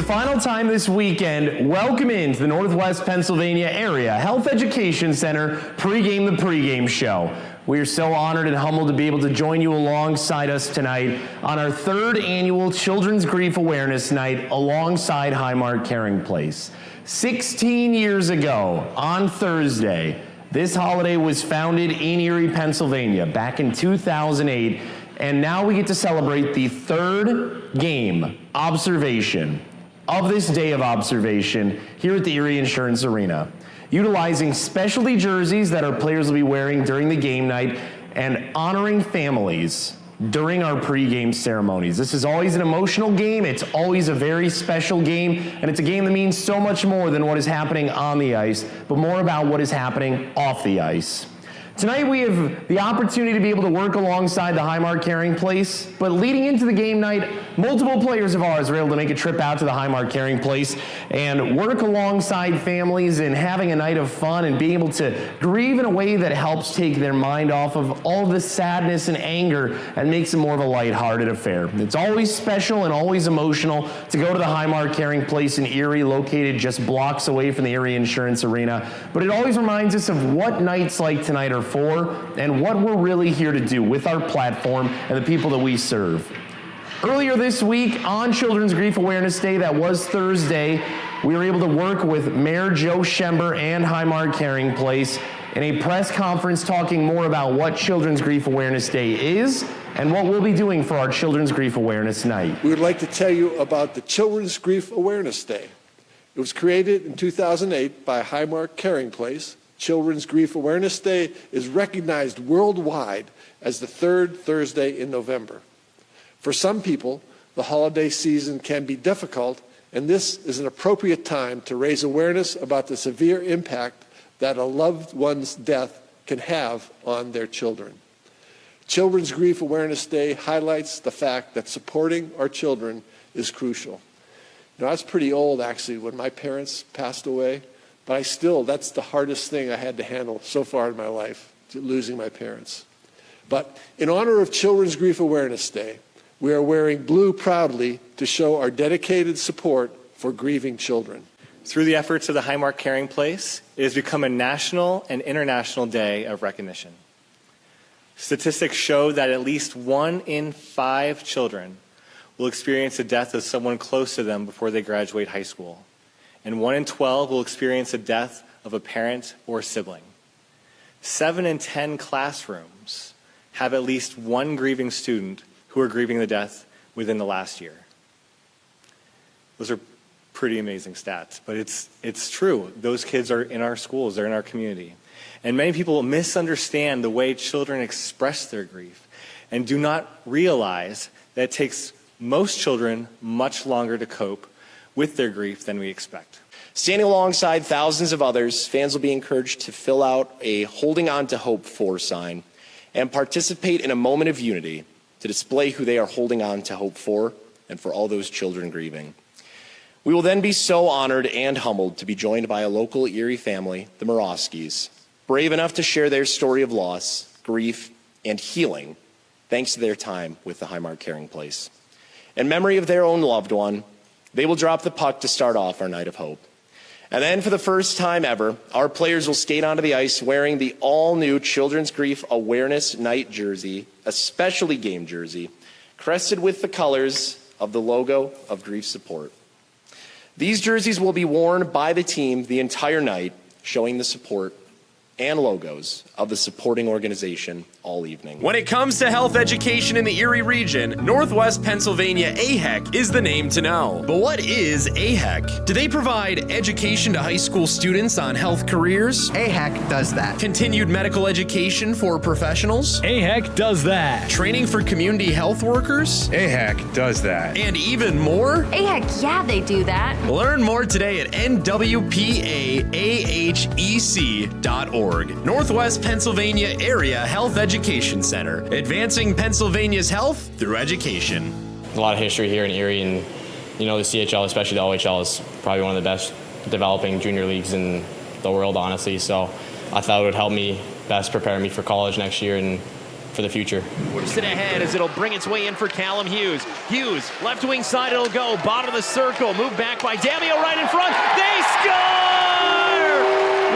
final time this weekend, welcome into the Northwest Pennsylvania Area Health Education Center pregame the pregame show. We are so honored and humbled to be able to join you alongside us tonight on our third annual Children's Grief Awareness Night alongside Highmark Caring Place. 16 years ago on Thursday, this holiday was founded in Erie, Pennsylvania back in 2008, and now we get to celebrate the third game observation of this day of observation here at the Erie Insurance Arena, utilizing specialty jerseys that our players will be wearing during the game night and honoring families during our pregame ceremonies. This is always an emotional game. It's always a very special game, and it's a game that means so much more than what is happening on the ice, but more about what is happening off the ice. Tonight we have the opportunity to be able to work alongside the Highmark Caring Place, but leading into the game night, multiple players of ours were able to make a trip out to the Highmark Caring Place and work alongside families and having a night of fun and being able to grieve in a way that helps take their mind off of all the sadness and anger and makes it more of a lighthearted affair. It's always special and always emotional to go to the Highmark Caring Place in Erie, located just blocks away from the Erie Insurance Arena, but it always reminds us of what nights like tonight are for and what we're really here to do with our platform and the people that we serve. Earlier this week on Children's Grief Awareness Day, that was Thursday, we were able to work with Mayor Joe Schember and Highmark Caring Place in a press conference talking more about what Children's Grief Awareness Day is and what we'll be doing for our Children's Grief Awareness Night. We would like to tell you about the Children's Grief Awareness Day. It was created in 2008 by Highmark Caring Place. Children's Grief Awareness Day is recognized worldwide as the third Thursday in November. For some people, the holiday season can be difficult, and this is an appropriate time to raise awareness about the severe impact that a loved one's death can have on their children. Children's Grief Awareness Day highlights the fact that supporting our children is crucial. You know, I was pretty old, actually, when my parents passed away. But that's the hardest thing I had to handle so far in my life, losing my parents. But in honor of Children's Grief Awareness Day, we are wearing blue proudly to show our dedicated support for grieving children. Through the efforts of the Highmark Caring Place, it has become a national and international day of recognition. Statistics show that at least 1 in 5 children will experience the death of someone close to them before they graduate high school. And 1 in 12 will experience the death of a parent or sibling. 7 in 10 classrooms have at least one grieving student who are grieving the death within the last year. Those are pretty amazing stats, but it's true. Those kids are in our schools, they're in our community. And many people misunderstand the way children express their grief and do not realize that it takes most children much longer to cope with their grief than we expect. Standing alongside thousands of others, fans will be encouraged to fill out a Holding On to Hope for sign and participate in a moment of unity to display who they are holding on to hope for and for all those children grieving. We will then be so honored and humbled to be joined by a local Erie family, the Moroskeys, brave enough to share their story of loss, grief, and healing thanks to their time with the Highmark Caring Place. In memory of their own loved one, they will drop the puck to start off our night of hope. And then for the first time ever, our players will skate onto the ice wearing the all-new Children's Grief Awareness Night jersey, a specialty game jersey, crested with the colors of the logo of Grief Support. These jerseys will be worn by the team the entire night, showing the support and logos of the supporting organization all evening. When it comes to health education in the Erie region, Northwest Pennsylvania AHEC is the name to know. But what is AHEC? Do they provide education to high school students on health careers? AHEC does that. Continued medical education for professionals? AHEC does that. Training for community health workers? AHEC does that. And even more? AHEC, yeah, they do that. Learn more today at nwpaahec.org. Northwest Pennsylvania Area Health Education Center, advancing Pennsylvania's health through education. A lot of history here in Erie, and the CHL, especially the OHL, is probably one of the best developing junior leagues in the world, honestly. So I thought it would help me best prepare me for college next year and for the future. Whips it ahead as it'll bring its way in for Callum Hughes. Hughes, left wing side it'll go. Bottom of the circle. Moved back by Damio right in front. They score!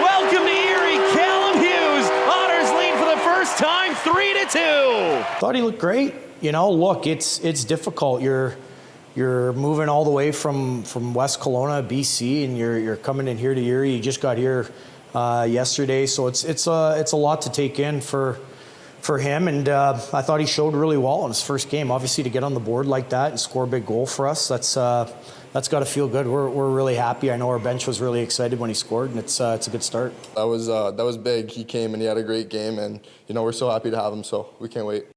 Welcome to Erie, Callum Hughes. Otters lead for the first time, 3-2. Thought he looked great. You know, look, it's difficult. You're moving all the way from West Kelowna, BC, and you're coming in here to Erie. You just got here yesterday, so it's a lot to take in for him. And I thought he showed really well in his first game. Obviously, to get on the board like that and score a big goal for us, that's got to feel good. We're really happy. I know our bench was really excited when he scored, and it's a good start. That was big. He came and he had a great game, and we're so happy to have him. So we can't wait.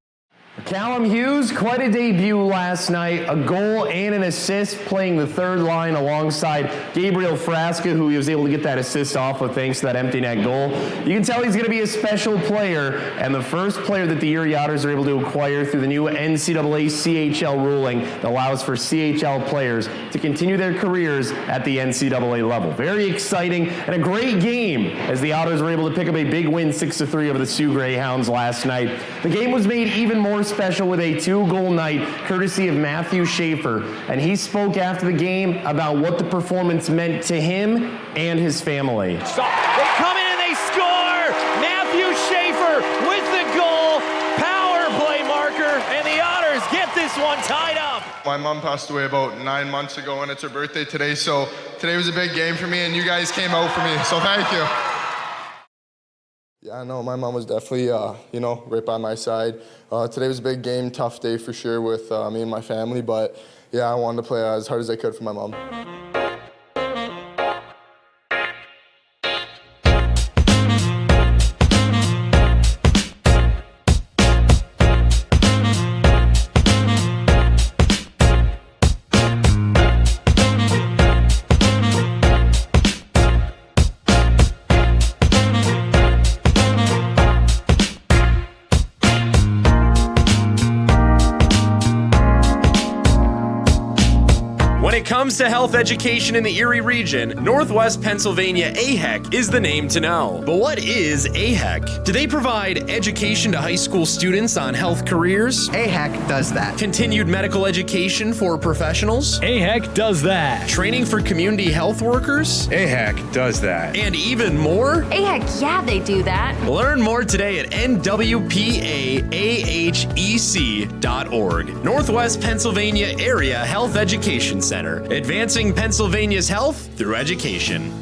Callum Hughes, quite a debut last night, a goal and an assist, playing the third line alongside Gabriel Frasca, who he was able to get that assist off of thanks to that empty net goal. You can tell he's going to be a special player, and the first player that the Erie Otters are able to acquire through the new NCAA CHL ruling that allows for CHL players to continue their careers at the NCAA level. Very exciting and a great game as the Otters were able to pick up a big win 6-3 over the Sioux Greyhounds last night. The game was made even more special with a 2-goal night courtesy of Matthew Schaefer, and he spoke after the game about what the performance meant to him and his family. They come in and they score! Matthew Schaefer with the goal, power play marker, and the Otters get this one tied up. My mom passed away about 9 months ago, and it's her birthday today, so today was a big game for me, and you guys came out for me, so thank you. Yeah, no, my mom was definitely, right by my side. Today was a big game, tough day for sure with me and my family, but yeah, I wanted to play as hard as I could for my mom. When it comes to health education in the Erie region, Northwest Pennsylvania AHEC is the name to know. But what is AHEC? Do they provide education to high school students on health careers? AHEC does that. Continued medical education for professionals? AHEC does that. Training for community health workers? AHEC does that. And even more? Heck, yeah, they do that. Learn more today at nwpaahec.org. Northwest Pennsylvania Area Health Education Center, advancing Pennsylvania's health through education.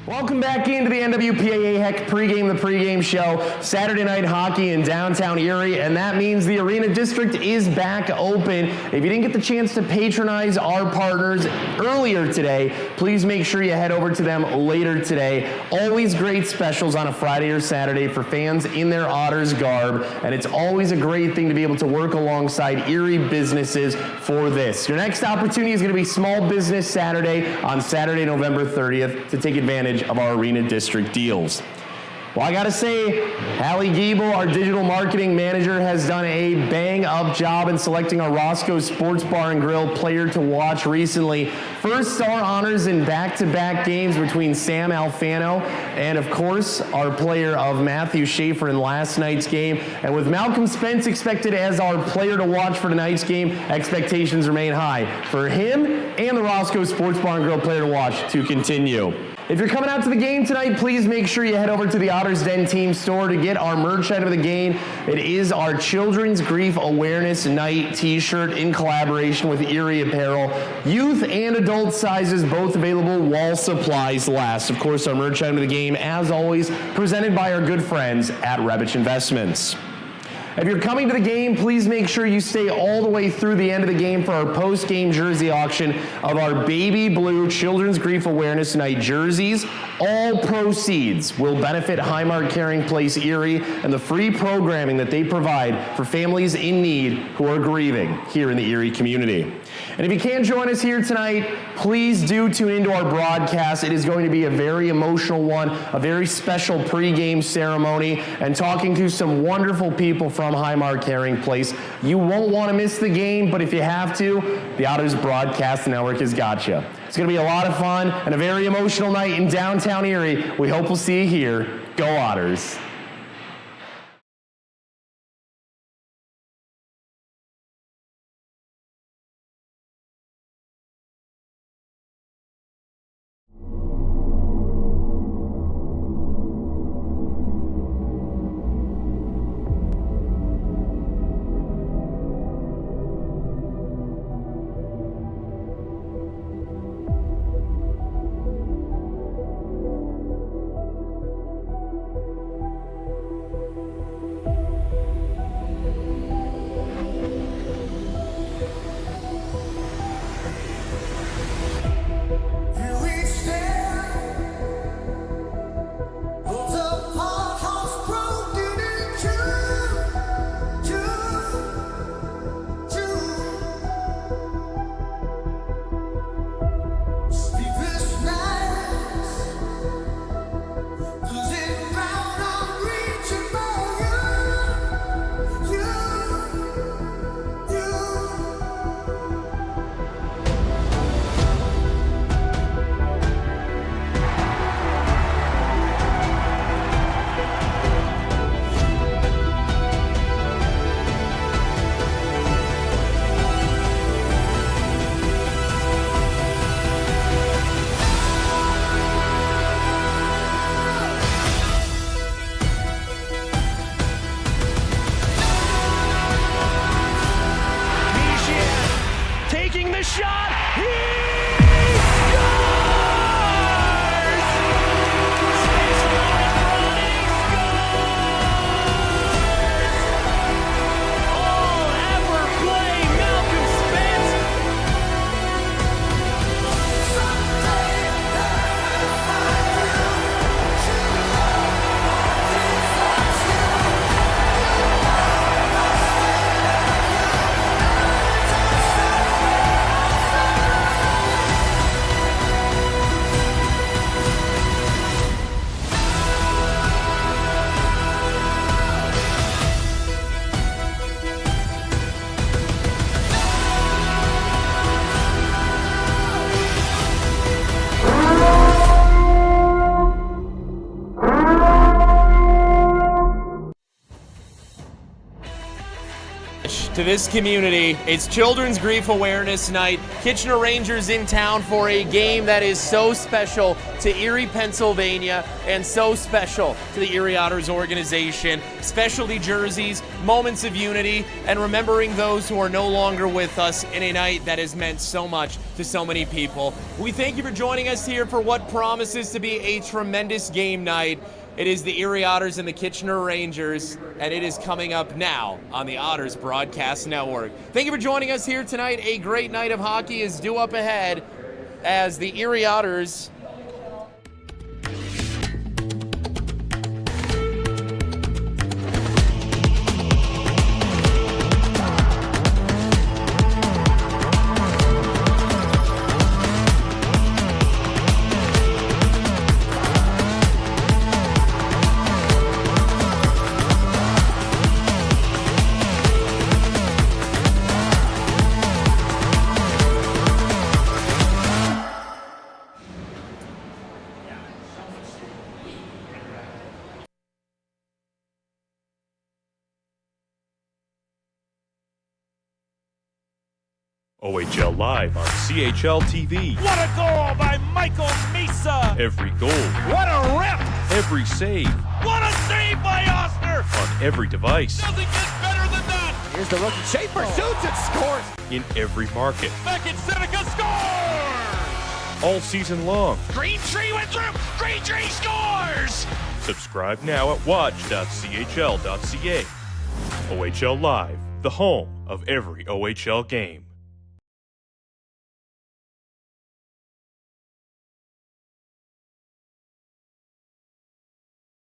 Welcome back into the NWPA AHEC pregame, the pregame show. Saturday night hockey in downtown Erie, and that means the Arena District is back open. If you didn't get the chance to patronize our partners earlier today, please make sure you head over to them later today. Always great specials on a Friday or Saturday for fans in their Otters garb, and it's always a great thing to be able to work alongside Erie businesses for this. Your next opportunity is going to be Small Business Saturday on Saturday, November 30th to take advantage of our Arena District deals. Well, I gotta say, Hallie Giebel, our digital marketing manager, has done a bang-up job in selecting our Roscoe Sports Bar and Grill player to watch recently. First star honors in back-to-back games between Sam Alfano and, of course, our player of Matthew Schaefer in last night's game. And with Malcolm Spence expected as our player to watch for tonight's game, expectations remain high for him and the Roscoe Sports Bar and Grill player to watch to continue. If you're coming out to the game tonight, please make sure you head over to the Otters Den team store to get our merch out of the game. It is our Children's Grief Awareness Night t-shirt in collaboration with Erie Apparel. Youth and adult sizes, both available while supplies last. Of course, our merch out of the game, as always, presented by our good friends at Rebich Investments. If you're coming to the game, please make sure you stay all the way through the end of the game for our post-game jersey auction of our Baby Blue Children's Grief Awareness Night jerseys. All proceeds will benefit Highmark Caring Place Erie and the free programming that they provide for families in need who are grieving here in the Erie community. And if you can't join us here tonight, please do tune into our broadcast. It is going to be a very emotional one, a very special pregame ceremony, and talking to some wonderful people from Highmark Caring Place. You won't want to miss the game, but if you have to, the Otters Broadcast Network has got you. It's going to be a lot of fun and a very emotional night in downtown Erie. We hope we'll see you here. Go Otters. shot. He scores! Space alone in front. He scores! All ever play Malcolm Spence. To this community, it's Children's Grief Awareness Night. Kitchener Rangers in town for a game that is so special to Erie, Pennsylvania, and so special to the Erie Otters organization. Specialty jerseys, moments of unity, and remembering those who are no longer with us in a night that has meant so much to so many people. We thank you for joining us here for what promises to be a tremendous game night. It is the Erie Otters and the Kitchener Rangers, and it is coming up now on the Otters Broadcast Network. Thank you for joining us here tonight. A great night of hockey is due up ahead as the Erie Otters OHL Live on CHL TV. What a goal by Michael Mesa! Every goal. What a rip! Every save. What a save by Osner! On every device. Nothing gets better than that! Here's the rookie. Schaefer shoots and scores! In every market. Back in Seneca scores! All season long. Green Tree went through! Green Tree scores! Subscribe now at watch.chl.ca. OHL Live, the home of every OHL game.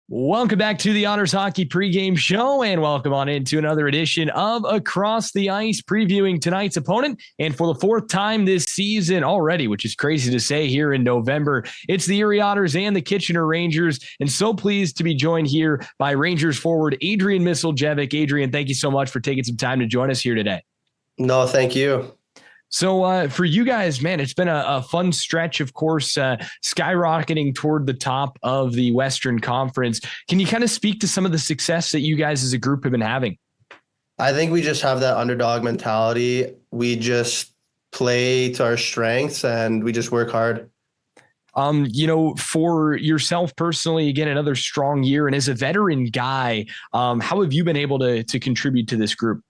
Welcome back to the Otters Hockey pregame show, and welcome on into another edition of Across the Ice, previewing tonight's opponent. And for the fourth time this season already, which is crazy to say here in November, it's the Erie Otters and the Kitchener Rangers. And so pleased to be joined here by Rangers forward Adrian Misljevic. Adrian, thank you so much for taking some time to join us here today. No, thank you. So for you guys, man, it's been a fun stretch, of course, skyrocketing toward the top of the Western Conference. Can you kind of speak to some of the success that you guys as a group have been having? I think we just have that underdog mentality. We just play to our strengths and we just work hard. For yourself personally, again, another strong year. And as a veteran guy, how have you been able to contribute to this group?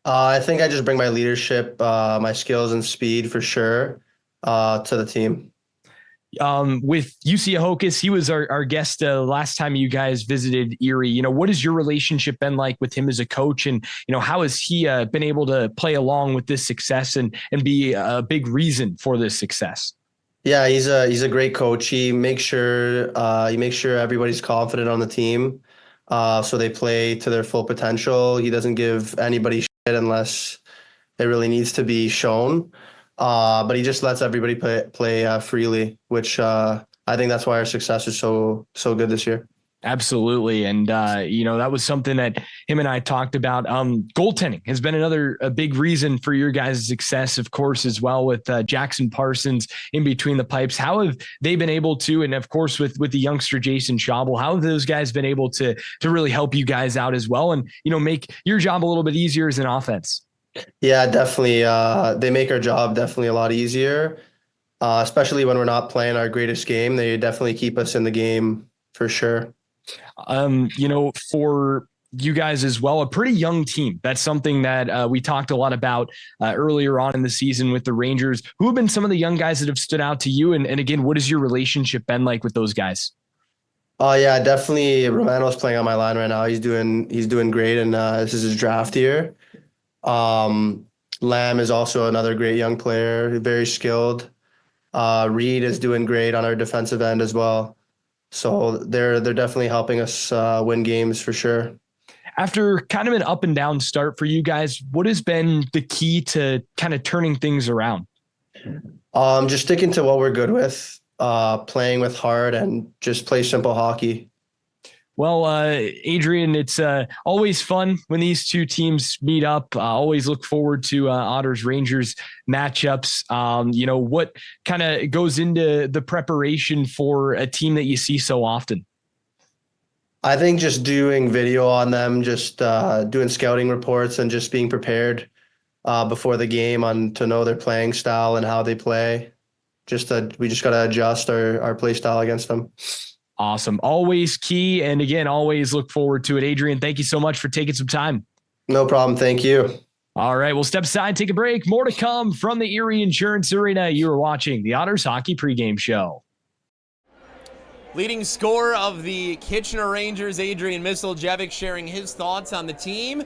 I think I just bring my leadership, my skills and speed for sure to the team. With UC Ahokas, he was our guest last time you guys visited Erie. What has your relationship been like with him as a coach? And, how has he been able to play along with this success and be a big reason for this success? Yeah, he's a great coach. He makes sure everybody's confident on the team. So they play to their full potential. He doesn't give anybody shit unless it really needs to be shown. But he just lets everybody play freely, which I think that's why our success is so good this year. Absolutely. And, that was something that him and I talked about. Goaltending has been a big reason for your guys' success, of course, as well, with Jackson Parsons in between the pipes. How have they been able to, and of course, with the youngster Jason Schabel, how have those guys been able to really help you guys out as well and, make your job a little bit easier as an offense? Yeah, definitely. They make our job definitely a lot easier, especially when we're not playing our greatest game. They definitely keep us in the game for sure. For you guys as well, a pretty young team. That's something that we talked a lot about earlier on in the season with the Rangers. Who have been some of the young guys that have stood out to you? And again, what has your relationship been like with those guys? Oh yeah, definitely. Romano's playing on my line right now. He's doing great, and this is his draft year. Lamb is also another great young player, very skilled. Reed is doing great on our defensive end as well. So they're definitely helping us win games for sure. After kind of an up and down start for you guys, what has been the key to kind of turning things around? Just sticking to what we're good with, playing with heart, and just play simple hockey. Well, Adrian, it's always fun when these two teams meet up. Always look forward to Otters Rangers matchups. What kind of goes into the preparation for a team that you see so often? I think just doing video on them, just doing scouting reports, and just being prepared before the game to know their playing style and how they play. We just got to adjust our play style against them. Awesome. Always key. And again, always look forward to it. Adrian, thank you so much for taking some time. No problem. Thank you. All right. We'll step aside, take a break. More to come from the Erie Insurance Arena. You are watching the Otters Hockey Pregame Show. Leading scorer of the Kitchener Rangers, Adrian Misseljevic, sharing his thoughts on the team.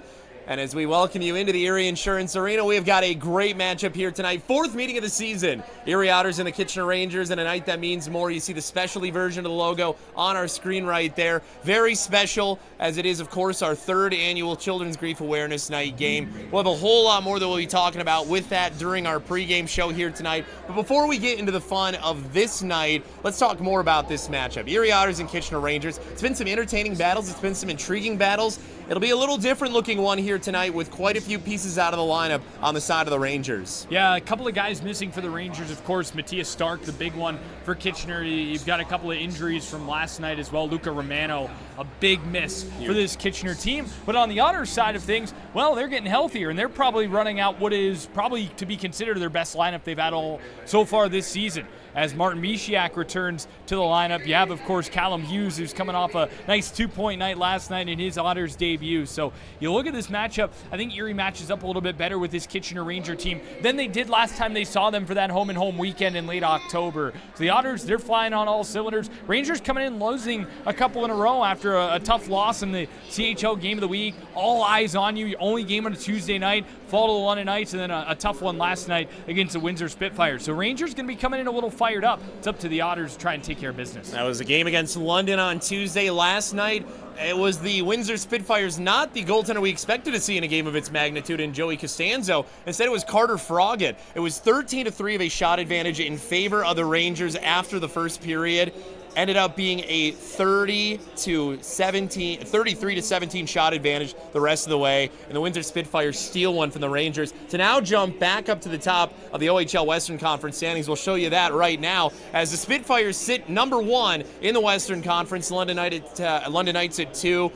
And as we welcome you into the Erie Insurance Arena, we have got a great matchup here tonight. Fourth meeting of the season. Erie Otters and the Kitchener Rangers, and a night that means more. You see the specialty version of the logo on our screen right there. Very special, as it is, of course, our third annual Children's Grief Awareness Night game. We'll have a whole lot more that we'll be talking about with that during our pregame show here tonight. But before we get into the fun of this night, let's talk more about this matchup. Erie Otters and Kitchener Rangers. It's been some entertaining battles. It's been some intriguing battles. It'll be a little different looking one here tonight with quite a few pieces out of the lineup on the side of the Rangers. Yeah, a couple of guys missing for the Rangers, of course. Matthias Stark, the big one for Kitchener. You've got a couple of injuries from last night as well. Luca Romano, a big miss for this Kitchener team. But on the Otters side of things, well, they're getting healthier, and they're probably running out what is probably to be considered their best lineup they've had all so far this season. As Martin Misiak returns to the lineup, you have, of course, Callum Hughes, who's coming off a nice 2-point night last night in his Otters debut. So you look at this matchup, I think Erie matches up a little bit better with this Kitchener Ranger team than they did last time they saw them for that home-and-home weekend in late October. So the Otters, they're flying on all cylinders. Rangers coming in losing a couple in a row after a tough loss in the CHL Game of the Week. All eyes on you. Only game on a Tuesday night, fall to the London Knights, and then a tough one last night against the Windsor Spitfires. So Rangers going to be coming in a little fired up. It's up to the Otters to try and take care of business. That was a game against London on Tuesday. Last night, it was the Windsor Spitfires, not the goaltender we expected to see in a game of its magnitude in Joey Costanzo. Instead, it was Carter Froggatt. It was 13-3 of a shot advantage in favor of the Rangers after the first period. Ended up being a 33-17 shot advantage the rest of the way, and the Windsor Spitfires steal one from the Rangers to now jump back up to the top of the OHL Western Conference standings. We'll show you that right now as the Spitfires sit number one in the Western Conference. London Knights at 2,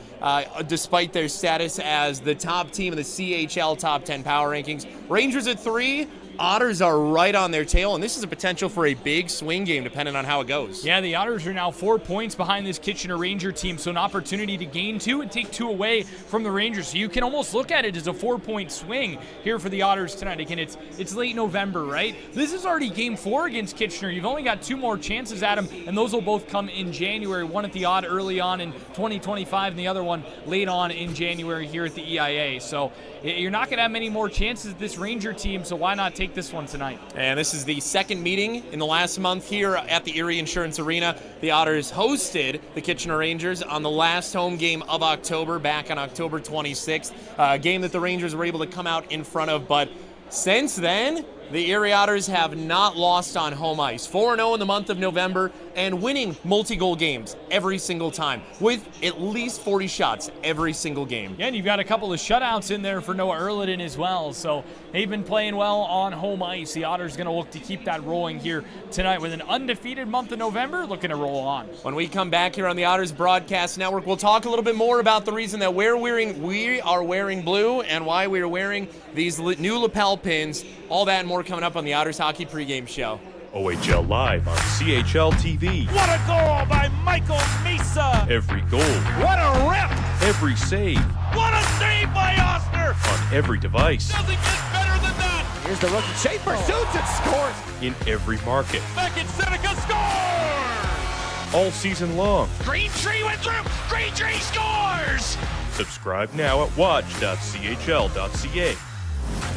despite their status as the top team in the CHL Top 10 Power Rankings. Rangers at 3. Otters are right on their tail, and this is a potential for a big swing game depending on how it goes. Yeah, the Otters are now 4 points behind this Kitchener Ranger team, so an opportunity to gain 2 and take 2 away from the Rangers. So you can almost look at it as a 4-point swing here for the Otters tonight. Again, it's late November, right? This is already game 4 against Kitchener. You've only got 2 more chances at them, and those will both come in January. One at the Odd early on in 2025, and the other one late on in January here at the EIA. So you're not going to have many more chances with this Ranger team, so why not take this one tonight? And this is the second meeting in the last month here at the Erie Insurance Arena. The Otters hosted the Kitchener Rangers on the last home game of October, back on October 26th, a game that the Rangers were able to come out in front of. But since then, the Erie Otters have not lost on home ice. 4-0 in the month of November and winning multi-goal games every single time with at least 40 shots every single game. Yeah, and you've got a couple of shutouts in there for Noah Erliden as well. So they've been playing well on home ice. The Otters going to look to keep that rolling here tonight with an undefeated month of November, looking to roll on. When we come back here on the Otters Broadcast Network, we'll talk a little bit more about the reason that we are wearing blue and why we are wearing these new lapel pins. All that and more coming up on the Otters Hockey Pregame Show. OHL Live on CHL TV. What a goal by Michael Mesa! Every goal. What a rip! Every save. What a save by Oscar! On every device. Nothing gets better than that! Here's the rookie. Schaefer shoots and scores! In every market. Back in Seneca scores! All season long. Green Tree went through! Green Tree scores! Subscribe now at watch.chl.ca.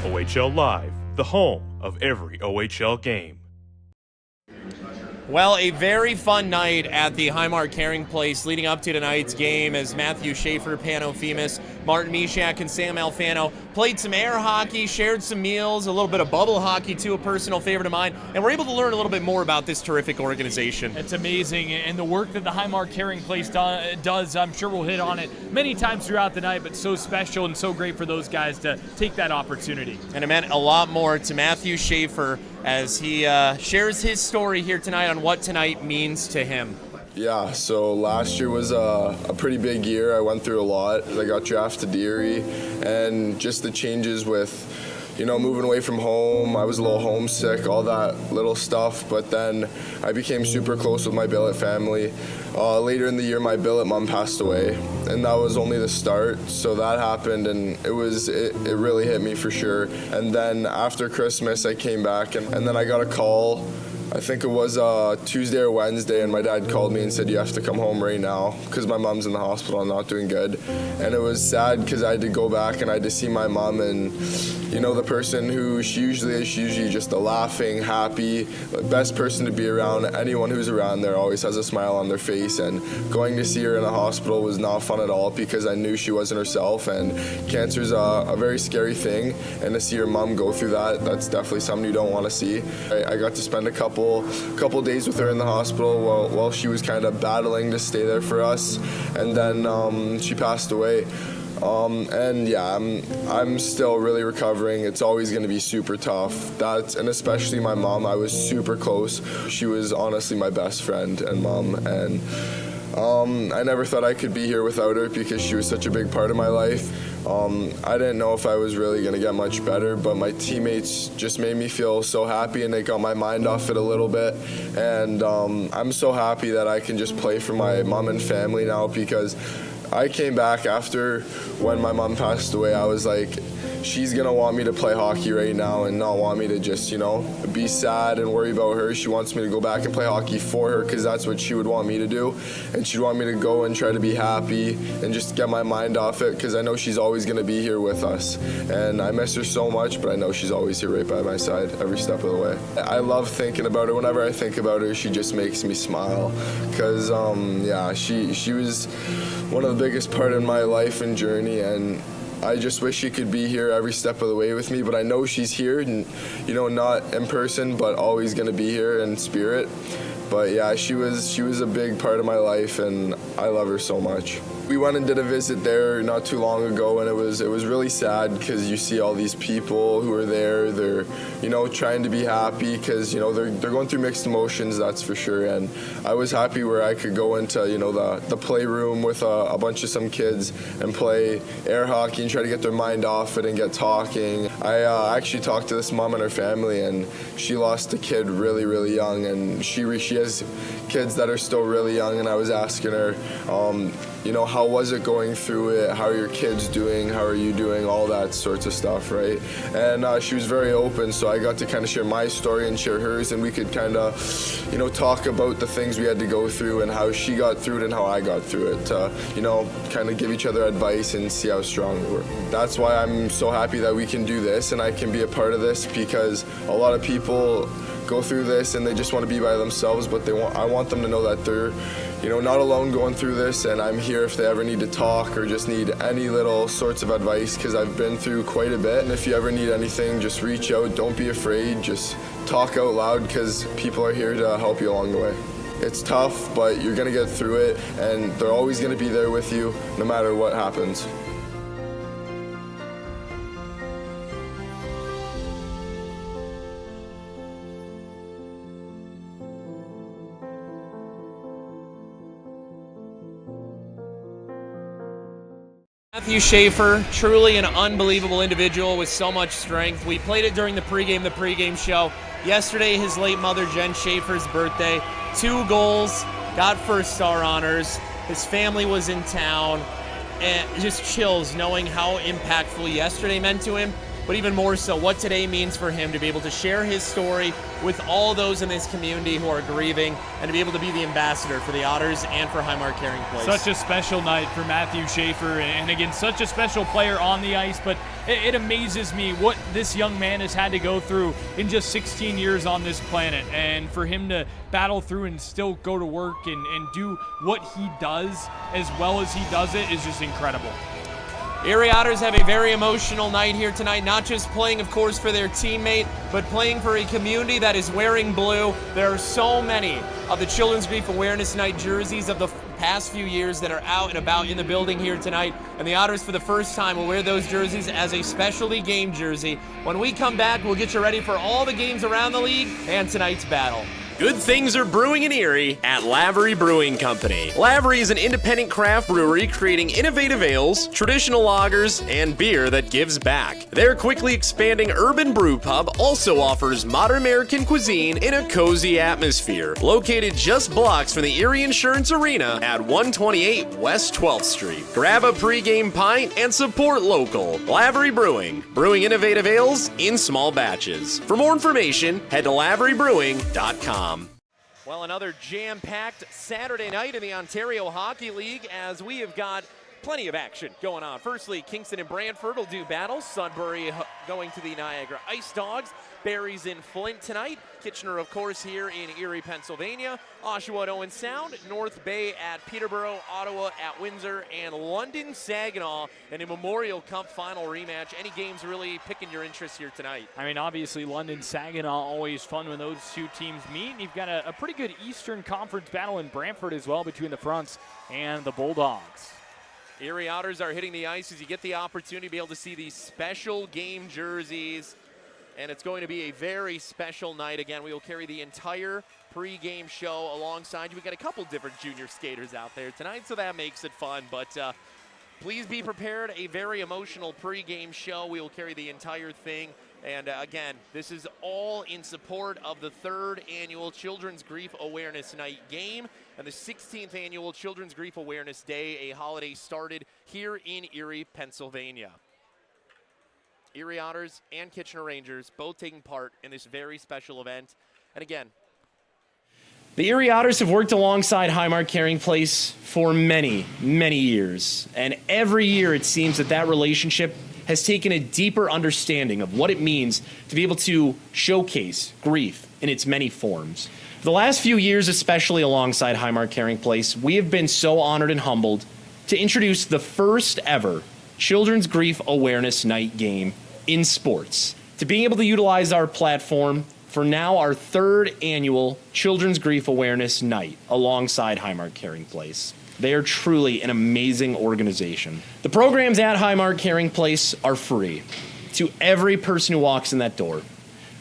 OHL Live, the home of every OHL game. Well, a very fun night at the Highmark Caring Place leading up to tonight's game as Matthew Schaefer, Pano Femus, Martin Mishak, and Sam Alfano played some air hockey, shared some meals, a little bit of bubble hockey too, a personal favorite of mine, and we're able to learn a little bit more about this terrific organization. It's amazing, and the work that the Highmark Caring Place does, I'm sure we'll hit on it many times throughout the night, but so special and so great for those guys to take that opportunity. And it meant a lot more to Matthew Schaefer as he shares his story here tonight on what tonight means to him. Yeah, so last year was a pretty big year. I went through a lot. I got drafted to Erie, and just the changes with, moving away from home. I was a little homesick, all that little stuff, but then I became super close with my billet family. Later in the year, my billet mom passed away, and that was only the start. So that happened, and it really hit me for sure. And then after Christmas, I came back, and then I got a call. I think it was Tuesday or Wednesday, and my dad called me and said, you have to come home right now because my mom's in the hospital and not doing good. And it was sad because I had to go back and I had to see my mom, and the person who she usually is, she's usually just a laughing, happy, best person to be around. Anyone who's around there always has a smile on their face, and going to see her in the hospital was not fun at all because I knew she wasn't herself, and cancer's a very scary thing, and to see your mom go through that's definitely something you don't want to see. I got to spend a couple days with her in the hospital while she was kind of battling to stay there for us, and then she passed away. And yeah, I'm still really recovering. It's always going to be super tough. And especially my mom, I was super close. She was honestly my best friend and mom, and I never thought I could be here without her because she was such a big part of my life. I didn't know if I was really going to get much better, but my teammates just made me feel so happy, and they got my mind off it a little bit. And I'm so happy that I can just play for my mom and family now, because I came back after when my mom passed away. I was like, she's going to want me to play hockey right now and not want me to just, be sad and worry about her. She wants me to go back and play hockey for her because that's what she would want me to do. And she'd want me to go and try to be happy and just get my mind off it because I know she's always going to be here with us. And I miss her so much, but I know she's always here right by my side every step of the way. I love thinking about her. Whenever I think about her, she just makes me smile because, she was one of the biggest part in my life and journey, and I just wish she could be here every step of the way with me, but I know she's here, and not in person, but always going to be here in spirit. But yeah, she was a big part of my life, and I love her so much. We went and did a visit there not too long ago, and it was really sad because you see all these people who are there. They're trying to be happy because they're going through mixed emotions, that's for sure. And I was happy where I could go into the playroom with a bunch of some kids and play air hockey and try to get their mind off it and get talking. I actually talked to this mom and her family, and she lost a kid really, really young, and she has kids that are still really young, and I was asking her, how was it going through it? How are your kids doing? How are you doing? All that sorts of stuff, right? And she was very open, so I got to kind of share my story and share hers, and we could kind of, talk about the things we had to go through and how she got through it and how I got through it, kind of give each other advice and see how strong we were. That's why I'm so happy that we can do this and I can be a part of this, because a lot of people go through this and they just want to be by themselves, but I want them to know that they're not alone going through this, and I'm here if they ever need to talk or just need any little sorts of advice, because I've been through quite a bit. And if you ever need anything, just reach out. Don't be afraid. Just talk out loud, because people are here to help you along the way. It's tough, but you're going to get through it, and they're always going to be there with you no matter what happens. Matthew Schaefer, truly an unbelievable individual with so much strength. We played it during the pregame show. Yesterday, his late mother, Jen Schaefer's birthday. 2 goals, got first star honors. His family was in town. And just chills knowing how impactful yesterday meant to him, but even more so what today means for him to be able to share his story with all those in his community who are grieving and to be able to be the ambassador for the Otters and for Highmark Caring Place. Such a special night for Matthew Schaefer, and again, such a special player on the ice, but it amazes me what this young man has had to go through in just 16 years on this planet, and for him to battle through and still go to work and do what he does as well as he does it is just incredible. Erie Otters have a very emotional night here tonight, not just playing, of course, for their teammate, but playing for a community that is wearing blue. There are so many of the Children's Grief Awareness Night jerseys of the past few years that are out and about in the building here tonight, and the Otters for the first time will wear those jerseys as a specialty game jersey. When we come back, we'll get you ready for all the games around the league and tonight's battle. Good things are brewing in Erie at Lavery Brewing Company. Lavery is an independent craft brewery creating innovative ales, traditional lagers, and beer that gives back. Their quickly expanding urban brew pub also offers modern American cuisine in a cozy atmosphere. Located just blocks from the Erie Insurance Arena at 128 West 12th Street. Grab a pregame pint and support local. Lavery Brewing, brewing innovative ales in small batches. For more information, head to laverybrewing.com. Well, another jam-packed Saturday night in the Ontario Hockey League as we have got plenty of action going on. Firstly, Kingston and Brantford will do battle. Sudbury going to the Niagara Ice Dogs. Barry's in Flint tonight. Kitchener, of course, here in Erie, Pennsylvania. Oshawa at Owen Sound. North Bay at Peterborough. Ottawa at Windsor. And London Saginaw in a Memorial Cup final rematch. Any games really picking your interest here tonight? I mean, obviously, London Saginaw, always fun when those two teams meet. You've got a pretty good Eastern Conference battle in Brantford as well between the Fronts and the Bulldogs. Erie Otters are hitting the ice as you get the opportunity to be able to see these special game jerseys. And it's going to be a very special night. Again, we will carry the entire pregame show alongside you. We've got a couple different junior skaters out there tonight, so that makes it fun. But please be prepared. A very emotional pregame show. We will carry the entire thing. And again, this is all in support of the 3rd annual Children's Grief Awareness Night game and the 16th annual Children's Grief Awareness Day, a holiday started here in Erie, Pennsylvania. Erie Otters and Kitchener Rangers both taking part in this very special event. And again, the Erie Otters have worked alongside Highmark Caring Place for many, many years. And every year it seems that relationship has taken a deeper understanding of what it means to be able to showcase grief in its many forms. For the last few years, especially alongside Highmark Caring Place, we have been so honored and humbled to introduce the first ever Children's Grief Awareness Night game in sports. To being able to utilize our platform for now our 3rd annual Children's Grief Awareness Night alongside Highmark Caring Place. They are truly an amazing organization. The programs at Highmark Caring Place are free to every person who walks in that door,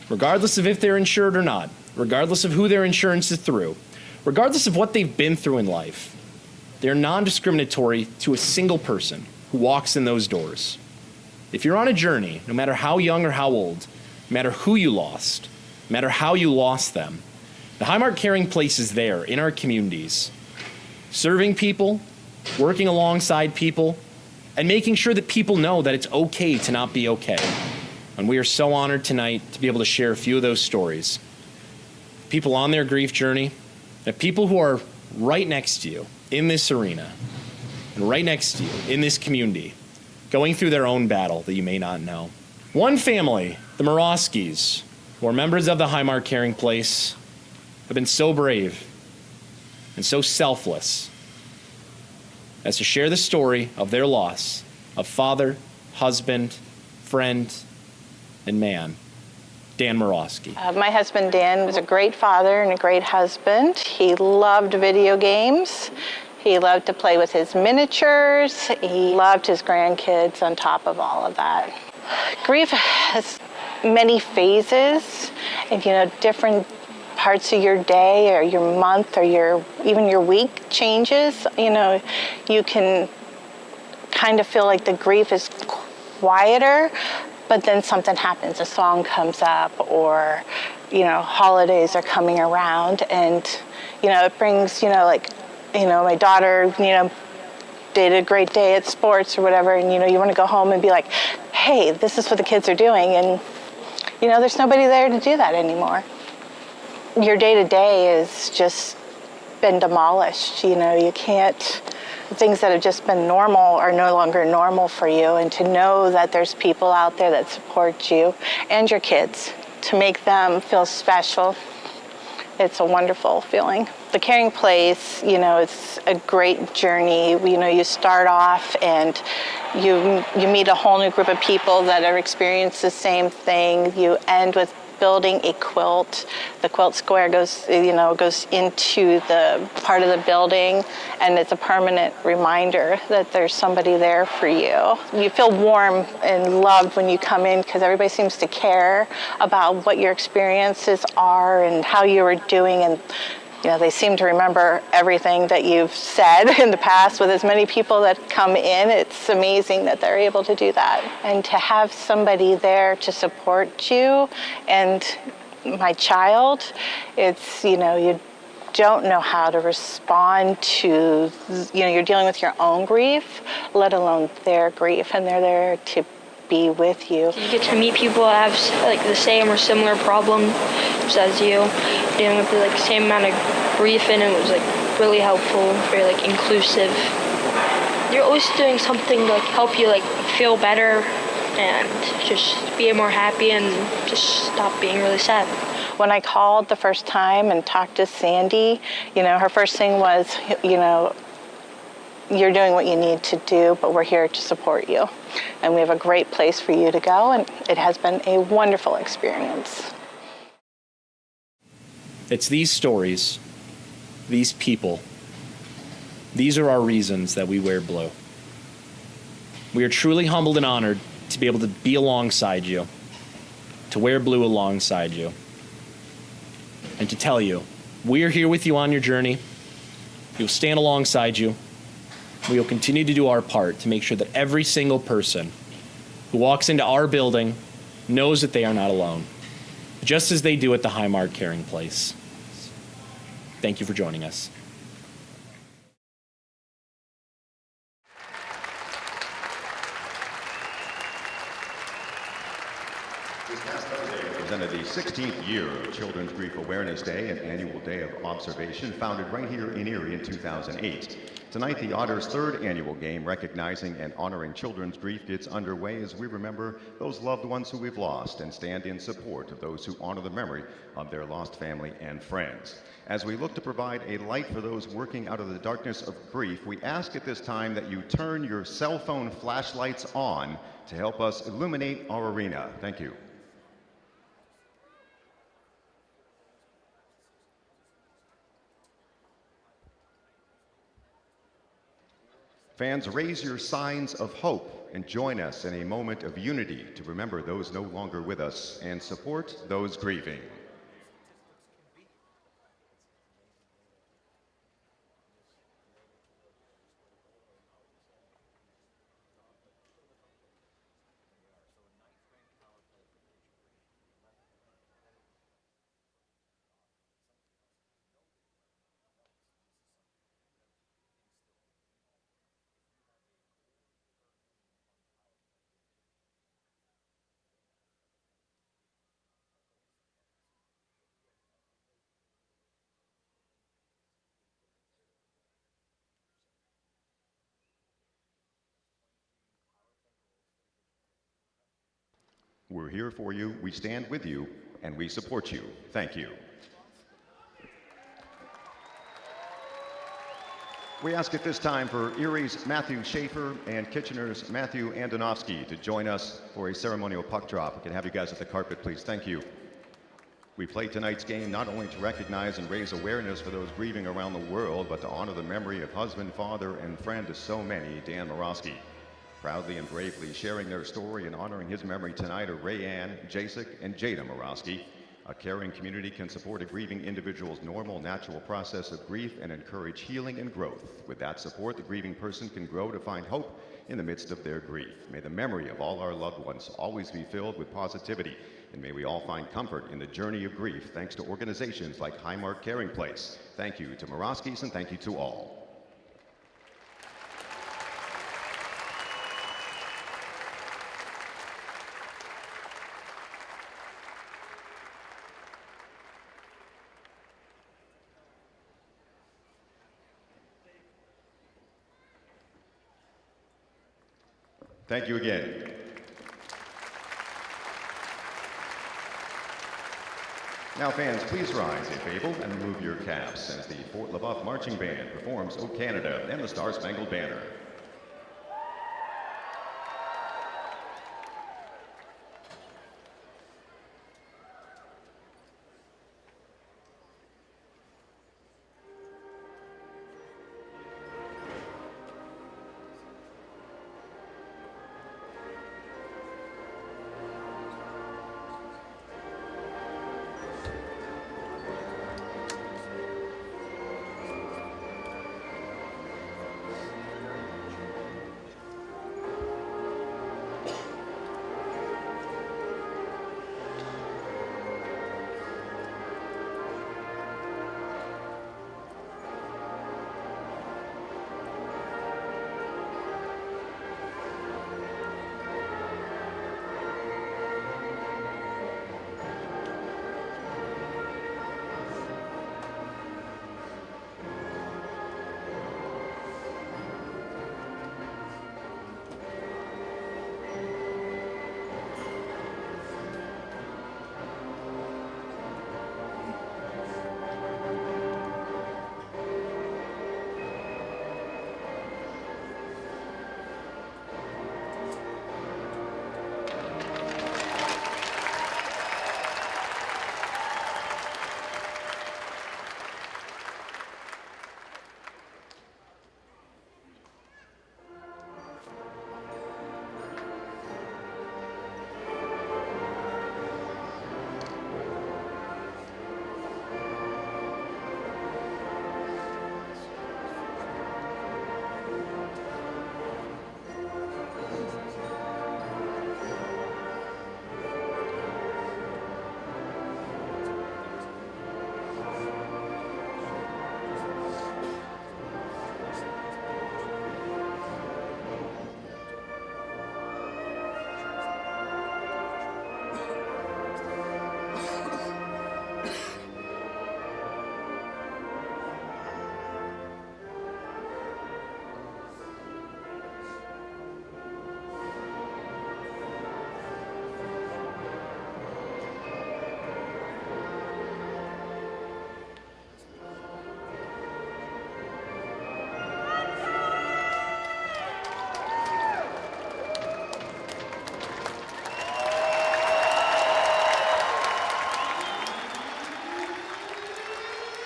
regardless of if they're insured or not, regardless of who their insurance is through, regardless of what they've been through in life. They're non-discriminatory to a single person who walks in those doors. If you're on a journey, no matter how young or how old, no matter who you lost, no matter how you lost them, the Highmark Caring Place is there in our communities, serving people, working alongside people, and making sure that people know that it's okay to not be okay. And we are so honored tonight to be able to share a few of those stories. People on their grief journey, the people who are right next to you in this arena, and right next to you in this community, going through their own battle that you may not know. One family, the Morosky's, who are members of the Highmark Caring Place, have been so brave and so selfless as to share the story of their loss of father, husband, friend, and man, Dan Morosky. My husband Dan was a great father and a great husband. He loved video games. He loved to play with his miniatures. He loved his grandkids on top of all of that. Grief has many phases and, different parts of your day or your month or even your week changes. You can kind of feel like the grief is quieter, but then something happens, a song comes up or holidays are coming around, and, it brings, my daughter, did a great day at sports or whatever, and, you want to go home and be like, hey, this is what the kids are doing, and, there's nobody there to do that anymore. Your day-to-day has just been demolished. You can't, things that have just been normal are no longer normal for you, and to know that there's people out there that support you and your kids, to make them feel special, it's a wonderful feeling. The Caring Place, it's a great journey. You start off and you meet a whole new group of people that have experienced the same thing. You end with building a quilt. The quilt square goes into the part of the building, and it's a permanent reminder that there's somebody there for you. You feel warm and loved when you come in, because everybody seems to care about what your experiences are and how you were doing, and they seem to remember everything that you've said in the past. With as many people that come in, it's amazing that they're able to do that. And to have somebody there to support you and my child, it's, you don't know how to respond to, you're dealing with your own grief, let alone their grief, and they're there to be with you. You get to meet people that have the same or similar problems as you, dealing with the same amount of grief, and it was really helpful, very inclusive. You're always doing something to help you feel better and just be more happy and just stop being really sad. When I called the first time and talked to Sandy, her first thing was, you're doing what you need to do, but we're here to support you. And we have a great place for you to go, and it has been a wonderful experience. It's these stories, these people, these are our reasons that we wear blue. We are truly humbled and honored to be able to be alongside you, to wear blue alongside you, and to tell you, we are here with you on your journey. We will stand alongside you. We will continue to do our part to make sure that every single person who walks into our building knows that they are not alone, just as they do at the Highmark Caring Place. Thank you for joining us. This past Thursday represented the 16th year of Children's Grief Awareness Day, an annual day of observation founded right here in Erie in 2008. Tonight, the Otters' third annual game recognizing and honoring children's grief gets underway as we remember those loved ones who we've lost and stand in support of those who honor the memory of their lost family and friends. As we look to provide a light for those working out of the darkness of grief, we ask at this time that you turn your cell phone flashlights on to help us illuminate our arena. Thank you. Fans, raise your signs of hope and join us in a moment of unity to remember those no longer with us and support those grieving. We're here for you, we stand with you, and we support you. Thank you. We ask at this time for Erie's Matthew Schaefer and Kitchener's Matthew Andonovsky to join us for a ceremonial puck drop. We can have you guys at the carpet, please. Thank you. We play tonight's game not only to recognize and raise awareness for those grieving around the world, but to honor the memory of husband, father, and friend to so many, Dan Morosky. Proudly and bravely sharing their story and honoring his memory tonight are Rayanne, Jasek, and Jada Morosky. A caring community can support a grieving individual's normal, natural process of grief and encourage healing and growth. With that support, the grieving person can grow to find hope in the midst of their grief. May the memory of all our loved ones always be filled with positivity, and may we all find comfort in the journey of grief thanks to organizations like Highmark Caring Place. Thank you to Moroskis, and thank you to all. Thank you again. Now fans, please rise if able and remove your caps as the Fort LaBeouf Marching Band performs O Canada and the Star Spangled Banner.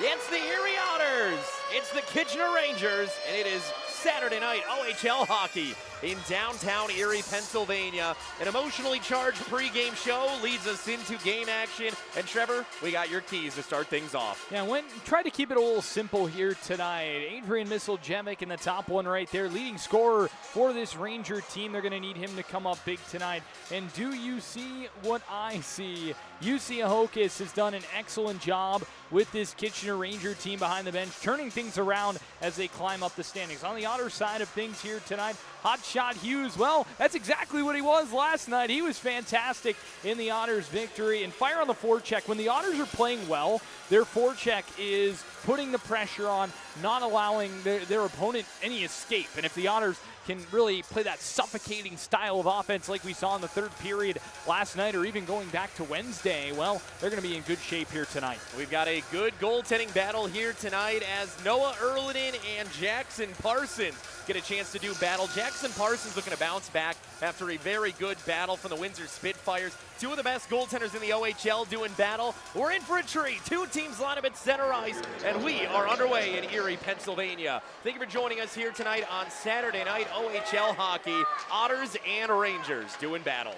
It's the Erie Otters. It's the Kitchener Rangers, and it is Saturday night OHL hockey in downtown Erie, Pennsylvania. An emotionally charged pregame show leads us into game action. And Trevor, we got your keys to start things off. Yeah, tried to keep it a little simple here tonight. Adrian Misseljevic in the top one right there, leading scorer for this Ranger team. They're going to need him to come up big tonight. And do you see what I see? UC Ahokas has done an excellent job with this Kitchener Ranger team behind the bench, turning things around as they climb up the standings. On the Otter side of things here tonight, Hotshot Hughes, well, that's exactly what he was last night. He was fantastic in the Otters' victory. And fire on the forecheck. When the Otters are playing well, their forecheck is putting the pressure on, not allowing their opponent any escape. And if the Otters can really play that suffocating style of offense like we saw in the third period last night, or even going back to Wednesday, well, they're going to be in good shape here tonight. We've got a good goaltending battle here tonight as Noah Erlinen and Jackson Parsons get a chance to do battle. Jackson Parsons looking to bounce back after a very good battle from the Windsor Spitfires. Two of the best goaltenders in the OHL doing battle. We're in for a treat. Two teams line up at center ice, and we are underway in Erie, Pennsylvania. Thank you for joining us here tonight on Saturday night OHL hockey. Otters and Rangers doing battle.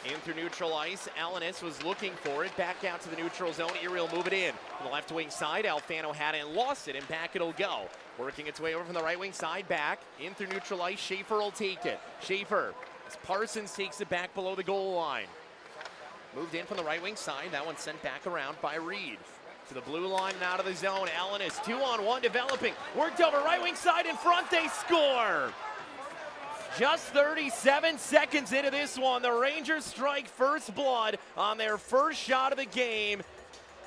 In through neutral ice, Alanis was looking for it. Back out to the neutral zone. Erie will move it in. From the left wing side, Alfano had it and lost it, and back it'll go. Working its way over from the right wing side, back. In through neutral ice, Schaefer will take it. Schaefer, as Parsons takes it back below the goal line. Moved in from the right wing side. That one sent back around by Reed. To the blue line and out of the zone. Alanis, 2-on-1 developing. Worked over right wing side in front. They score! Just 37 seconds into this one, the Rangers strike first blood on their first shot of the game,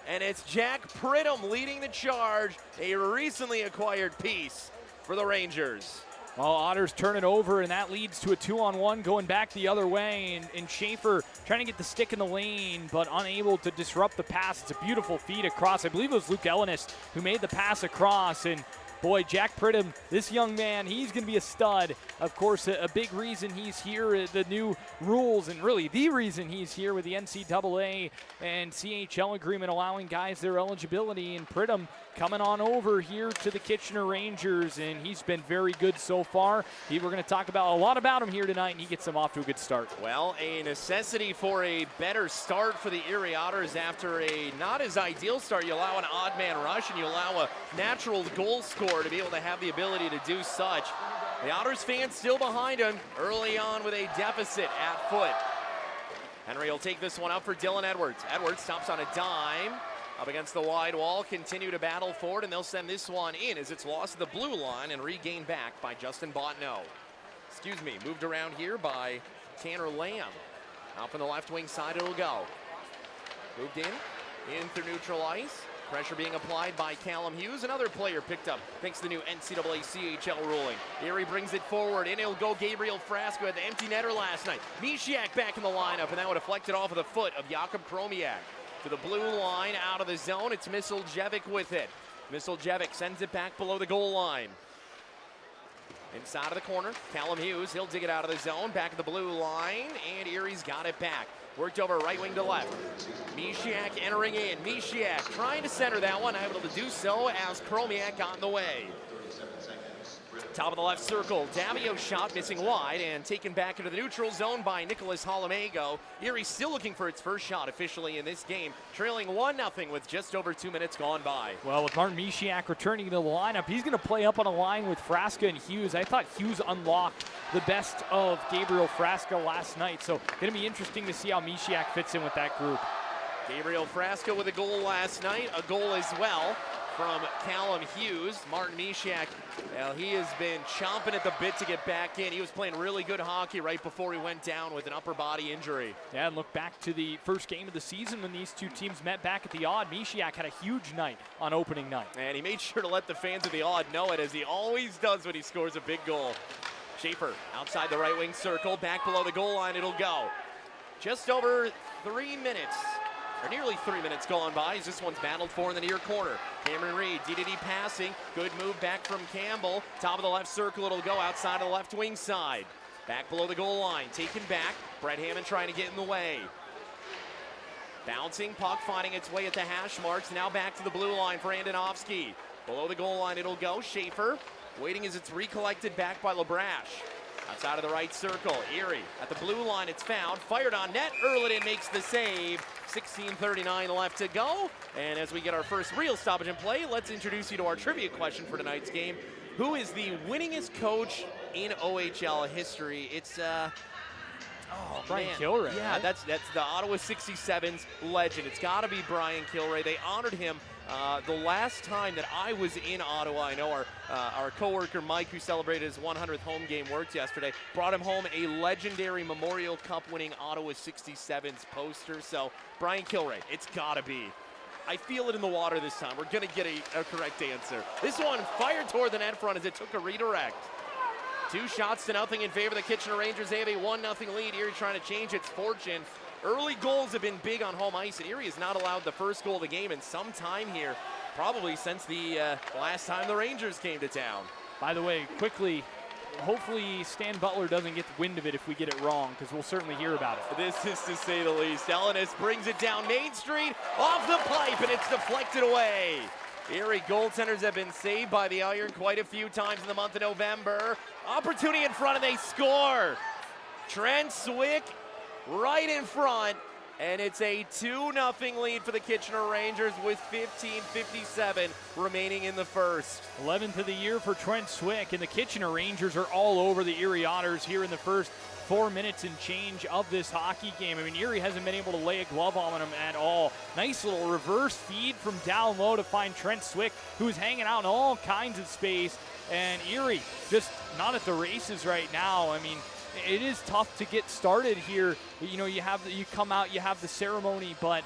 and it's Jack Pridham leading the charge, a recently acquired piece for the Rangers. Well, Otters turn it over, and that leads to a 2-on-1 going back the other way, and Schaefer trying to get the stick in the lane, but unable to disrupt the pass. It's a beautiful feed across. I believe it was Luke Ellenis who made the pass across, and boy, Jack Pridham, this young man, he's going to be a stud. Of course, a big reason he's here, the new rules, and really the reason he's here with the NCAA and CHL agreement allowing guys their eligibility. And Pridham coming on over here to the Kitchener Rangers, and he's been very good so far. We're going to talk about a lot about him here tonight, and he gets them off to a good start. Well, a necessity for a better start for the Erie Otters after a not as ideal start. You allow an odd man rush, and you allow a natural goal score to be able to have the ability to do such. The Otters fans still behind him early on with a deficit at foot. Henry will take this one up for Dylan Edwards. Edwards stops on a dime up against the wide wall, continue to battle forward, and they'll send this one in as it's lost to the blue line and regained back by Justin Botneau. Moved around here by Tanner Lamb. Out from the left wing side it'll go. Moved in through neutral ice. Pressure being applied by Callum Hughes. Another player picked up thanks to the new NCAA CHL ruling. Erie brings it forward, and it'll go Gabriel Frasco had the empty netter last night. Mishiak back in the lineup, and that would deflect it off of the foot of Jakub Kromiak. To the blue line, out of the zone, it's Misiljevic with it. Misiljevic sends it back below the goal line. Inside of the corner, Callum Hughes, he'll dig it out of the zone, back at the blue line, and Erie's got it back. Worked over right wing to left. Mishiak entering in. Mishiak trying to center that one, able to do so as Kromiak got in the way. Top of the left circle, Davio shot missing wide and taken back into the neutral zone by Nicholas Holomego. Erie still looking for its first shot officially in this game, trailing 1-0 with just over 2 minutes gone by. Well, with Martin Mishiak returning to the lineup, he's going to play up on a line with Frasca and Hughes. I thought Hughes unlocked the best of Gabriel Frasca last night, so going to be interesting to see how Mishiak fits in with that group. Gabriel Frasca with a goal last night, a goal as well from Callum Hughes. Martin Mishiak, well, he has been chomping at the bit to get back in. He was playing really good hockey right before he went down with an upper body injury. Yeah, and look back to the first game of the season when these two teams met back at the Odd. Mishiak had a huge night on opening night. And he made sure to let the fans of the Odd know it, as he always does when he scores a big goal. Schaefer outside the right wing circle, back below the goal line it'll go. Just over 3 minutes. Or nearly 3 minutes gone by as this one's battled for in the near corner. Cameron Reed, DDD passing. Good move back from Campbell. Top of the left circle, it'll go outside of the left wing side. Back below the goal line, taken back. Brett Hammond trying to get in the way. Bouncing, puck finding its way at the hash marks. Now back to the blue line for Andonovski. Below the goal line, it'll go. Schaefer waiting as it's recollected back by LeBrash. Outside of the right circle, Erie at the blue line, it's found. Fired on net, Erliden makes the save. 16:39 left to go. And as we get our first real stoppage in play, let's introduce you to our trivia question for tonight's game. Who is the winningest coach in OHL history? It's Brian Kilray. Yeah, right? that's the Ottawa 67's legend. It's got to be Brian Kilray. They honored him the last time that I was in Ottawa. I know our coworker Mike, who celebrated his 100th home game, worked yesterday, brought him home a legendary Memorial Cup winning Ottawa 67's poster. So Brian Kilray, it's got to be. I feel it in the water this time. We're going to get a correct answer. This one fired toward the net front as it took a redirect. 2 shots to nothing in favor of the Kitchener Rangers. They have a 1-0 lead. Erie trying to change its fortune. Early goals have been big on home ice, and Erie has not allowed the first goal of the game in some time here, probably since the last time the Rangers came to town. By the way, quickly, hopefully Stan Butler doesn't get the wind of it if we get it wrong, because we'll certainly hear about it. This is to say the least. Ellenis brings it down Main Street, off the pipe, and it's deflected away. Erie goaltenders have been saved by the Iron quite a few times in the month of November. Opportunity in front, and they score. Trent Swick right in front. And it's a 2-0 lead for the Kitchener Rangers with 15:57 remaining in the first. 11th of the year for Trent Swick, and the Kitchener Rangers are all over the Erie Otters here in the first 4 minutes and change of this hockey game. I mean, Erie hasn't been able to lay a glove on them at all. Nice little reverse feed from down low to find Trent Swick, who is hanging out in all kinds of space. And Erie just not at the races right now. I mean, it is tough to get started here. You know, you come out, you have the ceremony, but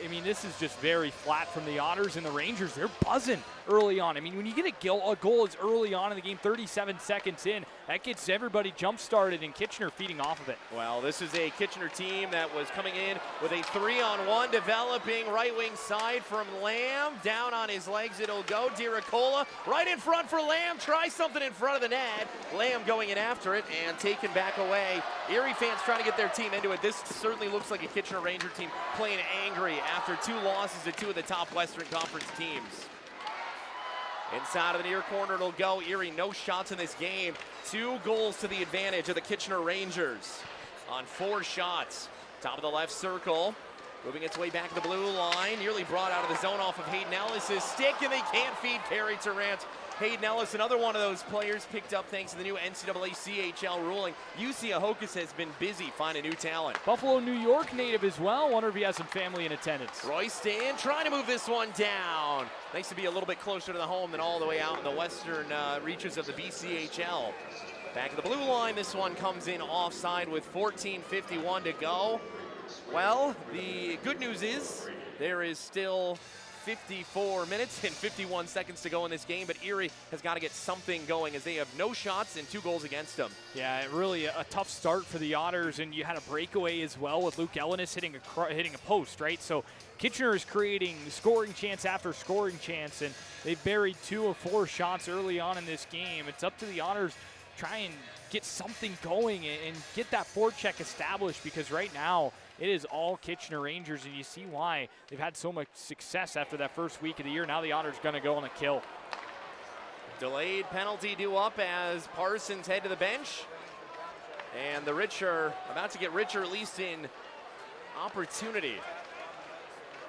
I mean, this is just very flat from the Otters, and the Rangers, they're buzzing early on. I mean, when you get a goal as early on in the game, 37 seconds in, that gets everybody jump-started, and Kitchener feeding off of it. Well, this is a Kitchener team that was coming in with a 3-on-1 developing right wing side from Lamb. Down on his legs it'll go. Diracola right in front for Lamb. Try something in front of the net. Lamb going in after it and taken back away. Erie fans trying to get their team into it. This certainly looks like a Kitchener Ranger team playing angry after 2 losses to 2 of the top Western Conference teams. Inside of the near corner it'll go. Erie, no shots in this game. 2 goals to the advantage of the Kitchener Rangers on 4 shots. Top of the left circle. Moving its way back to the blue line. Nearly brought out of the zone off of Hayden Ellis' stick, and they can't feed Carey Tarrant. Hayden Ellis, another one of those players picked up thanks to the new NCAA CHL ruling. UC Ahokus has been busy finding new talent. Buffalo, New York native as well. Wonder if he has some family in attendance. Royston trying to move this one down. Nice to be a little bit closer to the home than all the way out in the western reaches of the BCHL. Back to the blue line. This one comes in offside with 14:51 to go. Well, the good news is there is still 54 minutes and 51 seconds to go in this game, but Erie has got to get something going as they have no shots and 2 goals against them. Yeah, really a tough start for the Otters, and you had a breakaway as well with Luke Ellenis hitting a post, right? So Kitchener is creating scoring chance after scoring chance, and they've buried 2 of 4 shots early on in this game. It's up to the Otters try and get something going and get that forecheck established, because right now it is all Kitchener Rangers, and you see why they've had so much success after that first week of the year. Now the Otters going to go on a kill. Delayed penalty due up as Parsons head to the bench. And the Rich are about to get richer, at least in opportunity.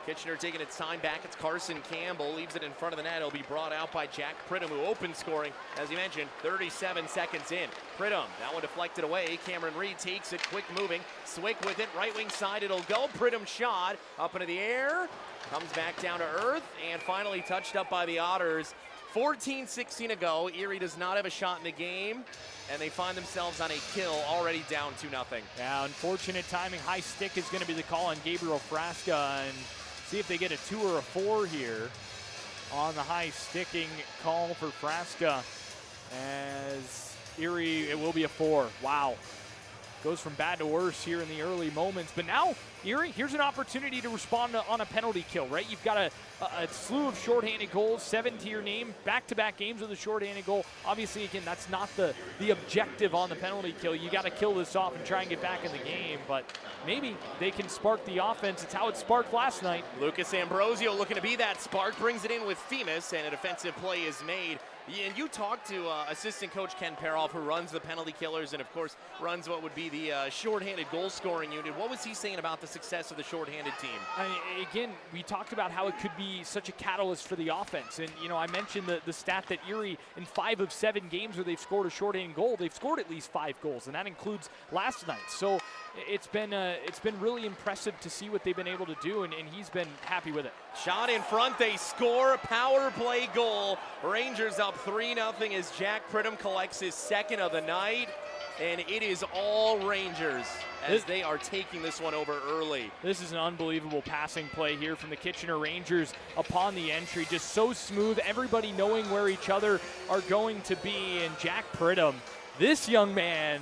Kitchener taking its time back. It's Carson Campbell. Leaves it in front of the net. It'll be brought out by Jack Pridham, who opened scoring, as he mentioned, 37 seconds in. Pridham, that one deflected away. Cameron Reed takes it, quick moving. Swick with it, right wing side, it'll go. Pridham shot, up into the air. Comes back down to earth, and finally touched up by the Otters. 14:16 to go. Erie does not have a shot in the game, and they find themselves on a kill, already down 2-0. Yeah, unfortunate timing. High stick is going to be the call on Gabriel Frasca, and see if they get a 2 or a 4 here on the high sticking call for Frasca. As Erie, it will be a 4. Wow. Goes from bad to worse here in the early moments. But now, Erie, here's an opportunity to respond on a penalty kill, right? You've got a slew of shorthanded goals, 7 to your name, back-to-back games with a shorthanded goal. Obviously, again, that's not the objective on the penalty kill. You got to kill this off and try and get back in the game. But maybe they can spark the offense. It's how it sparked last night. Lucas Ambrosio looking to be that spark, brings it in with Femus, and a defensive play is made. And you talked to assistant coach Ken Peroff, who runs the penalty killers and, of course, runs what would be the shorthanded goal-scoring unit. What was he saying about the success of the shorthanded team? Again, we talked about how it could be such a catalyst for the offense. And, you know, I mentioned the stat that Erie, in 5 of 7 games where they've scored a shorthanded goal, they've scored at least 5 goals, and that includes last night. So it's been really impressive to see what they've been able to do, and he's been happy with it. Shot in front, they score, power play goal. Rangers up 3-0 as Jack Pridham collects his 2nd of the night, and it is all Rangers as they are taking this one over early. This is an unbelievable passing play here from the Kitchener Rangers upon the entry. Just so smooth, everybody knowing where each other are going to be, and Jack Pridham, this young man,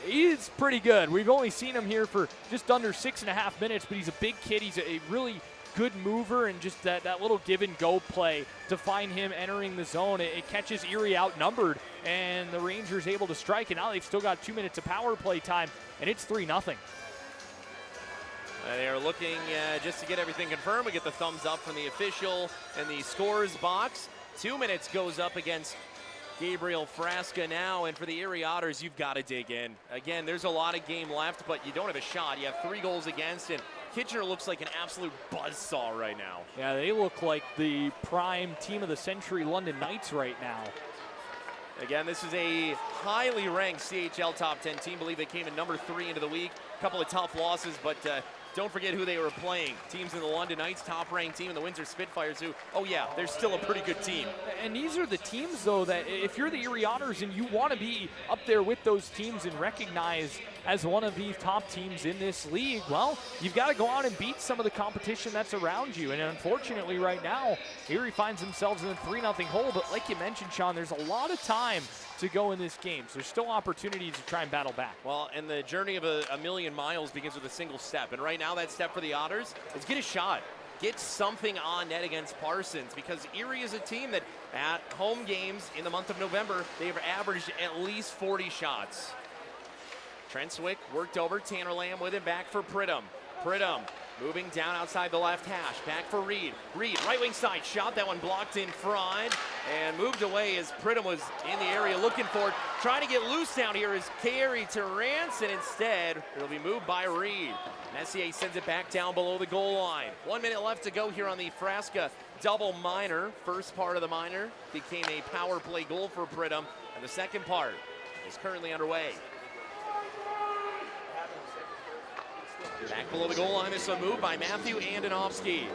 he's pretty good. We've only seen him here for just under 6.5 minutes, but he's a big kid. He's a really good mover, and just that little give and go play to find him entering the zone. It catches Erie outnumbered, and the Rangers able to strike, and now they've still got 2 minutes of power play time, and it's 3-0. They are looking just to get everything confirmed. We get the thumbs up from the official in the scores box. 2 minutes goes up against Gabriel Frasca now, and for the Erie Otters, you've got to dig in. Again, there's a lot of game left, but you don't have a shot. You have 3 goals against, and Kitchener looks like an absolute buzzsaw right now. Yeah, they look like the prime team of the century London Knights right now. Again, this is a highly ranked CHL top 10 team. I believe they came in number 3 into the week. A couple of tough losses, but don't forget who they were playing. Teams in the London Knights, top-ranked team, and the Windsor Spitfires, who, oh yeah, they're still a pretty good team. And these are the teams, though, that if you're the Erie Otters and you want to be up there with those teams and recognized as one of the top teams in this league, well, you've got to go out and beat some of the competition that's around you. And unfortunately, right now, Erie finds themselves in a 3-0 hole. But like you mentioned, Sean, there's a lot of time to go in this game. So there's still opportunities to try and battle back. Well, and the journey of a million miles begins with a single step. And right now, that step for the Otters is get a shot. Get something on net against Parsons, because Erie is a team that at home games in the month of November, they've averaged at least 40 shots. Trent Swick worked over, Tanner Lamb with him, back for Pridham. Pridham moving down outside the left hash, back for Reed. Reed, right wing side, shot that one blocked in front and moved away as Pridham was in the area looking for it. Trying to get loose down here is Carey Terrance, and instead it'll be moved by Reed. Messier sends it back down below the goal line. 1 minute left to go here on the Frasca double minor. First part of the minor became a power play goal for Pridham, and the second part is currently underway. Back below the goal line, this is a move by Matthew Andonovski.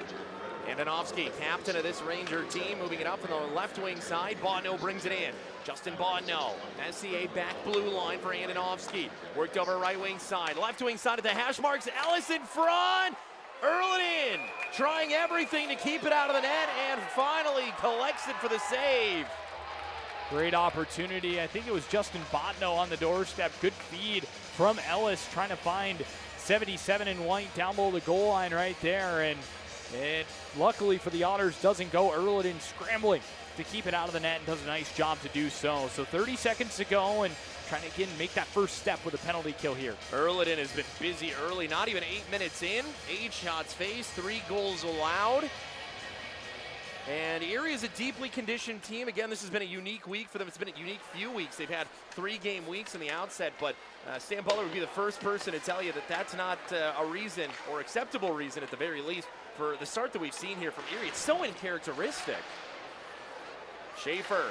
Andonovski, captain of this Ranger team, moving it up on the left wing side. Bodno brings it in. Justin Bodno. Messier back blue line for Andonovski. Worked over right wing side. Left wing side at the hash marks. Ellis in front. Erlin trying everything to keep it out of the net and finally collects it for the save. Great opportunity. I think it was Justin Bodno on the doorstep. Good feed from Ellis trying to find 77 in white down below the goal line right there, and it luckily for the Otters doesn't go. Erlin scrambling to keep it out of the net and does a nice job to do so. So 30 seconds to go and trying to again make that first step with a penalty kill here. Erlin has been busy early, not even 8 minutes in. 8 shots faced, 3 goals allowed. And Erie is a deeply conditioned team. Again, this has been a unique week for them. It's been a unique few weeks. They've had 3-game weeks in the outset, but Stan Butler would be the first person to tell you that that's not a reason, or acceptable reason at the very least, for the start that we've seen here from Erie. It's so uncharacteristic. Schaefer.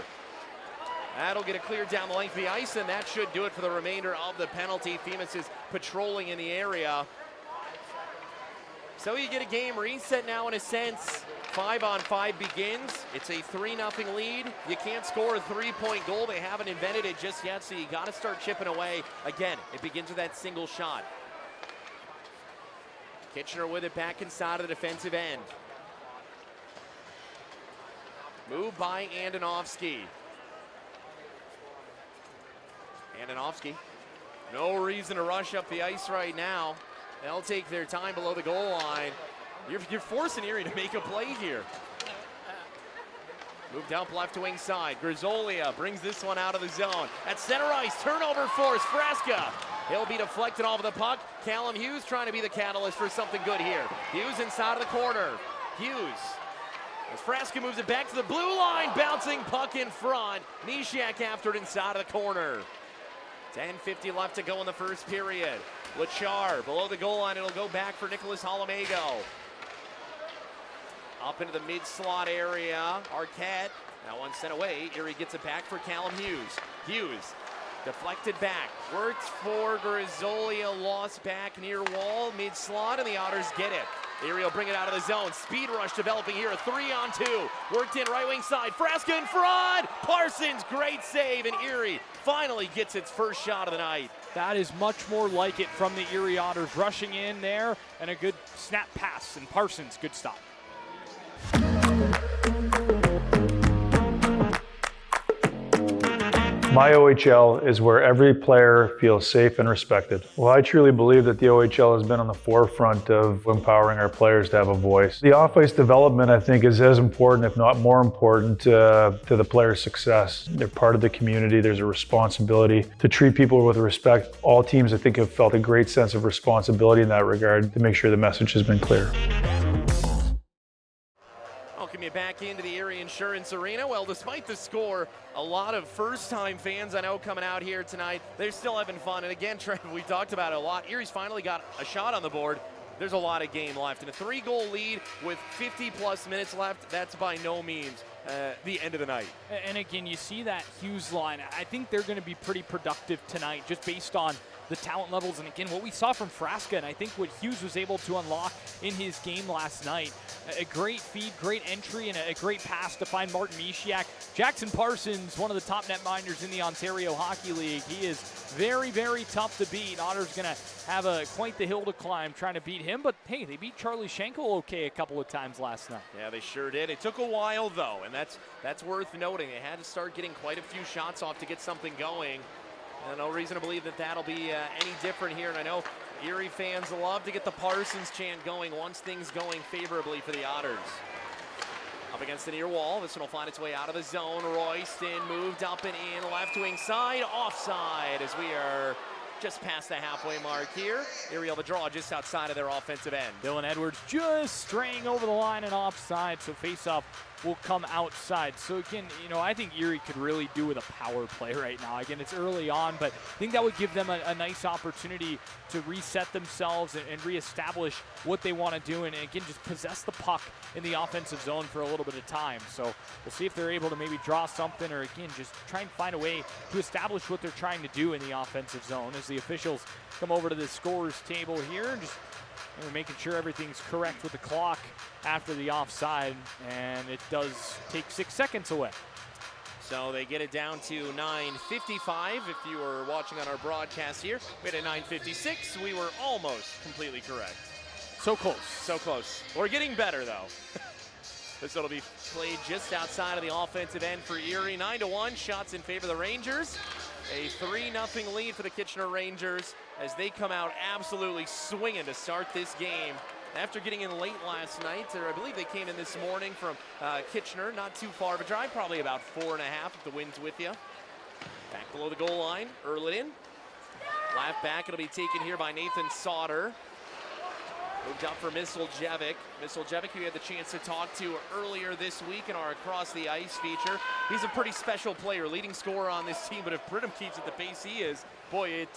That'll get it cleared down the length of the ice, and that should do it for the remainder of the penalty. Themis is patrolling in the area. So you get a game reset now in a sense. 5-on-5 begins. It's a 3-0 lead. You can't score a 3-point goal. They haven't invented it just yet, so you got to start chipping away. Again, it begins with that single shot. Kitchener with it back inside of the defensive end. Move by Andonovski. Andonovski. No reason to rush up the ice right now. They'll take their time below the goal line. You're forcing Erie to make a play here. Moved up left wing side. Grisolia brings this one out of the zone. At center ice, turnover force, Frasca. He'll be deflected off of the puck. Callum Hughes trying to be the catalyst for something good here. Hughes inside of the corner. Hughes. As Frasca moves it back to the blue line, bouncing puck in front. Nishak after it inside of the corner. 10:50 left to go in the first period. Lachar below the goal line. It'll go back for Nicholas Holomego. Up into the mid-slot area. Arquette. That one sent away. Erie gets it back for Callum Hughes. Hughes deflected back. Worked for Grisolia. Lost back near wall. Mid-slot, and the Otters get it. Erie will bring it out of the zone. Speed rush developing here. A 3-on-2. Worked in right wing side. Frasca in front. Parsons, great save, and Erie finally gets its first shot of the night. That is much more like it from the Erie Otters, rushing in there, and a good snap pass, and Parsons, good stop. My OHL is where every player feels safe and respected. Well, I truly believe that the OHL has been on the forefront of empowering our players to have a voice. The off-ice development, I think, is as important, if not more important, to the player's success. They're part of the community. There's a responsibility to treat people with respect. All teams, I think, have felt a great sense of responsibility in that regard to make sure the message has been clear. welcome you back into the Erie Insurance Arena. Well, despite the score, a lot of first-time fans I know coming out here tonight. They're still having fun. And again, Trev, we talked about it a lot. Erie's finally got a shot on the board. There's a lot of game left. And a 3-goal lead with 50-plus minutes left, that's by no means the end of the night. And again, you see that Hughes line. I think they're going to be pretty productive tonight just based on the talent levels. And again, what we saw from Frasca, and I think what Hughes was able to unlock in his game last night. A great feed, great entry, and a great pass to find Martin Misiak. Jackson Parsons, one of the top netminders in the Ontario Hockey League. He is very, very tough to beat. Otters going to have quite the hill to climb trying to beat him. But hey, they beat Charlie Schenkel okay a couple of times last night. Yeah, they sure did. It took a while, though, and that's worth noting. They had to start getting quite a few shots off to get something going. And no reason to believe that that'll be any different here. And I know Erie fans love to get the Parsons chant going once things going favorably for the Otters. Up against the near wall. This one will find its way out of the zone. Royston moved up and in. Left wing side. Offside as we are just past the halfway mark here. Erie will draw just outside of their offensive end. Dylan Edwards just straying over the line and offside, so face-off will come outside. So again, I think Erie could really do with a power play right now. Again, it's early on, but I think that would give them a nice opportunity to reset themselves and reestablish what they want to do, and again, just possess the puck in the offensive zone for a little bit of time. So we'll see if they're able to maybe draw something, or again, just try and find a way to establish what they're trying to do in the offensive zone as the officials come over to the scorer's table here and just making sure everything's correct with the clock after the offside, and it does take 6 seconds away. So they get it down to 9:55. If you were watching on our broadcast here, we had a 9:56. We were almost completely correct. So close. So close. We're getting better, though. This will be played just outside of the offensive end for Erie. 9-1, shots in favor of the Rangers. A 3-0 lead for the Kitchener Rangers as they come out absolutely swinging to start this game. After getting in late last night, or I believe they came in this morning from Kitchener, not too far of a drive, probably about 4.5 if the wind's with you. Back below the goal line, Erliden. Left back, it'll be taken here by Nathan Sauter. Moved up for Misseljevic. Misseljevic, who we had the chance to talk to earlier this week in our Across the Ice feature. He's a pretty special player, leading scorer on this team, but if Pridham keeps at the pace he is, boy, it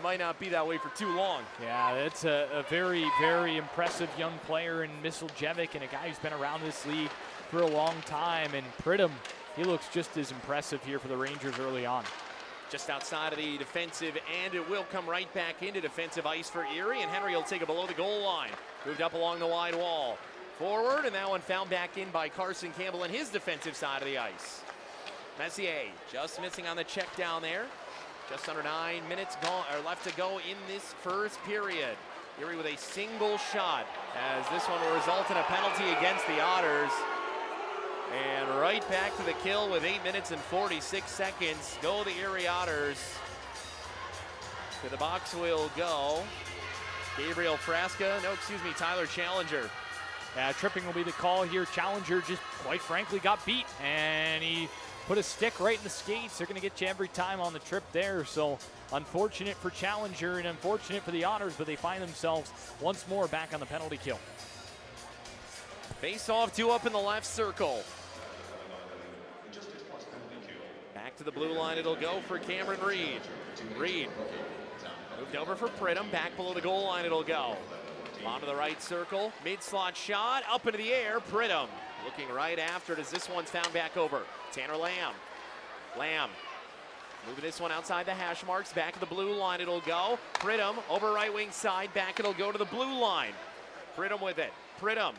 might not be that way for too long. Yeah, it's a very, very impressive young player in Misseljevic, and a guy who's been around this league for a long time. And Pridham, he looks just as impressive here for the Rangers early on. Just outside of the defensive end, it will come right back into defensive ice for Erie, and Henry will take it below the goal line. Moved up along the wide wall. Forward, and that one found back in by Carson Campbell in his defensive side of the ice. Messier just missing on the check down there. Just under 9 minutes left to go in this first period. Erie with a single shot, as this one will result in a penalty against the Otters. And right back to the kill with 8 minutes and 46 seconds. Go the Erie Otters. To the box will go Tyler Challenger. Tripping will be the call here. Challenger just quite frankly got beat, and he put a stick right in the skates. They're going to get you every time on the trip there. So unfortunate for Challenger and unfortunate for the Otters, but they find themselves once more back on the penalty kill. Face off, 2 up in the left circle. Back to the blue line, it'll go for Cameron Reed. Reed moved over for Pridham. Back below the goal line, it'll go. Onto the right circle, mid-slot shot, up into the air. Pridham looking right after it as this one's found back over. Tanner Lamb. Lamb moving this one outside the hash marks. Back to the blue line, it'll go. Pridham over right wing side. Back, it'll go to the blue line. Pridham with it. Pridham.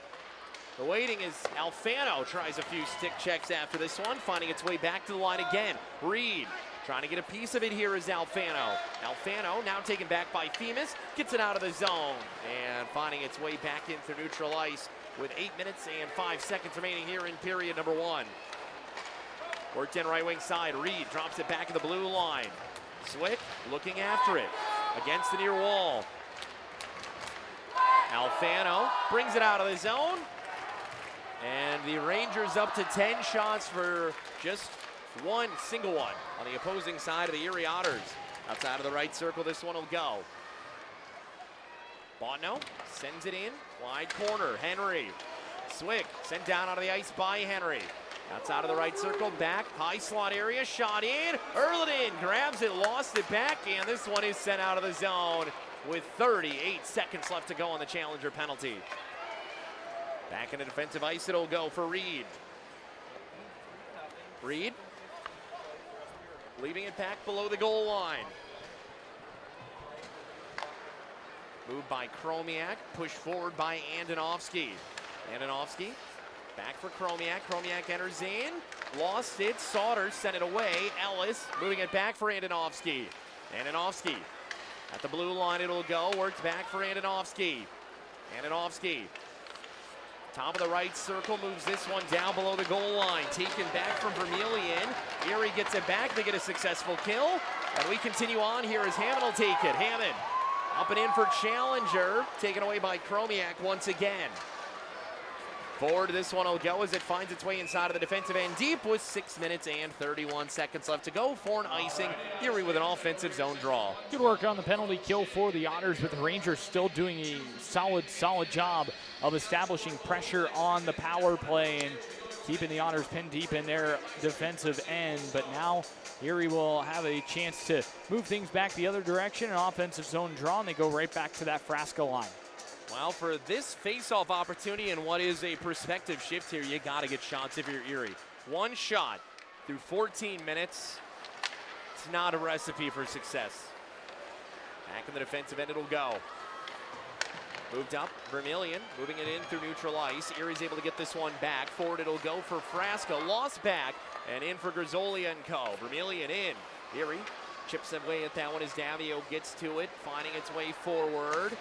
The waiting is Alfano tries a few stick checks after this one, finding its way back to the line again. Reed trying to get a piece of it here is Alfano. Alfano now taken back by Themis, gets it out of the zone, and finding its way back in through neutral ice with 8 minutes and 5 seconds remaining here in period number 1. Worked in right wing side, Reed drops it back to the blue line. Swick looking after it against the near wall. Alfano brings it out of the zone. And the Rangers up to 10 shots for just one single one on the opposing side of the Erie Otters. Outside of the right circle, this one will go. Bonneau sends it in, wide corner. Henry Swick sent down onto the ice by Henry. Outside of the right circle, back, high slot area, shot in. Erliden grabs it, lost it back, and this one is sent out of the zone with 38 seconds left to go on the challenger penalty. Back into defensive ice, it'll go for Reed. Reed leaving it back below the goal line. Moved by Chromiak, pushed forward by Andonovski. Andonovski back for Chromiak. Chromiak enters in, lost it. Saunders sent it away. Ellis moving it back for Andonovski. Andonovski at the blue line, it'll go. Works back for Andonovski. Andonovski, top of the right circle, moves this one down below the goal line. Taken back from Vermillion. Erie gets it back. They get a successful kill. And we continue on here as Hammond will take it. Hammond up and in for Challenger. Taken away by Chromiak once again. Forward, this one will go as it finds its way inside of the defensive end deep with 6 minutes and 31 seconds left to go for an icing. Erie with an offensive zone draw. Good work on the penalty kill for the Otters, but the Rangers still doing a solid job of establishing pressure on the power play and keeping the Otters pinned deep in their defensive end. But now Erie will have a chance to move things back the other direction, an offensive zone draw, and they go right back to that Frasca line. Well, for this face-off opportunity and what is a perspective shift here, you got to get shots if you're Erie. One shot through 14 minutes. It's not a recipe for success. Back in the defensive end, it'll go. Moved up, Vermillion moving it in through neutral ice. Erie's able to get this one back. Forward, it'll go for Frasca. Lost back and in for Grizzolia and co. Vermillion in. Erie chips away at that one as Davio gets to it, finding its way forward.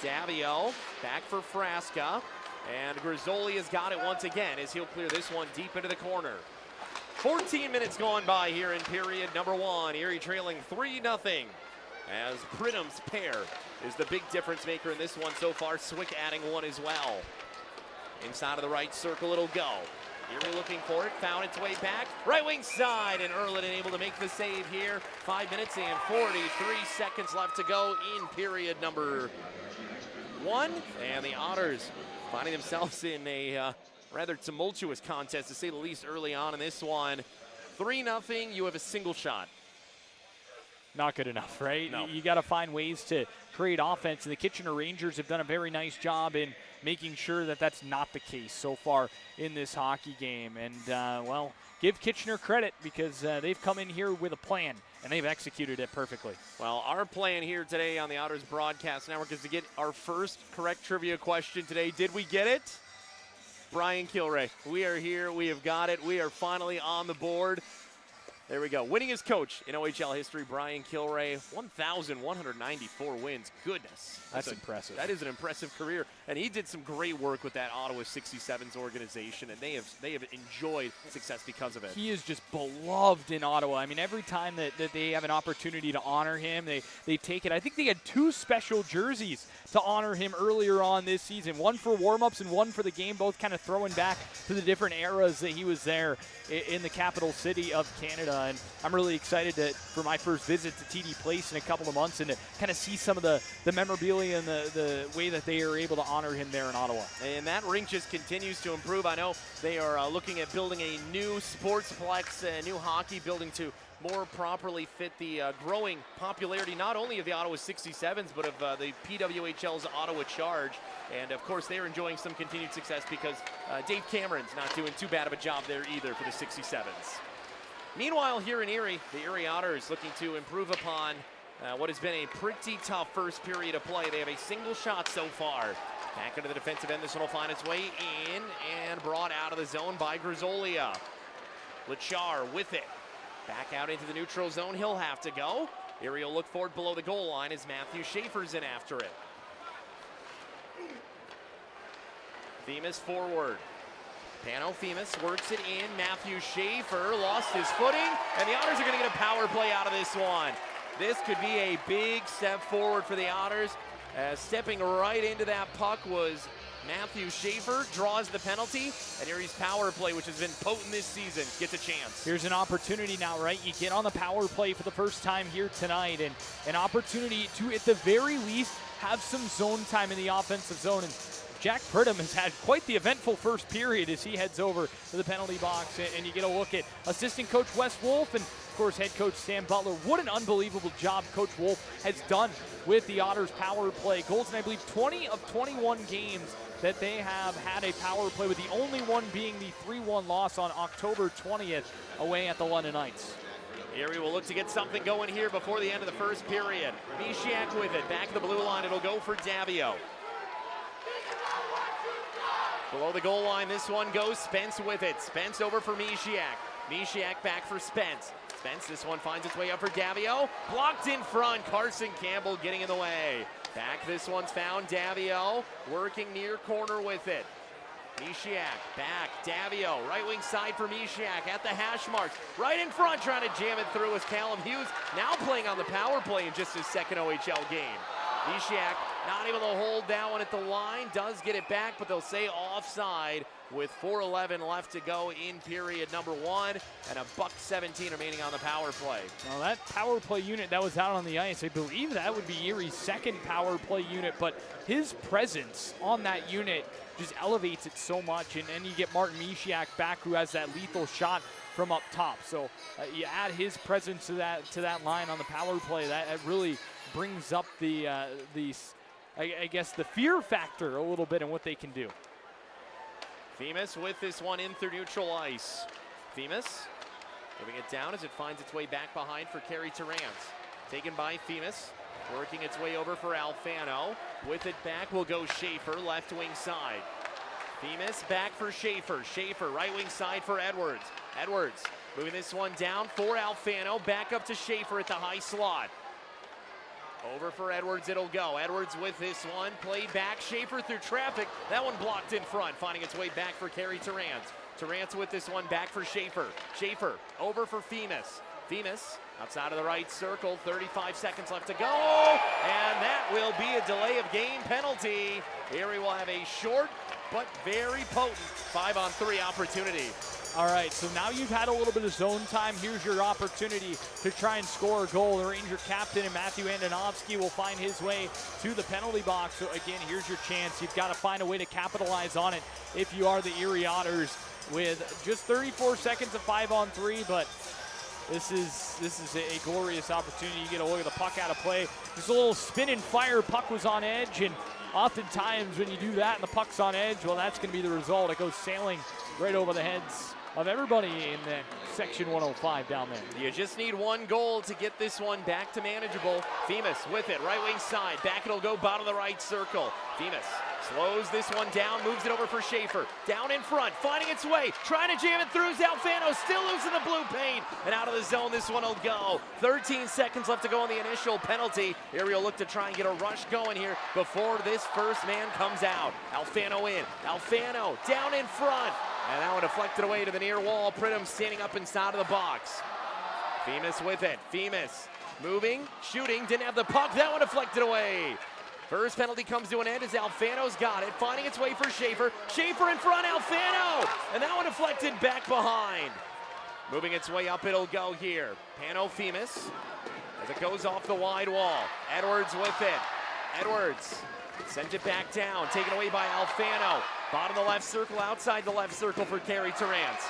Davio back for Frasca, and Grizzolia's got it once again as he'll clear this one deep into the corner. 14 minutes gone by here in period number one. Erie trailing 3-0 as Pridham's pair is the big difference maker in this one so far. Swick adding one as well. Inside of the right circle it'll go. Erie looking for it, found its way back. Right wing side, and Erliden able to make the save here. 5 minutes and 43 seconds left to go in period number one. And the Otters finding themselves in a rather tumultuous contest, to say the least, early on in this one. 3-0, you have a single shot. Not good enough, right? No. You got to find ways to create offense, and the Kitchener Rangers have done a very nice job in making sure that that's not the case so far in this hockey game. And, well, give Kitchener credit because they've come in here with a plan, and they've executed it perfectly. Well, our plan here today on the Otters Broadcast Network is to get our first correct trivia question today. Did we get it? Brian Kilray, we are here. We have got it. We are finally on the board. There we go. Winningest coach in OHL history, Brian Kilray, 1,194 wins. Goodness. That's impressive. That is an impressive career. And he did some great work with that Ottawa 67s organization, and they have enjoyed success because of it. He is just beloved in Ottawa. I mean, every time that they have an opportunity to honor him, they take it. I think they had 2 special jerseys to honor him earlier on this season. One for warm-ups and one for the game, both kind of throwing back to the different eras that he was there in the capital city of Canada. And I'm really excited for my first visit to TD Place in a couple of months and to kind of see some of the memorabilia and the way that they are able to honor him there in Ottawa. And that rink just continues to improve. I know they are looking at building a new sportsplex, a new hockey building to more properly fit the growing popularity not only of the Ottawa 67s but of the PWHL's Ottawa Charge. And of course they're enjoying some continued success because Dave Cameron's not doing too bad of a job there either for the 67s. Meanwhile, here in Erie, the Erie Otters looking to improve upon what has been a pretty tough first period of play. They have a single shot so far. Back into the defensive end. This one will find its way in and brought out of the zone by Grizzolia. Lachar with it. Back out into the neutral zone. He'll have to go. Erie will look forward below the goal line as Matthew Schaefer's in after it. Themis forward. Pano Themis works it in. Matthew Schaefer lost his footing, and the Otters are going to get a power play out of this one. This could be a big step forward for the Otters. Stepping right into that puck was Matthew Schaefer, draws the penalty, and Erie's power play, which has been potent this season, gets a chance. Here's an opportunity now, right? You get on the power play for the first time here tonight, and an opportunity to, at the very least, have some zone time in the offensive zone. And Jack Pridham has had quite the eventful first period as he heads over to the penalty box, and you get a look at assistant coach Wes Wolf and, of course, head coach Sam Butler. What an unbelievable job Coach Wolf has done with the Otters power play. Goals in, I believe, 20 of 21 games that they have had a power play, with the only one being the 3-1 loss on October 20th away at the London Knights. Erie will look to get something going here before the end of the first period. Misiak with it, back to the blue line, it'll go for Davio. Below the goal line, this one goes, Spence with it. Spence over for Misiak. Misiak back for Spence. Spence, this one finds its way up for Davio. Blocked in front, Carson Campbell getting in the way. Back, this one's found, Davio working near corner with it. Misiak back, Davio, right wing side for Misiak at the hash marks. Right in front, trying to jam it through with Callum Hughes, now playing on the power play in just his second OHL game. Misiak not able to hold that one at the line, does get it back, but they'll say offside with 4:11 left to go in period number 1, and $1:17 remaining on the power play. Well, that power play unit that was out on the ice, I believe that would be Erie's second power play unit, but his presence on that unit just elevates it so much, and then you get Martin Misiak back, who has that lethal shot from up top. So you add his presence to that line on the power play, that really brings up I guess the fear factor a little bit in what they can do. Themis with this one in through neutral ice. Themis moving it down as it finds its way back behind for Carey Terrance. Taken by Themis, working its way over for Alfano. With it back will go Schaefer, left wing side. Themis back for Schaefer. Schaefer, right wing side for Edwards. Edwards moving this one down for Alfano. Back up to Schaefer at the high slot. Over for Edwards, it'll go. Edwards with this one, played back. Schaefer through traffic. That one blocked in front, finding its way back for Carey Terrance. Terrance with this one, back for Schaefer. Schaefer over for Themis. Themis outside of the right circle, 35 seconds left to go. And that will be a delay of game penalty. Erie will have a short but very potent 5-on-3 opportunity. All right, so now you've had a little bit of zone time. Here's your opportunity to try and score a goal. The Ranger captain and Matthew Andonovski will find his way to the penalty box. So again, here's your chance. You've got to find a way to capitalize on it if you are the Erie Otters, with just 34 seconds of 5-on-3, but this is a glorious opportunity. You get a look at the puck out of play. Just a little spin and fire. Puck was on edge, and oftentimes when you do that and the puck's on edge, well, that's going to be the result. It goes sailing right over the heads of everybody in the section 105 down there. You just need one goal to get this one back to manageable. Themis with it, right wing side. Back it'll go, bottom of the right circle. Themis slows this one down, moves it over for Schaefer. Down in front, finding its way, trying to jam it through. Alfano still losing the blue paint, and out of the zone this one will go. 13 seconds left to go on the initial penalty. Erie will look to try and get a rush going here before this first man comes out. Alfano in, Alfano down in front. And that one deflected away to the near wall. Pridham standing up inside of the box. Themis with it. Themis moving, shooting, didn't have the puck. That one deflected away. First penalty comes to an end as Alfano's got it. Finding its way for Schaefer. Schaefer in front, Alfano! And that one deflected back behind. Moving its way up, it'll go here. Pano Themis as it goes off the wide wall. Edwards with it. Edwards sends it back down, taken away by Alfano. Bottom of the left circle, outside the left circle for Carey Terrance.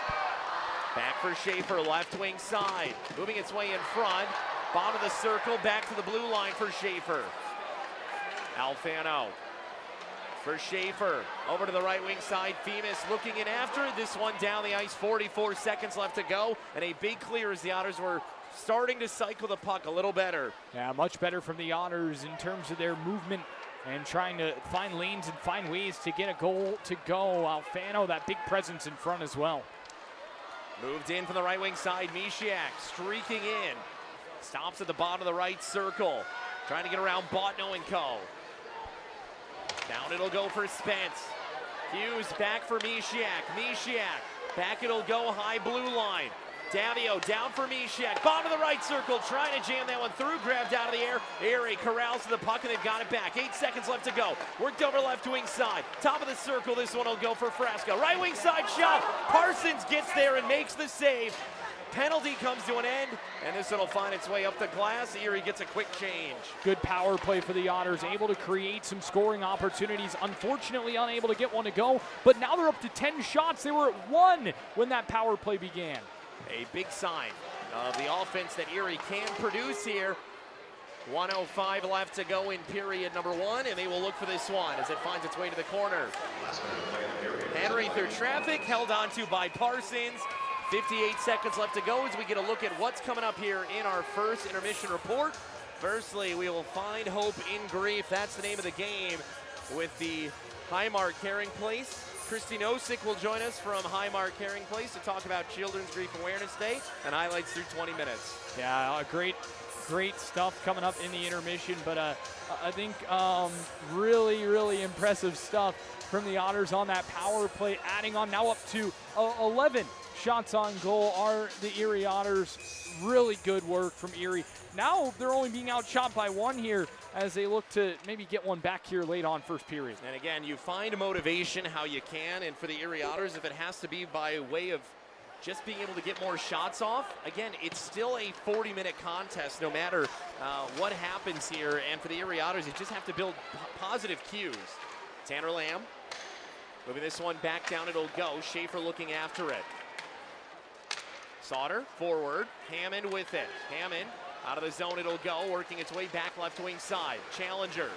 Back for Schaefer, left wing side. Moving its way in front. Bottom of the circle, back to the blue line for Schaefer. Alfano for Schaefer. Over to the right wing side, Themis looking in after. This one down the ice, 44 seconds left to go. And a big clear as the Otters were starting to cycle the puck a little better. Yeah, much better from the Otters in terms of their movement and trying to find lanes and find ways to get a goal to go. Alfano, that big presence in front as well. Moved in from the right wing side, Misiak streaking in. Stops at the bottom of the right circle. Trying to get around Botno and co. Down it'll go for Spence. Hughes back for Misiak. Misiak, back it'll go, high blue line. Davio down for Misiak, bottom of the right circle, trying to jam that one through, grabbed out of the air. Erie corrals to the puck and they've got it back. 8 seconds left to go. Worked over left wing side. Top of the circle, this one will go for Frasca. Right wing side shot. Parsons gets there and makes the save. penalty comes to an end, and this will find its way up the glass. Erie gets a quick change. Good power play for the Otters, able to create some scoring opportunities. Unfortunately, unable to get one to go, but now they're up to 10 shots. They were at 1 when that power play began. A big sign of the offense that Erie can produce here. 1:05 left to go in period number 1, and they will look for this one as it finds its way to the corner. Henry through traffic, held onto by Parsons. 58 seconds left to go as we get a look at what's coming up here in our first intermission report. Firstly, we will find hope in grief. That's the name of the game with the Highmark Caring Place. Christy Nosik will join us from Highmark Caring Place to talk about Children's Grief Awareness Day and highlights through 20 minutes. Yeah, great stuff coming up in the intermission, but I think really impressive stuff from the Otters on that power play, adding on now up to 11 shots on goal are the Erie Otters. Really good work from Erie. Now they're only being outshot by 1 here as they look to maybe get one back here late on first period. And again, you find motivation how you can, and for the Erie Otters, if it has to be by way of just being able to get more shots off, again, it's still a 40-minute contest no matter what happens here. And for the Erie Otters, you just have to build positive cues. Tanner Lamb moving this one back down, it'll go. Schaefer looking after it. Sauter forward, Hammond with it. Hammond out of the zone, it'll go, working its way back left wing side. Challenger.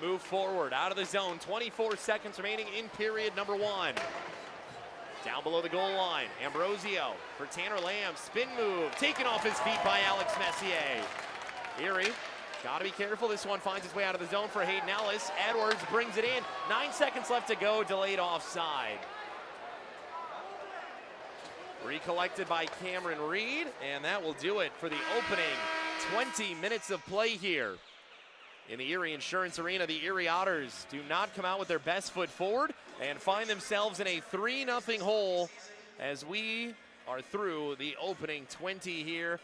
Move forward, out of the zone, 24 seconds remaining in period number 1. Down below the goal line, Ambrosio for Tanner Lamb, spin move, taken off his feet by Alex Messier. Erie, gotta be careful, this one finds its way out of the zone for Hayden Ellis. Edwards brings it in, 9 seconds left to go, delayed offside. Recollected by Cameron Reed, and that will do it for the opening 20 minutes of play here. In the Erie Insurance Arena, the Erie Otters do not come out with their best foot forward and find themselves in a 3-0 hole as we are through the opening 20 here.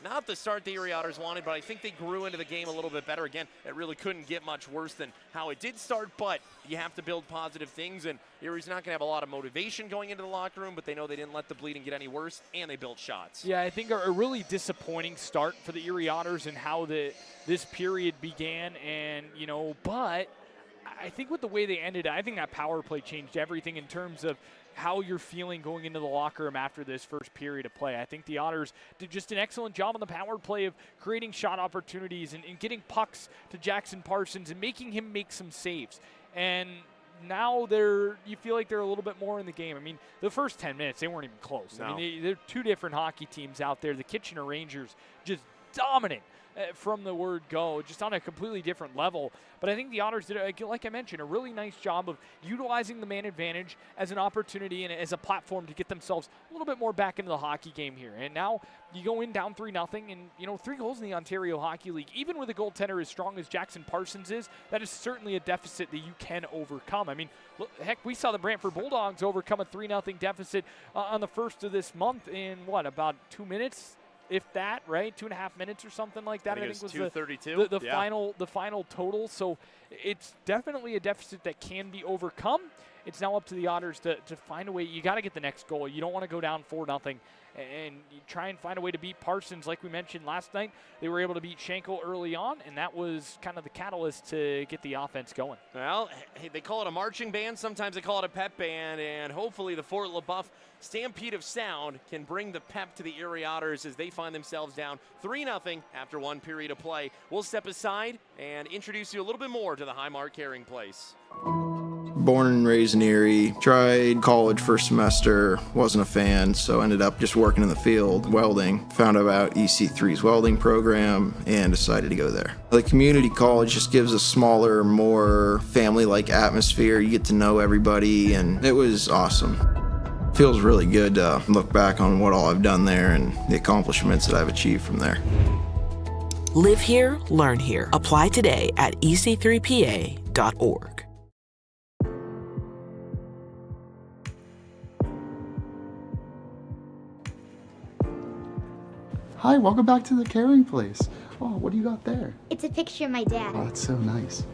Not the start the Erie Otters wanted, but I think they grew into the game a little bit better. Again, it really couldn't get much worse than how it did start, but you have to build positive things, and Erie's not going to have a lot of motivation going into the locker room, but they know they didn't let the bleeding get any worse, and they built shots. Yeah, I think a really disappointing start for the Erie Otters and how this period began, and, but I think with the way they ended, I think that power play changed everything in terms of how you're feeling going into the locker room after this first period of play. I think the Otters did just an excellent job on the power play of creating shot opportunities and getting pucks to Jackson Parsons and making him make some saves. And now you feel like they're a little bit more in the game. I mean, the first 10 minutes, they weren't even close. No. I mean, they're 2 different hockey teams out there. The Kitchener Rangers just dominant from the word go, just on a completely different level. But I think the Otters did, like I mentioned, a really nice job of utilizing the man advantage as an opportunity and as a platform to get themselves a little bit more back into the hockey game here. And now you go in down 3-0, and 3 goals in the Ontario Hockey League, even with a goaltender as strong as Jackson Parsons is, that is certainly a deficit that you can overcome. I mean, heck, we saw the Brantford Bulldogs overcome a 3-0 deficit on the first of this month in about 2 minutes? If that, right? 2.5 minutes or something like that. I think was 2:32. The final total. So it's definitely a deficit that can be overcome. It's now up to the Otters to find a way. You got to get the next goal. You don't want to go down 4-0. And you try and find a way to beat Parsons. Like we mentioned last night, they were able to beat Schenkel early on, and that was kind of the catalyst to get the offense going. Well, they call it a marching band. Sometimes they call it a pep band, and hopefully the Fort LaBeouf Stampede of Sound can bring the pep to the Erie Otters as they find themselves down 3-0 after 1 period of play. We'll step aside and introduce you a little bit more to the Highmark Caring Place. Born and raised in Erie, tried college first semester, wasn't a fan, so ended up just working in the field, welding. Found out about EC3's welding program and decided to go there. The community college just gives a smaller, more family-like atmosphere. You get to know everybody, and it was awesome. Feels really good to look back on what all I've done there and the accomplishments that I've achieved from there. Live here, learn here. Apply today at ec3pa.org. Hi, welcome back to the Caring Place. Oh, what do you got there? It's a picture of my dad. Oh, that's so nice.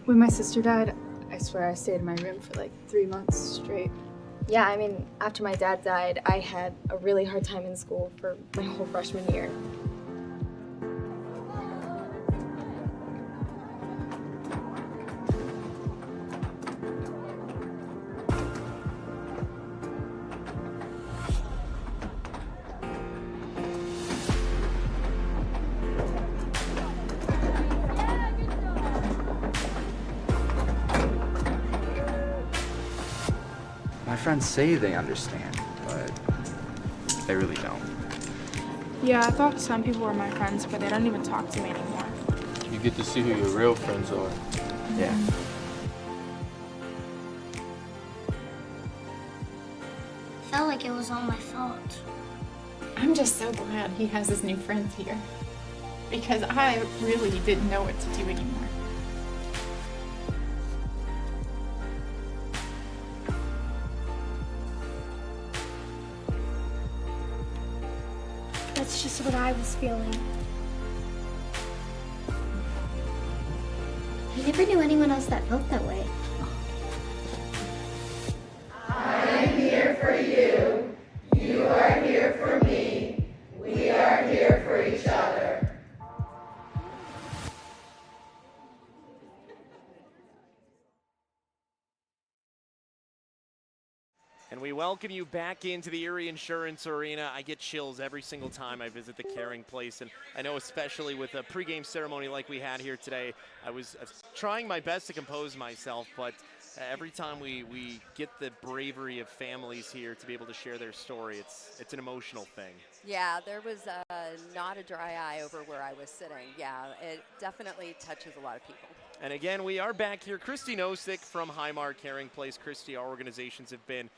When my sister died, I swear I stayed in my room for like 3 months straight. Yeah, I mean, after my dad died, I had a really hard time in school for my whole freshman year. My friends say they understand, but they really don't. Yeah, I thought some people were my friends, but they don't even talk to me anymore. You get to see who your real friends are. Yeah. Felt like it was all my fault. I'm just so glad he has his new friends here. Because I really didn't know what to do anymore. That's just what I was feeling. I never knew anyone else that felt that way. I'm here for you. You are here for me. We are here for each other. And we welcome you back into the Erie Insurance Arena. I get chills every single time I visit the Caring Place, and I know especially with a pregame ceremony like we had here today, I was trying my best to compose myself, but every time we get the bravery of families here to be able to share their story, it's an emotional thing. Yeah, there was not a dry eye over where I was sitting. Yeah, it definitely touches a lot of people. And again, we are back here. Christy Nosek from Highmark Caring Place. Christy, our organizations have been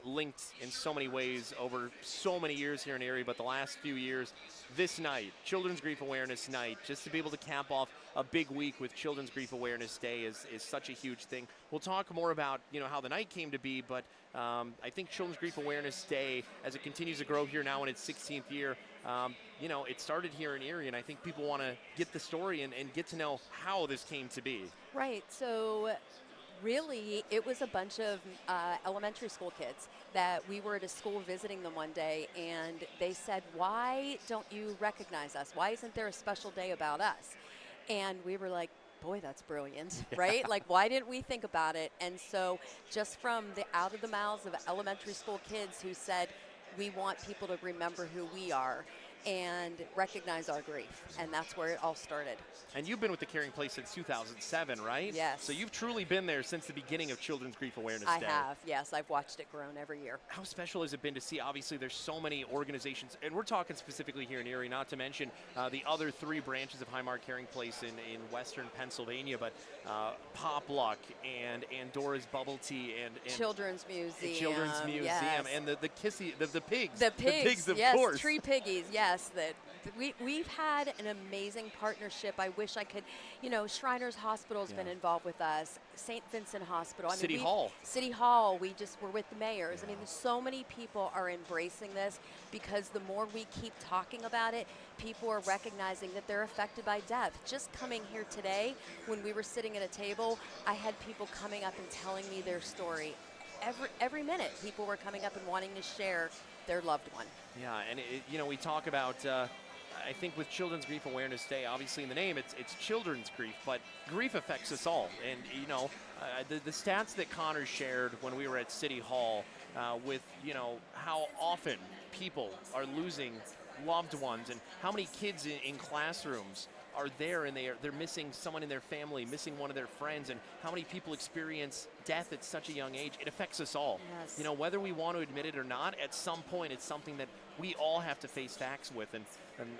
linked in so many ways over so many years here in Erie, but the last few years, this night, Children's Grief Awareness Night, just to be able to cap off a big week with Children's Grief Awareness Day is such a huge thing. We'll talk more about how the night came to be, but I think Children's Grief Awareness Day, as it continues to grow here now in its 16th year, it started here in Erie, and I think people want to get the story and get to know how this came to be. Right, so really, it was a bunch of elementary school kids that we were at a school visiting them one day, and they said, "Why don't you recognize us? Why isn't there a special day about us?" And we were like, boy, that's brilliant, right? Like, why didn't we think about it? And so just from out of the mouths of elementary school kids who said, we want people to remember who we are and recognize our grief. And that's where it all started. And you've been with the Caring Place since 2007, right? Yes. So you've truly been there since the beginning of Children's Grief Awareness Day. I have, yes. I've watched it grow every year. How special has it been to see? Obviously, there's so many organizations, and we're talking specifically here in Erie, not to mention the other 3 branches of Highmark Caring Place in Western Pennsylvania, but Pop Luck and Andora's Bubble Tea and Children's Museum. Children's Museum, yes. And the pigs. The pigs, the pigs, of yes, course. Tree Piggies, yes. That we've had an amazing partnership. I wish I could, Shriners Hospital has been involved with us, St. Vincent Hospital. City Hall. City Hall, we just were with the mayors. I mean, so many people are embracing this because the more we keep talking about it, people are recognizing that they're affected by death. Just coming here today, when we were sitting at a table, I had people coming up and telling me their story. Every minute, people were coming up and wanting to share their loved one. Yeah, and we talk about, I think with Children's Grief Awareness Day, obviously in the name, it's children's grief, but grief affects us all. And, the stats that Connor shared when we were at City Hall with, how often people are losing loved ones and how many kids in classrooms are there and they're missing someone in their family, missing one of their friends, and how many people experience death at such a young age. It affects us all. Yes. Whether we want to admit it or not, at some point it's something that we all have to face facts with. And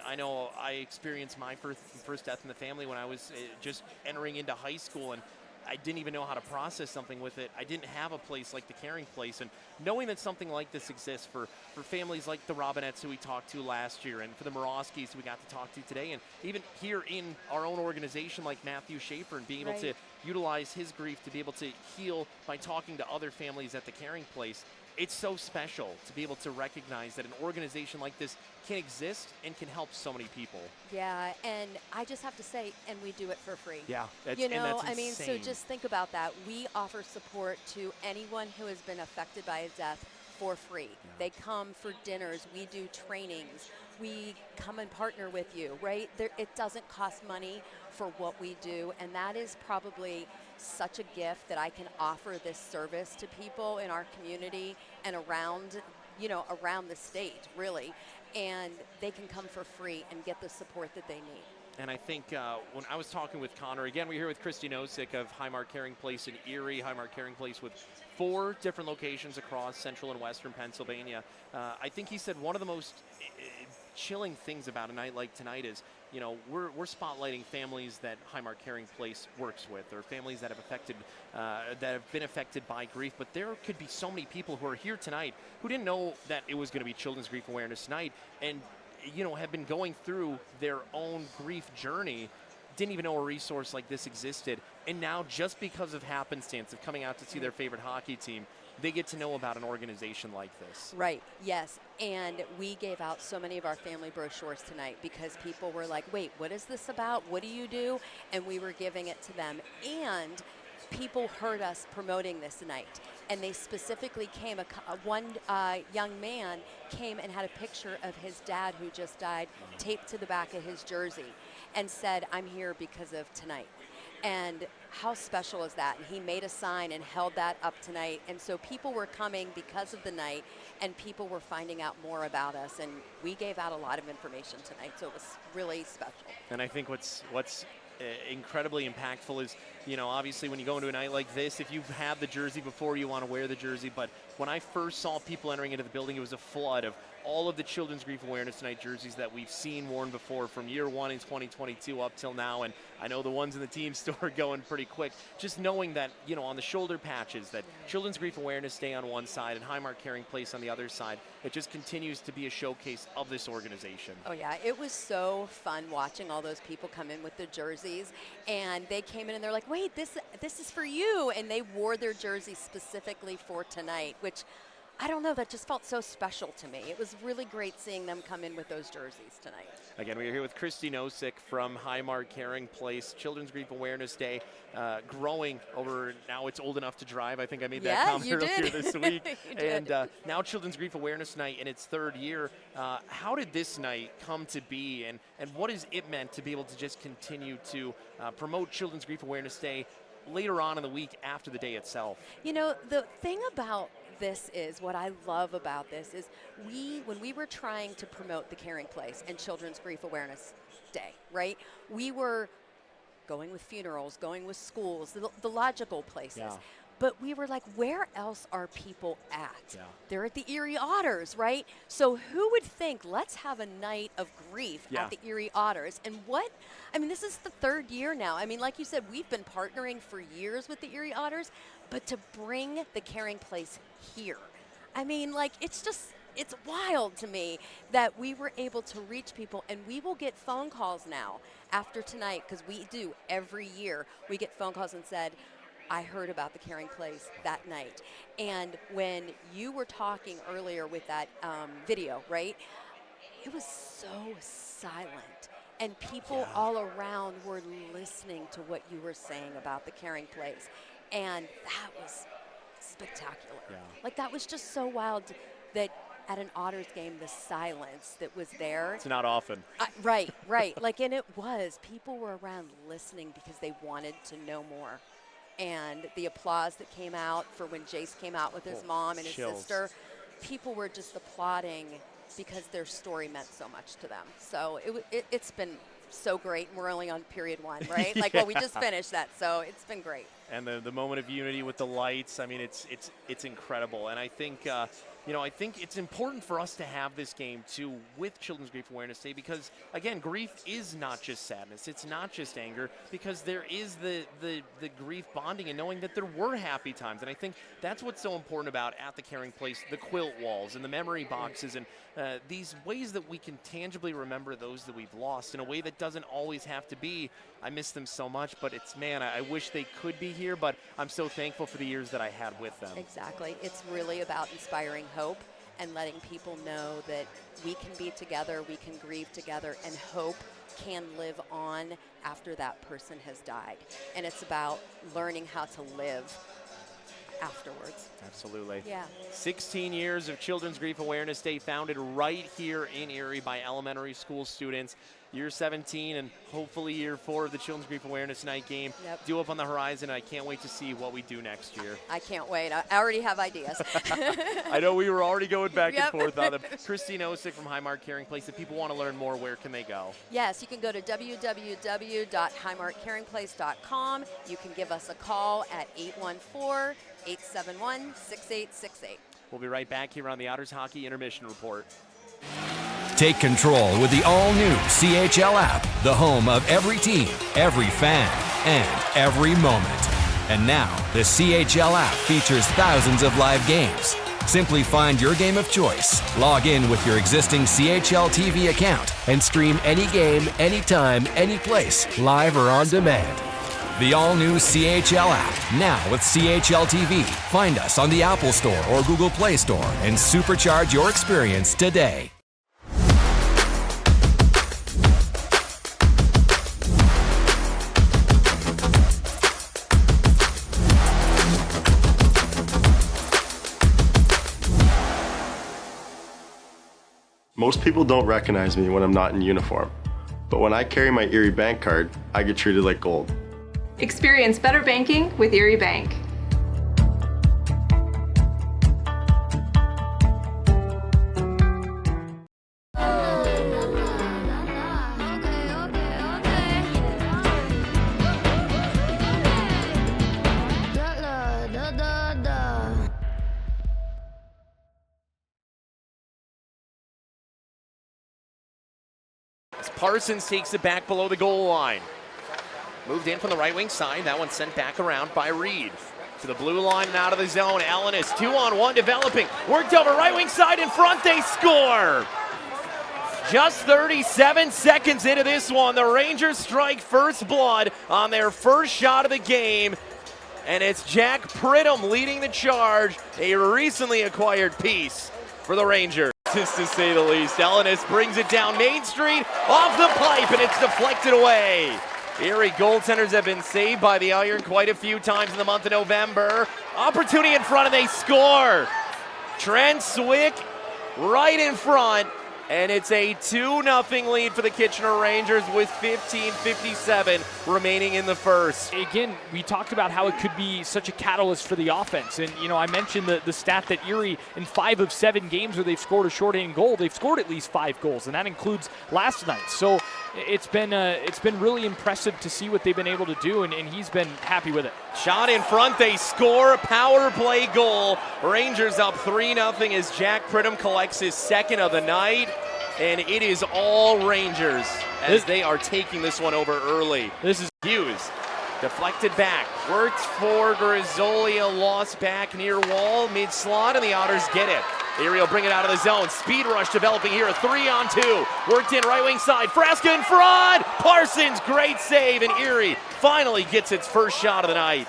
I know I experienced my first death in the family when I was just entering into high school, and I didn't even know how to process something with it. I didn't have a place like the Caring Place, and knowing that something like this exists for families like the Robinettes who we talked to last year, and for the Moroskeys who we got to talk to today, and even here in our own organization like Matthew Schaefer, and being able to utilize his grief to be able to heal by talking to other families at the Caring Place, it's so special to be able to recognize that an organization like this can exist and can help so many people. Yeah, and I just have to say, and we do it for free. Yeah, and that's so just think about that. We offer support to anyone who has been affected by a death for free. Yeah. They come for dinners. We do trainings. We come and partner with you, right? It doesn't cost money for what we do, and that is probably such a gift that I can offer this service to people in our community and around the state, really. And they can come for free and get the support that they need. And I think when I was talking with Connor, again, we're here with Christy Nosek of Highmark Caring Place in Erie. Highmark Caring Place with 4 different locations across central and western Pennsylvania. I think he said one of the most chilling things about a night like tonight is, we're spotlighting families that Highmark Caring Place works with, or families that have been affected by grief. But there could be so many people who are here tonight who didn't know that it was going to be Children's Grief Awareness Night, and have been going through their own grief journey, didn't even know a resource like this existed. And now, just because of happenstance of coming out to see their favorite hockey team, they get to know about an organization like this. Right, yes. And we gave out so many of our family brochures tonight because people were like, wait, what is this about? What do you do? And we were giving it to them. And people heard us promoting this night, and they specifically came. One young man came and had a picture of his dad who just died taped to the back of his jersey and said, I'm here because of tonight. And how special is that? And he made a sign and held that up tonight. And so people were coming because of the night, and people were finding out more about us. And we gave out a lot of information tonight, so it was really special. And I think what's incredibly impactful is, obviously when you go into a night like this, if you've had the jersey before, you want to wear the jersey. But when I first saw people entering into the building, it was a flood of all of the Children's Grief Awareness Night jerseys that we've seen worn before from year one in 2022 up till now. And I know the ones in the team store are going pretty quick. Just knowing that, on the shoulder patches, that Children's Grief Awareness Day on one side and Highmark Caring Place on the other side, it just continues to be a showcase of this organization. Oh yeah, it was so fun watching all those people come in with their jerseys, and they came in and they're like, wait, this is for you, and they wore their jerseys specifically for tonight, which I don't know, that just felt so special to me. It was really great seeing them come in with those jerseys tonight. Again, we're here with Christy Nosek from Highmark Caring Place. Children's Grief Awareness Day growing over, now it's old enough to drive. I think I made that comment earlier this week. And now Children's Grief Awareness Night in its 3rd year. How did this night come to be, and what has it meant to be able to just continue to promote Children's Grief Awareness Day later on in the week after the day itself? The thing about this is, what I love about this is, when we were trying to promote the Caring Place and Children's Grief Awareness Day, right, we were going with funerals, going with schools, the logical places. Yeah. But we were like, where else are people at? Yeah. They're at the Erie Otters, right? So who would think, let's have a night of grief at the Erie Otters? And this is the 3rd year now. Like you said, we've been partnering for years with the Erie Otters, but to bring the Caring Place here, it's wild to me that we were able to reach people, and we will get phone calls now after tonight, because we do every year. We get phone calls and said, I heard about the Caring Place that night. And when you were talking earlier with that video, right, it was so silent. And people all around were listening to what you were saying about the Caring Place. And that was spectacular. Yeah. That was just so wild that at an Otters game, the silence that was there. It's not often. Right. And it was. People were around listening because they wanted to know more. And the applause that came out for when Jace came out with his mom and his sister, people were just applauding because their story meant so much to them. So it's been so great. And we're only on period 1, right? We just finished that, so it's been great. And the moment of unity with the lights, it's incredible. And I think, I think it's important for us to have this game too with Children's Grief Awareness Day because, again, grief is not just sadness. It's not just anger because there is the grief bonding and knowing that there were happy times. And I think that's what's so important about At the Caring Place, the quilt walls and the memory boxes and these ways that we can tangibly remember those that we've lost in a way that doesn't always have to be, I miss them so much, but it's, man, I wish they could be here, but I'm so thankful for the years that I had with them. Exactly. It's really about inspiring hope and letting people know that we can be together, we can grieve together, and hope can live on after that person has died. And it's about learning how to live afterwards. Absolutely. Yeah. 16 years of Children's Grief Awareness Day, founded right here in Erie by elementary school students. Year 17 and hopefully year 4 of the Children's Grief Awareness Night game. Yep. Due up on the horizon. I can't wait to see what we do next year. I can't wait. I already have ideas. I know we were already going back Yep. and forth on them. Christine Osick from Highmark Caring Place. If people want to learn more, where can they go? Yes, you can go to www.highmarkcaringplace.com. You can give us a call at 814-871-6868. We'll be right back here on the Otters Hockey Intermission Report. Take control with the all-new CHL app, the home of every team, every fan, and every moment. And now, the CHL app features thousands of live games. Simply find your game of choice, log in with your existing CHL TV account, and stream any game, anytime, anyplace, live or on demand. The all-new CHL app, now with CHL TV. Find us on the Apple Store or Google Play Store and supercharge your experience today. Most people don't recognize me when I'm not in uniform, but when I carry my Erie Bank card, I get treated like gold. Experience better banking with Erie Bank. As Parsons takes it back below the goal line. Moved in from the right wing side. That one sent back around by Reed. To the blue line and out of the zone. Ellenis 2-on-1 developing. Worked over right wing side in front. They score. Just 37 seconds into this one. The Rangers strike first blood on their first shot of the game. And it's Jack Pridham leading the charge. A recently acquired piece for the Rangers, to say the least. Ellenis brings it down Main Street, off the pipe, and it's deflected away. Erie goaltenders have been saved by the Iron quite a few times in the month of November. Opportunity in front, and they score. Trent Swick right in front, and it's a 2-0 lead for the Kitchener Rangers with 15:57 remaining in the first. Again, we talked about how it could be such a catalyst for the offense. And, I mentioned the stat that Erie, in 5 of 7 games where they've scored a shorthanded goal, they've scored at least 5 goals, and that includes last night. So it's been really impressive to see what they've been able to do, and he's been happy with it. Shot in front, they score. Power play goal. Rangers up 3-0 as Jack Pridham collects his second of the night. And it is all Rangers as they are taking this one over early. This is Hughes. Deflected back. Worked for Grizzolia. Lost back near wall. Mid-slot, and the Otters get it. Erie will bring it out of the zone. Speed rush developing here. 3-on-2. Worked in right wing side. Frasca in front. Parsons, great save. And Erie finally gets its first shot of the night.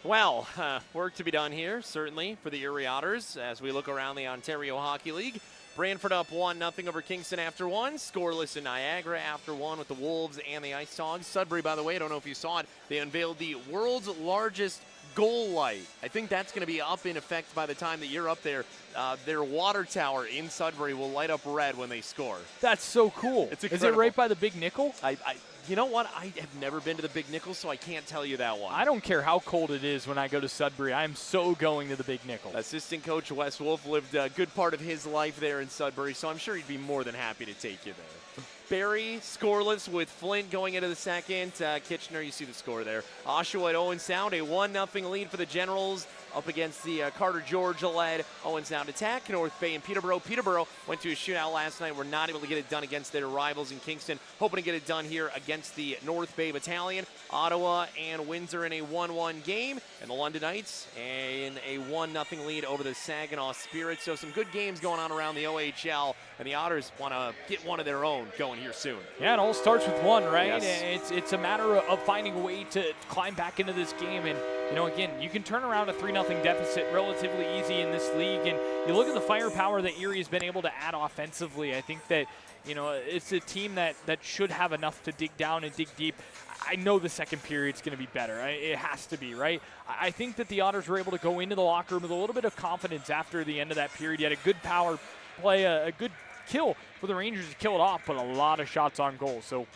Well, work to be done here, certainly, for the Erie Otters as we look around the Ontario Hockey League. Brantford up 1-0 over Kingston after 1. Scoreless in Niagara after 1 with the Wolves and the Ice Dogs. Sudbury, by the way, I don't know if you saw it, they unveiled the world's largest goal light. I think that's going to be up in effect by the time that you're up there. Their water tower in Sudbury will light up red when they score. That's so cool. It's Is incredible. it right by the Big Nickel? You know what? I have never been to the Big Nickel, so I can't tell you that one. I don't care how cold it is when I go to Sudbury. I'm so going to the Big Nickel. Assistant coach Wes Wolf lived a good part of his life there in Sudbury, so I'm sure he'd be more than happy to take you there. Barry scoreless with Flint going into the second. Kitchener, you see the score there. Oshawa at Owen Sound, a 1-0 lead for the Generals up against the Carter Georgia-led Owen Sound attack. North Bay and Peterborough. Peterborough went to a shootout last night. Were not able to get it done against their rivals in Kingston. Hoping to get it done here against the North Bay Battalion. Ottawa and Windsor in a 1-1 game. And the London Knights in a 1-0 lead over the Saginaw Spirit. So some good games going on around the OHL. And the Otters want to get one of their own going here soon. Yeah, it all starts with one, right? Yes. It's a matter of finding a way to climb back into this game. And, you know, again, you can turn around a 3-0 deficit relatively easy in this league. And you look at the firepower that Erie has been able to add offensively. I think that, you know, it's a team that should have enough to dig down and dig deep. I know the second period's going to be better. It has to be, right? I think that the Otters were able to go into the locker room with a little bit of confidence after the end of that period. You had a good power play, a good kill for the Rangers to kill it off, but a lot of shots on goal. So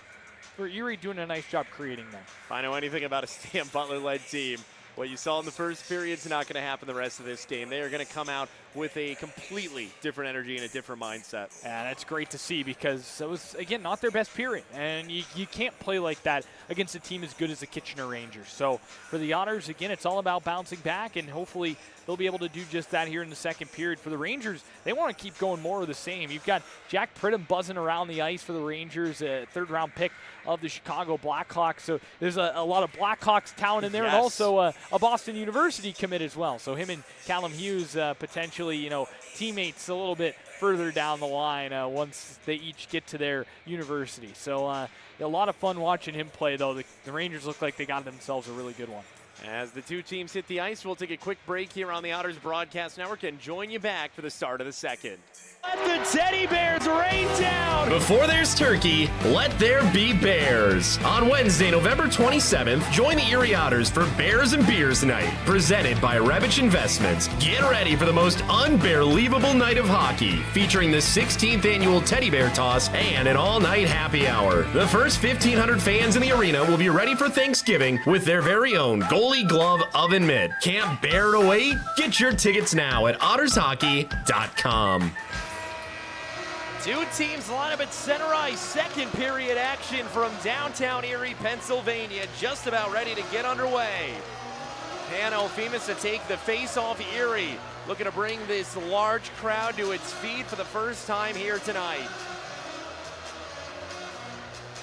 for Erie, doing a nice job creating that. If I know anything about a Stan Butler-led team, what you saw in the first period is not going to happen the rest of this game. They are going to come out with a completely different energy and a different mindset. Yeah, that's great to see because it was, again, not their best period. And you can't play like that against a team as good as the Kitchener Rangers. So for the Otters, again, it's all about bouncing back, and hopefully they'll be able to do just that here in the second period. For the Rangers, they want to keep going more of the same. You've got Jack Pridham buzzing around the ice for the Rangers, a third-round pick of the Chicago Blackhawks. So there's a lot of Blackhawks talent in there, and also a Boston University commit as well. So him and Callum Hughes potentially, you know, teammates a little bit further down the line once they each get to their university. So a lot of fun watching him play, though. The Rangers look like they got themselves a really good one. As the two teams hit the ice, we'll take a quick break here on the Otters Broadcast Network and join you back for the start of the second. Let the Teddy Bears rain down! Before there's turkey, let there be Bears. On Wednesday, November 27th, join the Erie Otters for Bears and Beers Night, presented by Revich Investments. Get ready for the most unbelievable night of hockey, featuring the 16th annual Teddy Bear Toss and an all-night happy hour. The first 1,500 fans in the arena will be ready for Thanksgiving with their very own goalie glove oven mitt. Can't bear to wait? Get your tickets now at ottershockey.com. Two teams line up at center ice. Second period action from downtown Erie, Pennsylvania. Just about ready to get underway. Pano Femus to take the face-off. Erie looking to bring this large crowd to its feet for the first time here tonight.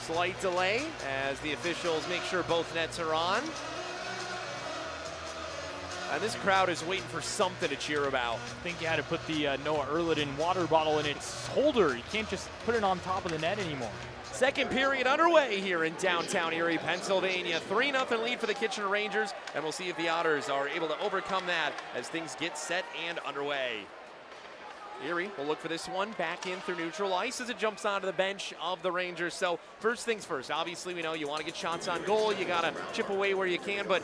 Slight delay as the officials make sure both nets are on. And this crowd is waiting for something to cheer about. I think you had to put the Noah Erliden water bottle in its holder. You can't just put it on top of the net anymore. Second period underway here in downtown Erie, Pennsylvania. 3-0 lead for the Kitchener Rangers, and we'll see if the Otters are able to overcome that as things get set and underway. Erie will look for this one back in through neutral ice as it jumps onto the bench of the Rangers. So first things first, obviously we know you want to get shots on goal. You got to chip away where you can, but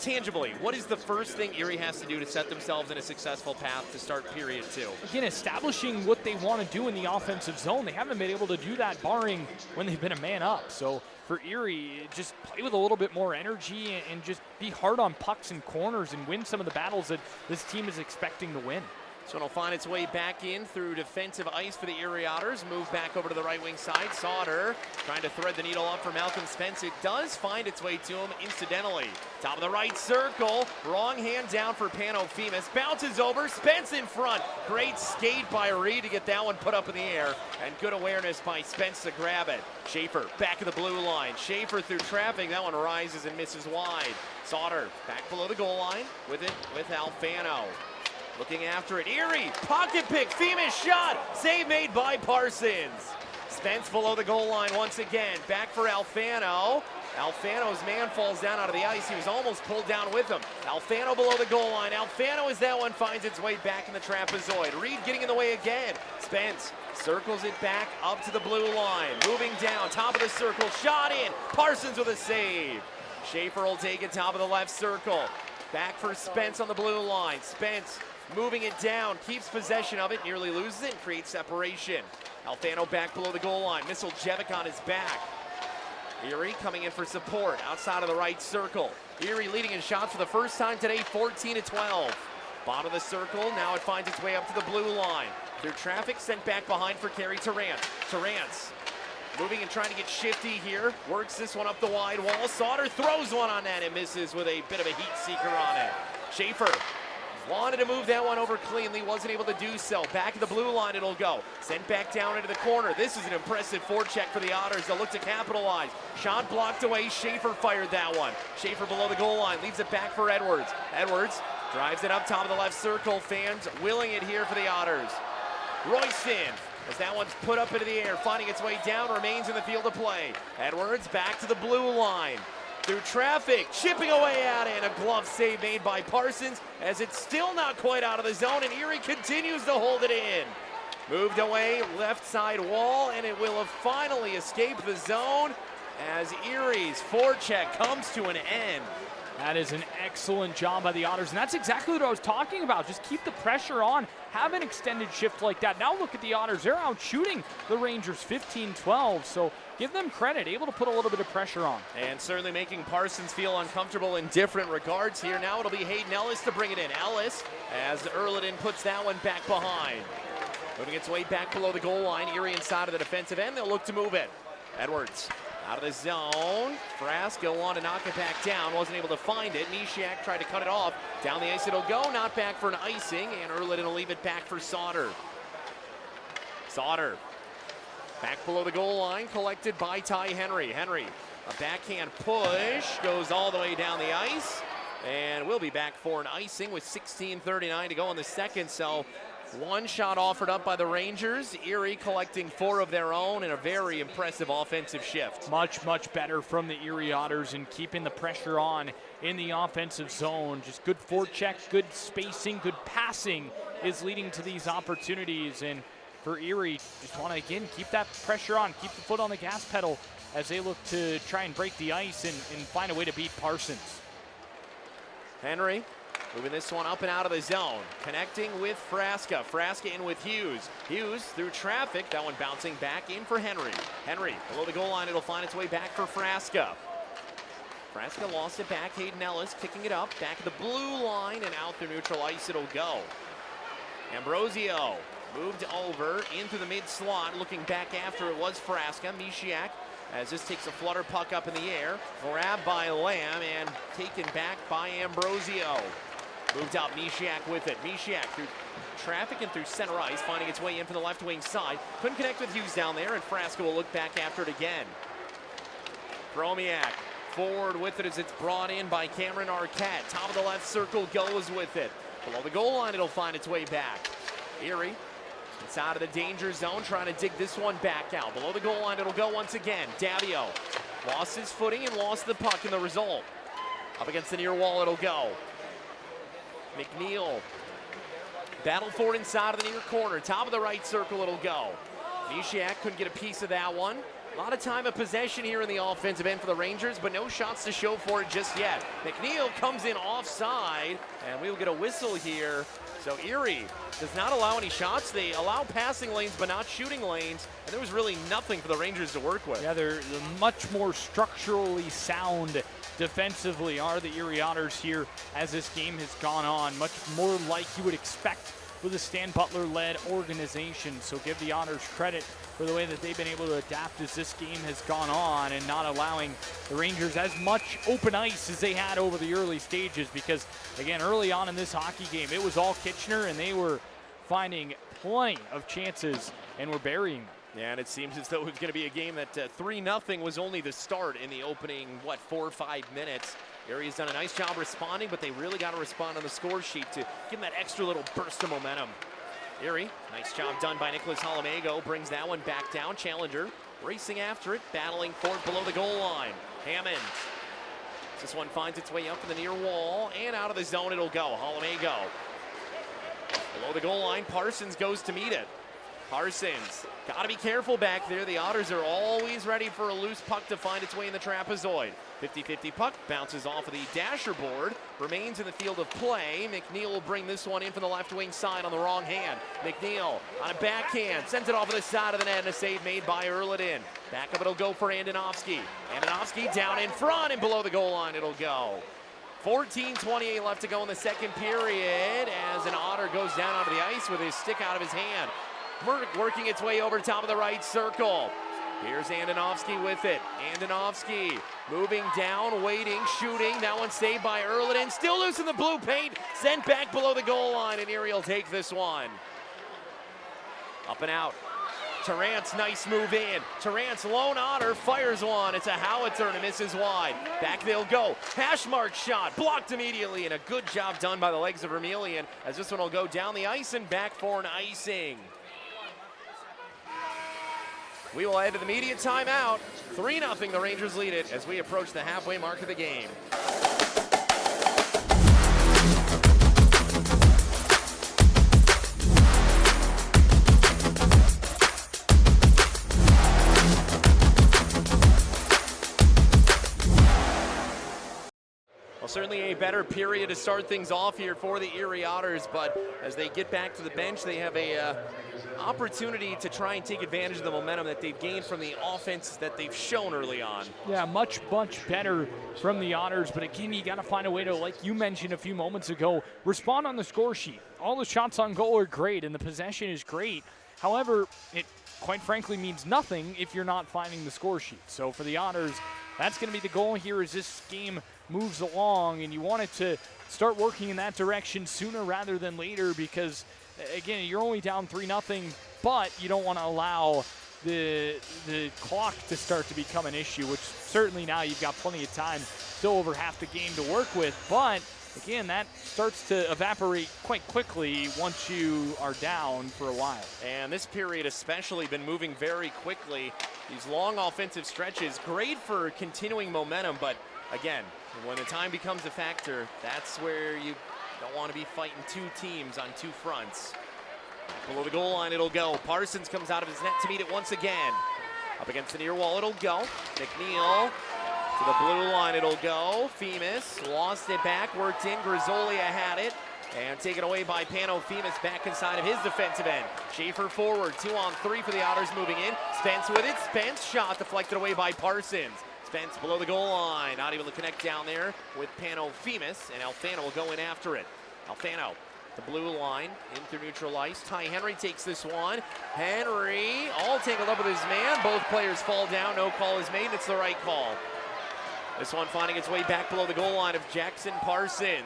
tangibly, what is the first thing Erie has to do to set themselves in a successful path to start period two? Again, establishing what they want to do in the offensive zone. They haven't been able to do that barring when they've been a man up. So for Erie, just play with a little bit more energy and just be hard on pucks and corners and win some of the battles that this team is expecting to win. So it'll find its way back in through defensive ice for the Erie Otters. Move back over to the right wing side. Sauter trying to thread the needle up for Malcolm Spence. It does find its way to him incidentally. Top of the right circle. Wrong hand down for Pano Femus. Bounces over. Spence in front. Great skate by Reed to get that one put up in the air. And good awareness by Spence to grab it. Schaefer back of the blue line. Schaefer through traffic. That one rises and misses wide. Sauter back below the goal line with it with Alfano. Looking after it, Erie, pocket pick, Femus shot, save made by Parsons. Spence below the goal line once again, back for Alfano. Alfano's man falls down out of the ice. He was almost pulled down with him. Alfano below the goal line. Alfano as that one finds its way back in the trapezoid. Reed getting in the way again. Spence circles it back up to the blue line. Moving down, top of the circle, shot in. Parsons with a save. Schaefer will take it top of the left circle. Back for Spence on the blue line. Spence moving it down, keeps possession of it, nearly loses it, and creates separation. Alfano back below the goal line. Misseljevic on his back. Erie coming in for support outside of the right circle. Erie leading in shots for the first time today, 14-12. Bottom of the circle, now it finds its way up to the blue line. Through traffic, sent back behind for Kerry Terrance. Terrance moving and trying to get shifty here. Works this one up the wide wall. Sauter throws one on that and misses with a bit of a heat seeker on it. Schaefer wanted to move that one over cleanly, wasn't able to do so. Back at the blue line it'll go. Sent back down into the corner. This is an impressive forecheck for the Otters. They'll look to capitalize. Shot blocked away. Schaefer fired that one. Schaefer below the goal line. Leaves it back for Edwards. Edwards drives it up top of the left circle. Fans willing it here for the Otters. Royston, as that one's put up into the air, finding its way down, remains in the field of play. Edwards back to the blue line. Through traffic, chipping away at it, and a glove save made by Parsons as it's still not quite out of the zone, and Erie continues to hold it in. Moved away, left side wall, and it will have finally escaped the zone as Erie's forecheck comes to an end. That is an excellent job by the Otters, and that's exactly what I was talking about. Just keep the pressure on, have an extended shift like that. Now look at the Otters. They're out shooting the Rangers 15-12, so give them credit, able to put a little bit of pressure on. And certainly making Parsons feel uncomfortable in different regards here. Now it'll be Hayden Ellis to bring it in. Ellis, as Erliden puts that one back behind. Moving its way back below the goal line. Erie inside of the defensive end. They'll look to move it. Edwards out of the zone. Frasco wanted to knock it back down. Wasn't able to find it. Mishiak tried to cut it off. Down the ice it'll go. Not back for an icing. And Erliden will leave it back for Sauter. Sauter back below the goal line. Collected by Ty Henry. Henry, a backhand push. Goes all the way down the ice. And we'll be back for an icing with 16:39 to go in the second. So one shot offered up by the Rangers. Erie collecting 4 of their own in a very impressive offensive shift. Much, much better from the Erie Otters and keeping the pressure on in the offensive zone. Just good forecheck, good spacing, good passing is leading to these opportunities. And for Erie, just want to, again, keep that pressure on, keep the foot on the gas pedal as they look to try and break the ice and find a way to beat Parsons. Henry moving this one up and out of the zone. Connecting with Frasca. Frasca in with Hughes. Hughes through traffic. That one bouncing back in for Henry. Henry below the goal line. It'll find its way back for Frasca. Frasca lost it back. Hayden Ellis kicking it up. Back at the blue line and out through neutral ice it'll go. Ambrosio moved over into the mid slot. Looking back after it was Frasca. Mishiak, as this takes a flutter puck up in the air. Grabbed by Lamb and taken back by Ambrosio. Moved out Mishiak with it. Mishiak through traffic and through center ice, finding its way in from the left wing side. Couldn't connect with Hughes down there, and Frasca will look back after it again. Chromiak forward with it as it's brought in by Cameron Arquette. Top of the left circle goes with it. Below the goal line, it'll find its way back. Erie inside of the danger zone, trying to dig this one back out. Below the goal line, it'll go once again. Davio lost his footing and lost the puck in the result. Up against the near wall, it'll go. McNeil battled for it inside of the near corner. Top of the right circle, it'll go. Mishiak couldn't get a piece of that one. A lot of time of possession here in the offensive end for the Rangers, but no shots to show for it just yet. McNeil comes in offside, and we'll get a whistle here. So Erie does not allow any shots. They allow passing lanes, but not shooting lanes. And there was really nothing for the Rangers to work with. Yeah, they're much more structurally sound defensively are the Erie Otters here as this game has gone on. Much more like you would expect with a Stan Butler-led organization. So give the Otters credit for the way that they've been able to adapt as this game has gone on and not allowing the Rangers as much open ice as they had over the early stages, because again, early on in this hockey game, it was all Kitchener and they were finding plenty of chances and were burying them. Yeah, and it seems as though it was going to be a game that 3-0 was only the start in the opening, 4 or 5 minutes. Erie's done a nice job responding, but they really got to respond on the score sheet to give them that extra little burst of momentum. Erie, nice job done by Nicholas Holomego, brings that one back down. Challenger racing after it, battling for it below the goal line. Hammond. This one finds its way up in the near wall, and out of the zone it'll go. Holomego. Below the goal line, Parsons goes to meet it. Parsons, got to be careful back there. The Otters are always ready for a loose puck to find its way in the trapezoid. 50-50 puck bounces off of the dasher board, remains in the field of play. McNeil will bring this one in from the left wing side on the wrong hand. McNeil on a backhand, sends it off of the side of the net, and a save made by Erliden. Back up it'll go for Andonovski. Andonovski down in front, and below the goal line it'll go. 14:28 left to go in the second period as an Otter goes down onto the ice with his stick out of his hand. Working its way over top of the right circle. Here's Andonovski with it. Andonovski moving down, waiting, shooting. That one saved by Erliden. Still loose in the blue paint. Sent back below the goal line, and Erie will take this one. Up and out. Tarrant's nice move in. Tarrant's lone otter fires one. It's a howitzer and it misses wide. Back they'll go. Highmark shot blocked immediately, and a good job done by the legs of Vermilion as this one will go down the ice and back for an icing. We will head to the media timeout. 3-0, the Rangers lead it as we approach the halfway mark of the game. Well, certainly a better period to start things off here for the Erie Otters, but as they get back to the bench, they have a opportunity to try and take advantage of the momentum that they've gained from the offense that they've shown early on. Yeah, much better from the Otters, but again, you got to find a way to, like you mentioned a few moments ago, respond on the score sheet. All the shots on goal are great, and the possession is great. However, it quite frankly means nothing if you're not finding the score sheet. So for the Otters, that's going to be the goal here as this game moves along, and you want it to start working in that direction sooner rather than later because, again, you're only down 3-0, but you don't want to allow the clock to start to become an issue, which certainly now you've got plenty of time, still over half the game to work with, but again, that starts to evaporate quite quickly once you are down for a while. And this period especially been moving very quickly. These long offensive stretches, great for continuing momentum, but again, when the time becomes a factor, that's where you don't want to be fighting two teams on two fronts. Below the goal line it'll go. Parsons comes out of his net to meet it once again. Up against the near wall it'll go. McNeil to the blue line it'll go. Femus lost it back, worked in. Grisolia had it. And taken away by Pano Femus back inside of his defensive end. Schaefer forward, 2-on-3 for the Otters moving in. Spence with it. Spence shot deflected away by Parsons. Spence below the goal line, not able to connect down there with Pano Femus, and Alfano will go in after it. Alfano, the blue line, in through neutral ice. Ty Henry takes this one. Henry, all tangled up with his man. Both players fall down, no call is made, and it's the right call. This one finding its way back below the goal line of Jackson Parsons.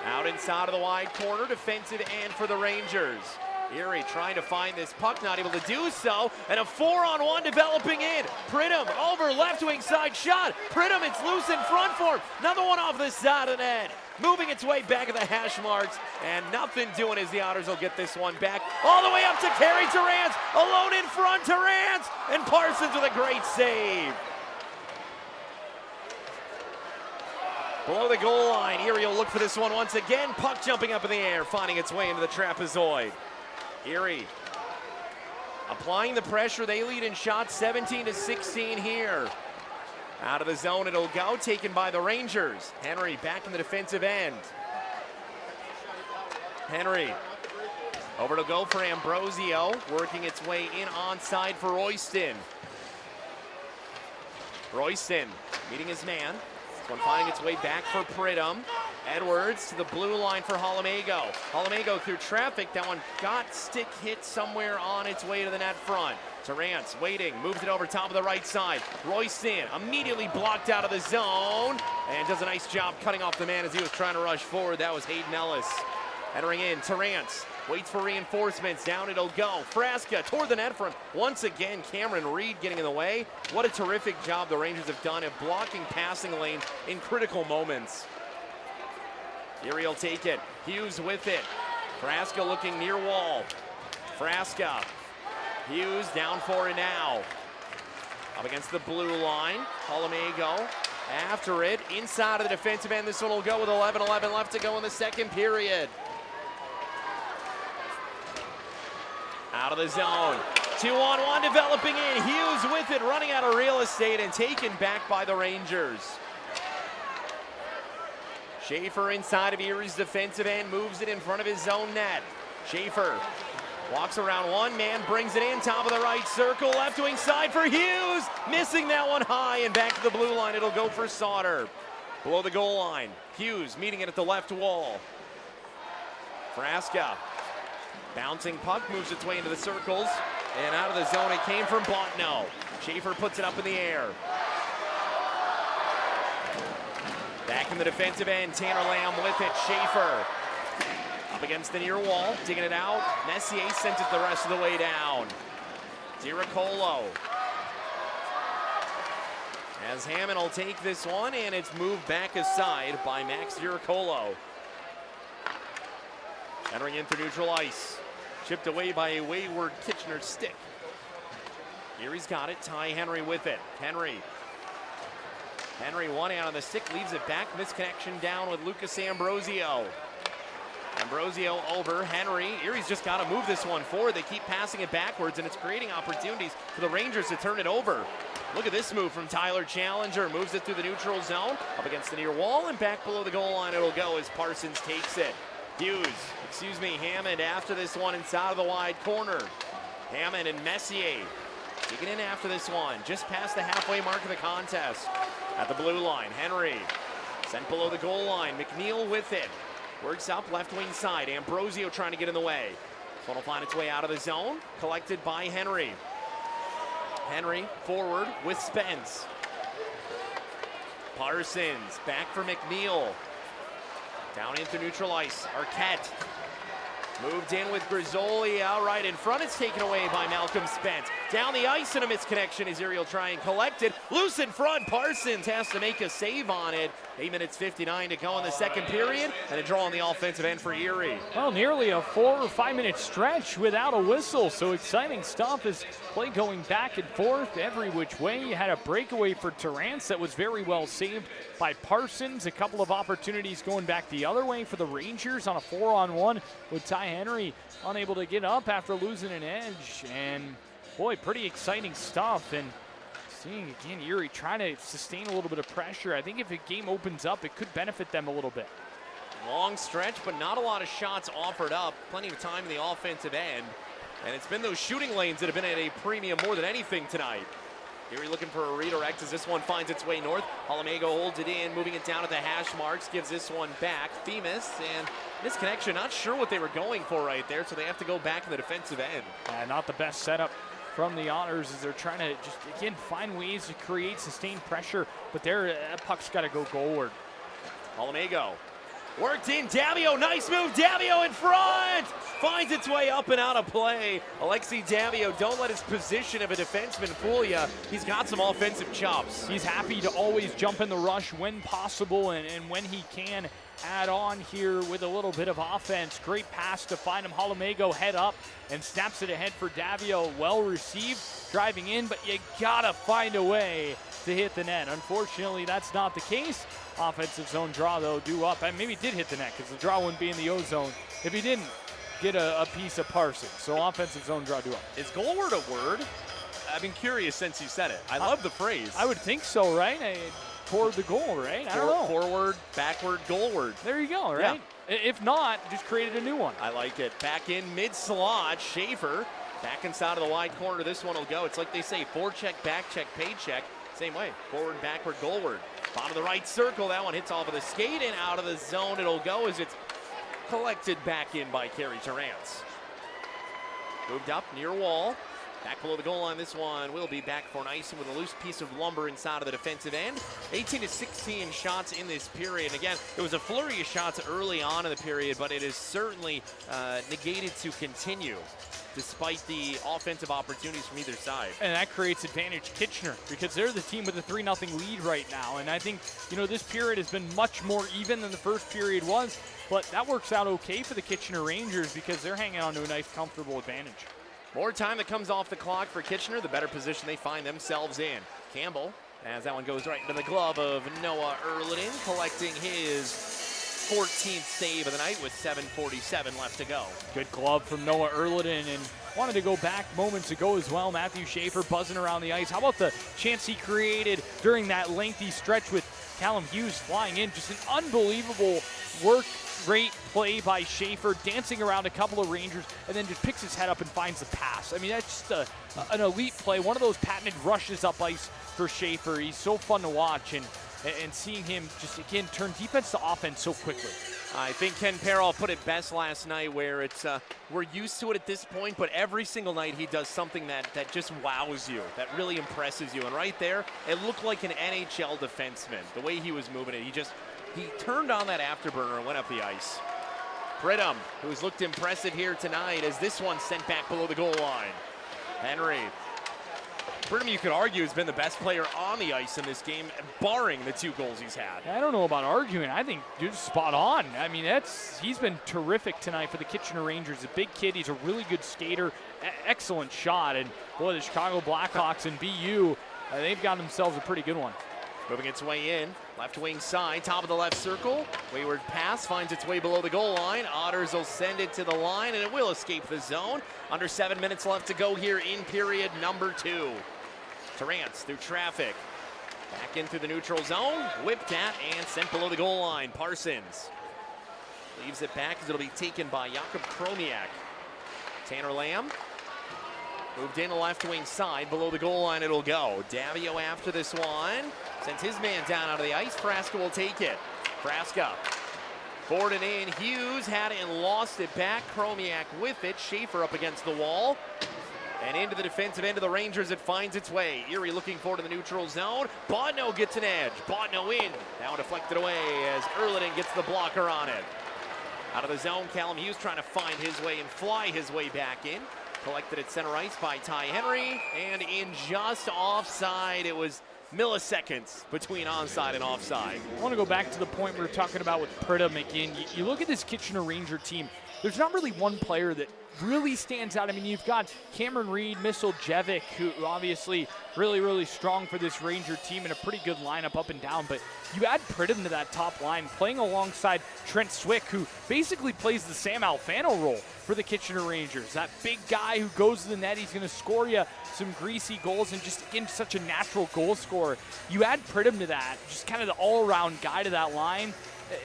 Out inside of the wide corner, defensive end for the Rangers. Erie trying to find this puck, not able to do so, and a 4-on-1 developing in. Pridham over left wing side shot. Pridham, it's loose in front for him. Another one off the side of the net. Moving its way back at the hash marks, and nothing doing as the Otters will get this one back. All the way up to Carey Terrance, alone in front, Terrance, and Parsons with a great save. Below the goal line, Erie will look for this one once again. Puck jumping up in the air, finding its way into the trapezoid. Erie applying the pressure. They lead in shots 17-16 here. Out of the zone it'll go, taken by the Rangers. Henry back in the defensive end. Henry over to go for Ambrosio, working its way in onside for Royston. Royston meeting his man. This one finding its way back for Pridham. Edwards to the blue line for Holomego. Holomego through traffic. That one got stick hit somewhere on its way to the net front. Terrance waiting, moves it over top of the right side. Royston immediately blocked out of the zone and does a nice job cutting off the man as he was trying to rush forward. That was Hayden Ellis. Entering in, Terrance waits for reinforcements. Down it'll go. Frasca toward the net front. Once again, Cameron Reed getting in the way. What a terrific job the Rangers have done at blocking passing lanes in critical moments. Erie will take it. Hughes with it. Frasca looking near wall. Frasca. Hughes down for it now. Up against the blue line. Holomego after it. Inside of the defensive end. This one will go with 11-11 left to go in the second period. Out of the zone. 2-on-1 developing in. Hughes with it, running out of real estate and taken back by the Rangers. Schaefer inside of Erie's defensive end, moves it in front of his own net. Schaefer walks around one man, brings it in, top of the right circle, left wing side for Hughes. Missing that one high and back to the blue line. It'll go for Sauter. Below the goal line, Hughes meeting it at the left wall. Frasca. Bouncing puck moves its way into the circles. And out of the zone, it came from Botno. Schaefer puts it up in the air. Back in the defensive end, Tanner Lamb with it. Schaefer up against the near wall, digging it out. Messier sent it the rest of the way down. Diricolo. As Hammond will take this one, and it's moved back aside by Max Diricolo. Entering in through neutral ice. Chipped away by a wayward Kitchener stick. Erie's got it. Ty Henry with it. Henry one out on the stick, leaves it back. Misconnection down with Lucas Ambrosio. Ambrosio over Henry. Erie's just got to move this one forward. They keep passing it backwards, and it's creating opportunities for the Rangers to turn it over. Look at this move from Tyler Challenger. Moves it through the neutral zone, up against the near wall, and back below the goal line it'll go as Parsons takes it. Hammond after this one inside of the wide corner. Hammond and Messier digging in after this one, just past the halfway mark of the contest. At the blue line, Henry sent below the goal line. McNeil with it. Works up left wing side. Ambrosio trying to get in the way. This one will find its way out of the zone. Collected by Henry. Henry forward with Spence. Parsons back for McNeil. Down into neutral ice. Arquette moved in with Grizzoli out right in front. It's taken away by Malcolm Spence. Down the ice and a misconnection as Erie will try and collect it. Loose in front. Parsons has to make a save on it. 8 minutes 59 to go in the second period, and a draw on the offensive end for Erie. Well, nearly a 4 or 5 minute stretch without a whistle, so exciting stuff as play going back and forth every which way. You had a breakaway for Terrance that was very well saved by Parsons. A couple of opportunities going back the other way for the Rangers on a 4-on-1 with Ty Henry unable to get up after losing an edge. And boy, pretty exciting stuff. And seeing again Erie trying to sustain a little bit of pressure. I think if the game opens up, it could benefit them a little bit. Long stretch, but not a lot of shots offered up. Plenty of time in the offensive end. And it's been those shooting lanes that have been at a premium more than anything tonight. Erie looking for a redirect as this one finds its way north. Holomego holds it in, moving it down at the hash marks, gives this one back. Themis, and misconnection, not sure what they were going for right there, so they have to go back in the defensive end. Not the best setup from the Otters as they're trying to just, again, find ways to create sustained pressure, but that puck's got to go goalward. Holomego worked in, Davio, nice move, Davio in front! Finds its way up and out of play. Alexi Davio, don't let his position of a defenseman fool you. He's got some offensive chops. He's happy to always jump in the rush when possible and when he can add on here with a little bit of offense. Great pass to find him. Holomego head up and snaps it ahead for Davio. Well received, driving in, but you gotta find a way to hit the net. Unfortunately, that's not the case. Offensive zone draw, though, due up. And maybe he did hit the net because the draw wouldn't be in the O zone if he didn't get a piece of Parsons. So offensive zone draw, due up. Is goalward a word? I've been curious since you said it. I love the phrase. I would think so, right? Toward the goal, right? I don't know. Forward, backward, goalward. There you go, right? Yeah. If not, just created a new one. I like it. Back in mid-slot, Schaefer. Back inside of the wide corner, this one will go. It's like they say, forecheck, backcheck, paycheck. Same way, forward, backward, goalward. Bottom of the right circle, that one hits off of the skate and out of the zone it'll go as it's collected back in by Carey Terrance. Moved up near wall. Back below the goal line, this one will be back for an icing with a loose piece of lumber inside of the defensive end. 18 to 16 shots in this period. And again, it was a flurry of shots early on in the period, but it is certainly negated to continue despite the offensive opportunities from either side. And that creates advantage Kitchener because they're the team with a 3-0 lead right now. And I think, this period has been much more even than the first period was, but that works out okay for the Kitchener Rangers because they're hanging on to a nice, comfortable advantage. More time that comes off the clock for Kitchener, the better position they find themselves in. Campbell, as that one goes right into the glove of Noah Erliden, collecting his 14th save of the night with 7:47 left to go. Good glove from Noah Erliden, and wanted to go back moments ago as well. Matthew Schaefer buzzing around the ice. How about the chance he created during that lengthy stretch with Callum Hughes flying in? Just an unbelievable work rate play by Schaefer, dancing around a couple of Rangers, and then just picks his head up and finds the pass. I mean, that's just an elite play. One of those patented rushes up ice for Schaefer. He's so fun to watch, and and seeing him just, again, turn defense to offense so quickly. I think Ken Parrell put it best last night where it's we're used to it at this point, but every single night he does something that just wows you, that really impresses you. And right there, it looked like an NHL defenseman, the way he was moving it. He turned on that afterburner and went up the ice. Pridham, who's looked impressive here tonight, as this one sent back below the goal line. Henry. Pridham, you could argue, has been the best player on the ice in this game, barring the 2 goals he's had. I don't know about arguing. I think you're spot on. I mean, he's been terrific tonight for the Kitchener Rangers. A big kid. He's a really good skater. Excellent shot. And, boy, the Chicago Blackhawks and BU, they've got themselves a pretty good one. Moving its way in, left wing side, top of the left circle. Wayward pass finds its way below the goal line. Otters will send it to the line, and it will escape the zone. Under 7 minutes left to go here in period number 2. Terrance through traffic. Back in through the neutral zone. Whipped at and sent below the goal line. Parsons leaves it back as it'll be taken by Jakub Kromiak. Tanner Lamb moved in the left wing side. Below the goal line it'll go. Davio after this one. Sends his man down out of the ice. Frasca will take it. Frasca forward and in. Hughes had it and lost it back. Kromiak with it. Schaefer up against the wall. And into the defensive end of the Rangers, it finds its way. Erie looking forward to the neutral zone. Bodno gets an edge. Bodno in. Now deflected away as Erliden gets the blocker on it. Out of the zone, Callum Hughes trying to find his way and fly his way back in. Collected at center ice by Ty Henry. And in just offside, it was milliseconds between onside and offside. I want to go back to the point we were talking about with Pridham again. You look at this Kitchener Ranger team, there's not really one player that really stands out. I mean, you've got Cameron Reed, Jevic, who obviously really, really strong for this Ranger team and a pretty good lineup up and down. But you add Pridham to that top line, playing alongside Trent Swick, who basically plays the Sam Alfano role for the Kitchener Rangers. That big guy who goes to the net, he's going to score you some greasy goals and just, again, such a natural goal scorer. You add Pridham to that, just kind of the all-around guy to that line.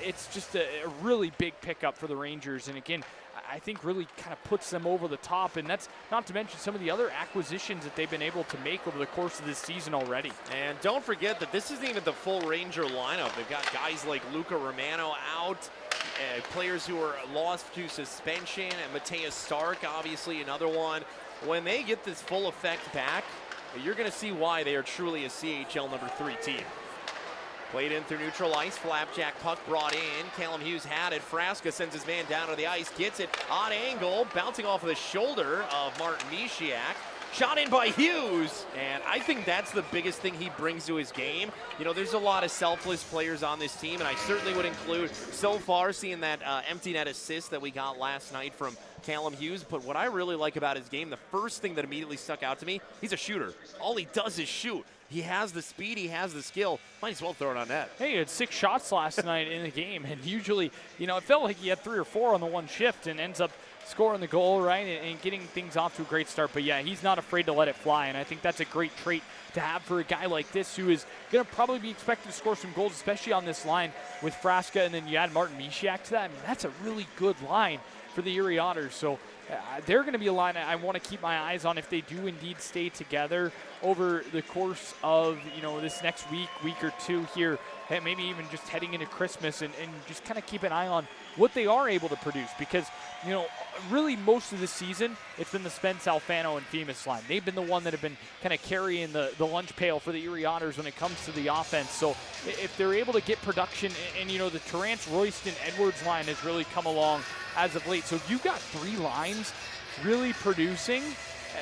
It's just a really big pickup for the Rangers. And again, I think really kind of puts them over the top, and that's not to mention some of the other acquisitions that they've been able to make over the course of this season already. And don't forget that this isn't even the full Ranger lineup. They've got guys like Luca Romano out, players who are lost to suspension, and Matthias Stark, obviously another one. When they get this full effect back, you're going to see why they are truly a CHL number 3 team. Played in through neutral ice, flapjack puck brought in. Callum Hughes had it. Frasca sends his man down to the ice, gets it on angle, bouncing off of the shoulder of Martin Mishiak. Shot in by Hughes, and I think that's the biggest thing he brings to his game. You know, there's a lot of selfless players on this team, and I certainly would include, so far, seeing that empty net assist that we got last night from Callum Hughes. But what I really like about his game, the first thing that immediately stuck out to me, he's a shooter. All he does is shoot. He has the speed, he has the skill. Might as well throw it on net. Hey, he had 6 shots last night in the game, and usually, you know, it felt like he had 3 or 4 on the one shift and ends up scoring the goal, right, and getting things off to a great start. But yeah, he's not afraid to let it fly, and I think that's a great trait to have for a guy like this who is going to probably be expected to score some goals, especially on this line with Frasca, and then you add Martin Mishiak to that. I mean, that's a really good line for the Erie Otters. So they're going to be a line I want to keep my eyes on if they do indeed stay together over the course of, you know, this next week or two here, and maybe even just heading into Christmas, and just kind of keep an eye on what they are able to produce, because, you know, really most of the season it's been the Spence, Alfano, and Femus line. They've been the one that have been kind of carrying the lunch pail for the Erie Otters when it comes to the offense. So if they're able to get production, and you know, the Terrance, Royston, Edwards line has really come along as of late. So if you've got 3 lines really producing,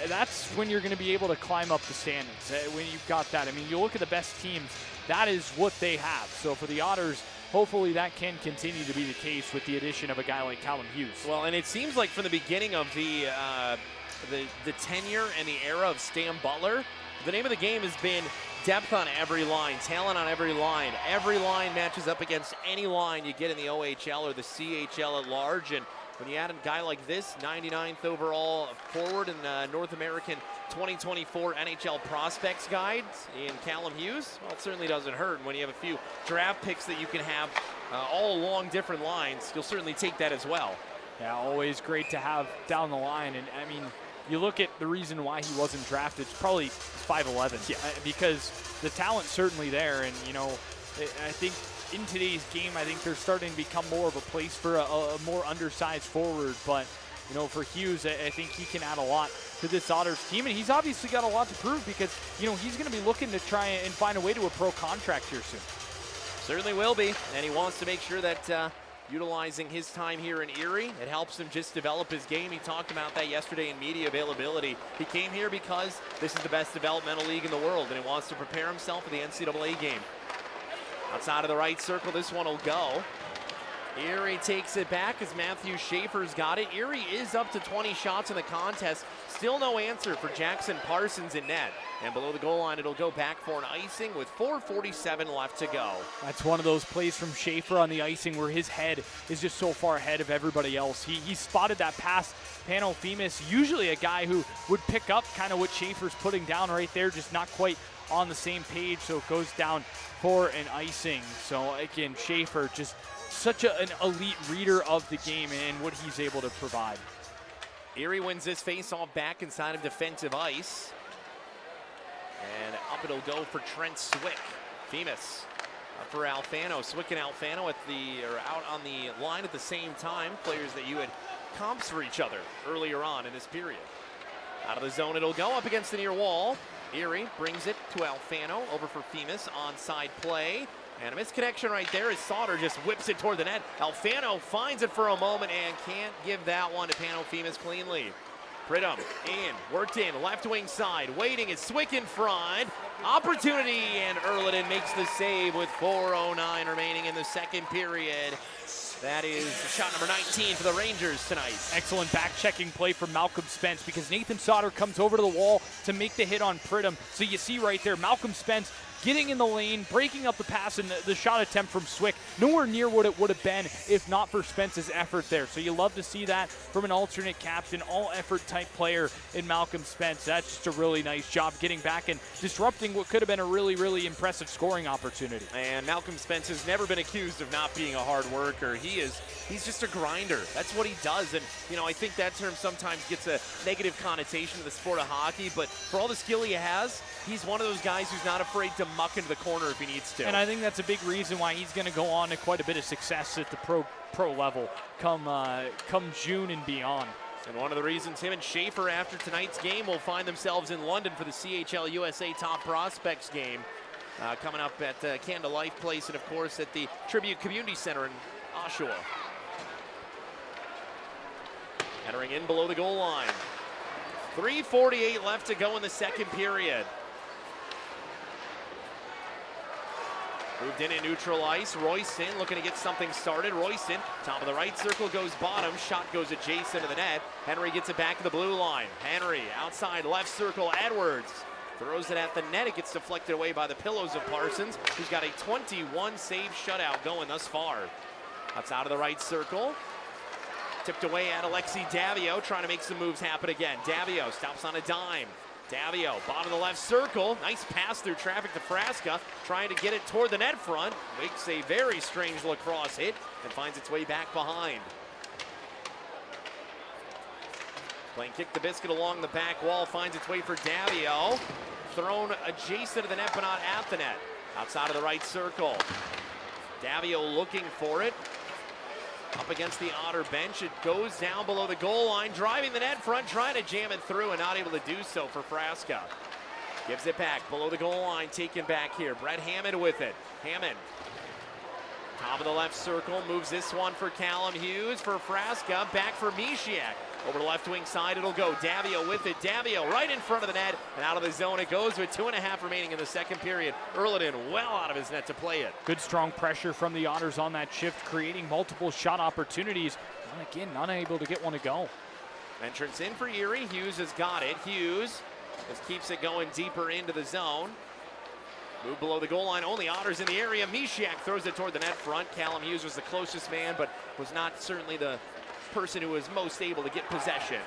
that's when you're going to be able to climb up the standings. When you've got that, I mean, you look at the best teams, that is what they have. So for the Otters, hopefully that can continue to be the case with the addition of a guy like Callum Hughes. Well, and it seems like from the beginning of the tenure and the era of Stan Butler, the name of the game has been depth on every line, talent on every line. Every line matches up against any line you get in the OHL or the CHL at large. And when you add a guy like this, 99th overall forward in North American 2024 NHL Prospects Guide in Callum Hughes, well, it certainly doesn't hurt. When you have a few draft picks that you can have all along different lines, you'll certainly take that as well. Yeah, always great to have down the line. And I mean, you look at the reason why he wasn't drafted, it's probably 5'11". Yeah. Because the talent's certainly there, and you know, I think in today's game, I think they're starting to become more of a place for a more undersized forward. But, you know, for Hughes, I think he can add a lot to this Otters team. And he's obviously got a lot to prove because, you know, he's going to be looking to try and find a way to a pro contract here soon. Certainly will be. And he wants to make sure that utilizing his time here in Erie, it helps him just develop his game. He talked about that yesterday in media availability. He came here because this is the best developmental league in the world, and he wants to prepare himself for the NCAA game. Outside of the right circle, this one will go. Erie takes it back as Matthew Schaefer's got it. Erie is up to 20 shots in the contest. Still no answer for Jackson Parsons in net. And below the goal line, it'll go back for an icing with 4:47 left to go. That's one of those plays from Schaefer on the icing where his head is just so far ahead of everybody else. He spotted that pass. Pano Femus, usually a guy who would pick up kind of what Schaefer's putting down right there, just not quite on the same page, so it goes down for an icing. So again, Schaefer just such an elite reader of the game and what he's able to provide. Erie wins this face-off back inside of defensive ice. And up it'll go for Trent Swick. Femus up for Alfano. Swick and Alfano out on the line at the same time. Players that you had comps for each other earlier on in this period. Out of the zone it'll go up against the near wall. Erie brings it to Alfano, over for Femus, onside play. And a misconnection right there as Sauter just whips it toward the net. Alfano finds it for a moment and can't give that one to Pano Femus cleanly. Pridham worked in, left wing side, waiting is Swick in front. Opportunity, and Erliden makes the save with 4:09 remaining in the second period. That is shot number 19 for the Rangers tonight. Excellent back-checking play from Malcolm Spence because Nathan Sauter comes over to the wall to make the hit on Pridham. So you see right there, Malcolm Spence getting in the lane, breaking up the pass, and the shot attempt from Swick nowhere near what it would have been if not for Spence's effort there. So you love to see that from an alternate captain, all-effort type player in Malcolm Spence. That's just a really nice job getting back and disrupting what could have been a really, really impressive scoring opportunity. And Malcolm Spence has never been accused of not being a hard worker. He's just a grinder. That's what he does. And, you know, I think that term sometimes gets a negative connotation to the sport of hockey, but for all the skill he has, he's one of those guys who's not afraid to muck into the corner if he needs to. And I think that's a big reason why he's going to go on to quite a bit of success at the pro level come June and beyond. And one of the reasons him and Schaefer after tonight's game will find themselves in London for the CHL USA Top Prospects game coming up at Canada Life Place and, of course, at the Tribute Community Center in Oshawa. Entering in below the goal line. 3:48 left to go in the second period. Moved in at neutral ice. Royston looking to get something started. Royston, top of the right circle, goes bottom. Shot goes adjacent to the net. Henry gets it back to the blue line. Henry outside left circle. Edwards throws it at the net. It gets deflected away by the pillows of Parsons, who's got a 21 save shutout going thus far. That's out of the right circle. Tipped away at Alexi Davio, trying to make some moves happen again. Davio stops on a dime. Davio, bottom of the left circle. Nice pass through traffic to Frasca, trying to get it toward the net front. Makes a very strange lacrosse hit and finds its way back behind. Playing kick the biscuit along the back wall, finds its way for Davio. Thrown adjacent to the net, but not at the net. Outside of the right circle. Davio looking for it. Up against the Otter bench, it goes down below the goal line, driving the net front, trying to jam it through and not able to do so for Frasca. Gives it back below the goal line, taken back here. Brett Hammond with it. Hammond, top of the left circle, moves this one for Callum Hughes, for Frasca, back for Mishiak. Over the left wing side, it'll go. Davio with it. Davio right in front of the net, and out of the zone it goes with 2.5 remaining in the second period. Erliden well out of his net to play it. Good strong pressure from the Otters on that shift, creating multiple shot opportunities. And again, not able to get one to go. Entrance in for Erie. Hughes has got it. Hughes just keeps it going deeper into the zone. Move below the goal line, only Otters in the area. Mishiak throws it toward the net front. Callum Hughes was the closest man, but was not certainly the person who was most able to get possession.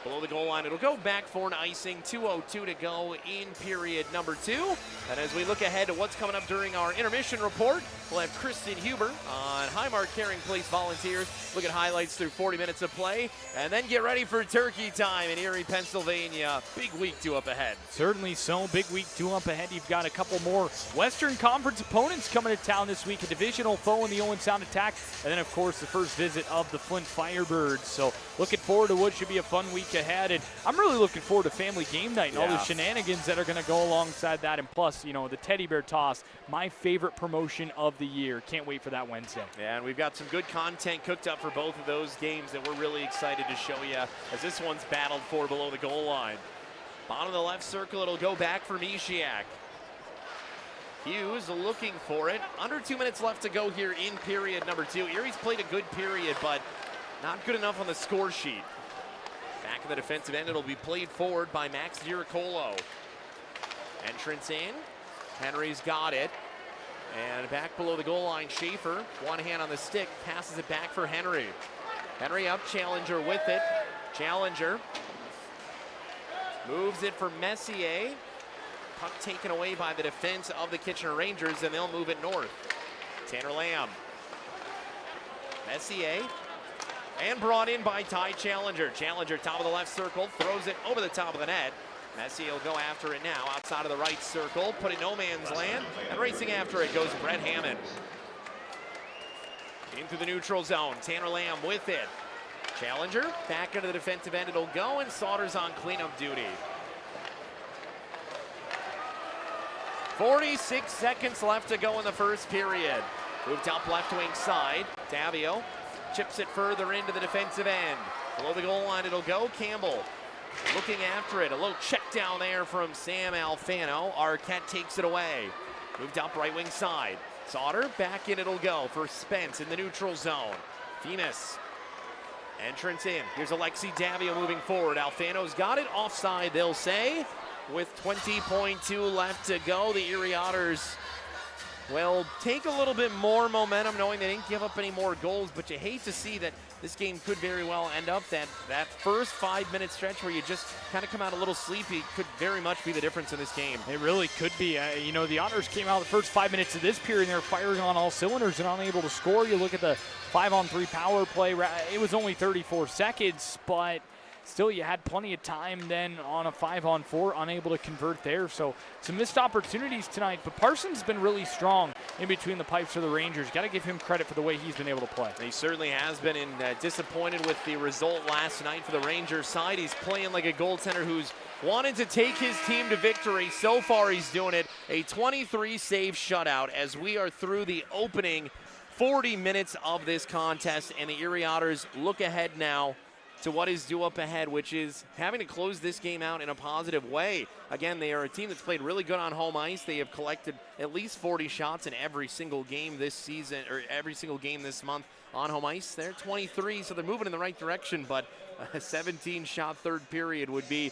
Below the goal line, it'll go back for an icing. 2:02 to go in period number 2. And as we look ahead to what's coming up during our intermission report, we'll have Kristen Huber on Highmark Caring Place Volunteers. Look at highlights through 40 minutes of play. And then get ready for turkey time in Erie, Pennsylvania. Big week 2 up ahead. Certainly so. Big week 2 up ahead. You've got a couple more Western Conference opponents coming to town this week. A divisional foe in the Owen Sound Attack. And then, of course, the first visit of the Flint Firebirds. So looking forward to what should be a fun week ahead. And I'm really looking forward to family game night and all the shenanigans that are going to go alongside that. And plus, you know, the teddy bear toss, my favorite promotion of the year. Can't wait for that Wednesday. Yeah, and we've got some good content cooked up for both of those games that we're really excited to show you as this one's battled for below the goal line. Bottom of the left circle, it'll go back for Mishiak. Hughes looking for it. Under 2 minutes left to go here in period number 2. Erie's played a good period, but not good enough on the score sheet. Back in the defensive end, it'll be played forward by Max Giricolo. Entrance in. Henry's got it. And back below the goal line, Schaefer, one hand on the stick, passes it back for Henry. Henry up, Challenger with it. Challenger moves it for Messier. Puck taken away by the defense of the Kitchener Rangers, and they'll move it north. Tanner Lamb. Messier. And brought in by Ty Challenger. Challenger, top of the left circle, throws it over the top of the net. Messier will go after it now, outside of the right circle, put it no man's land, and racing after it goes Brett Hammond. Into the neutral zone, Tanner Lamb with it. Challenger, back into the defensive end, it'll go, and Sauter's on cleanup duty. 46 seconds left to go in the first period. Moved up left wing side, Davio chips it further into the defensive end. Below the goal line it'll go, Campbell looking after it. A little check down there from Sam Alfano. Arquette takes it away. Moved up right wing side. Sauter, back in it'll go for Spence in the neutral zone. Themis, entrance in. Here's Alexi Davio moving forward. Alfano's got it, offside they'll say. With 20.2 left to go, the Erie Otters will take a little bit more momentum knowing they didn't give up any more goals, but you hate to see that this game could very well end up that first 5-minute stretch where you just kind of come out a little sleepy could very much be the difference in this game. It really could be. You know, the Otters came out the first 5 minutes of this period and they're firing on all cylinders and unable to score. You look at the 5-on-3 power play, it was only 34 seconds, but still, you had plenty of time then on a 5-on-4, unable to convert there. So some missed opportunities tonight, but Parsons has been really strong in between the pipes for the Rangers. Got to give him credit for the way he's been able to play. He certainly has been, and disappointed with the result last night for the Rangers side. He's playing like a goaltender who's wanted to take his team to victory. So far, he's doing it. A 23-save shutout as we are through the opening 40 minutes of this contest, and the Erie Otters look ahead now to what is due up ahead, which is having to close this game out in a positive way. Again, they are a team that's played really good on home ice. They have collected at least 40 shots in every single game this season, or every single game this month on home ice. They're 23, so they're moving in the right direction, but a 17-shot third period would be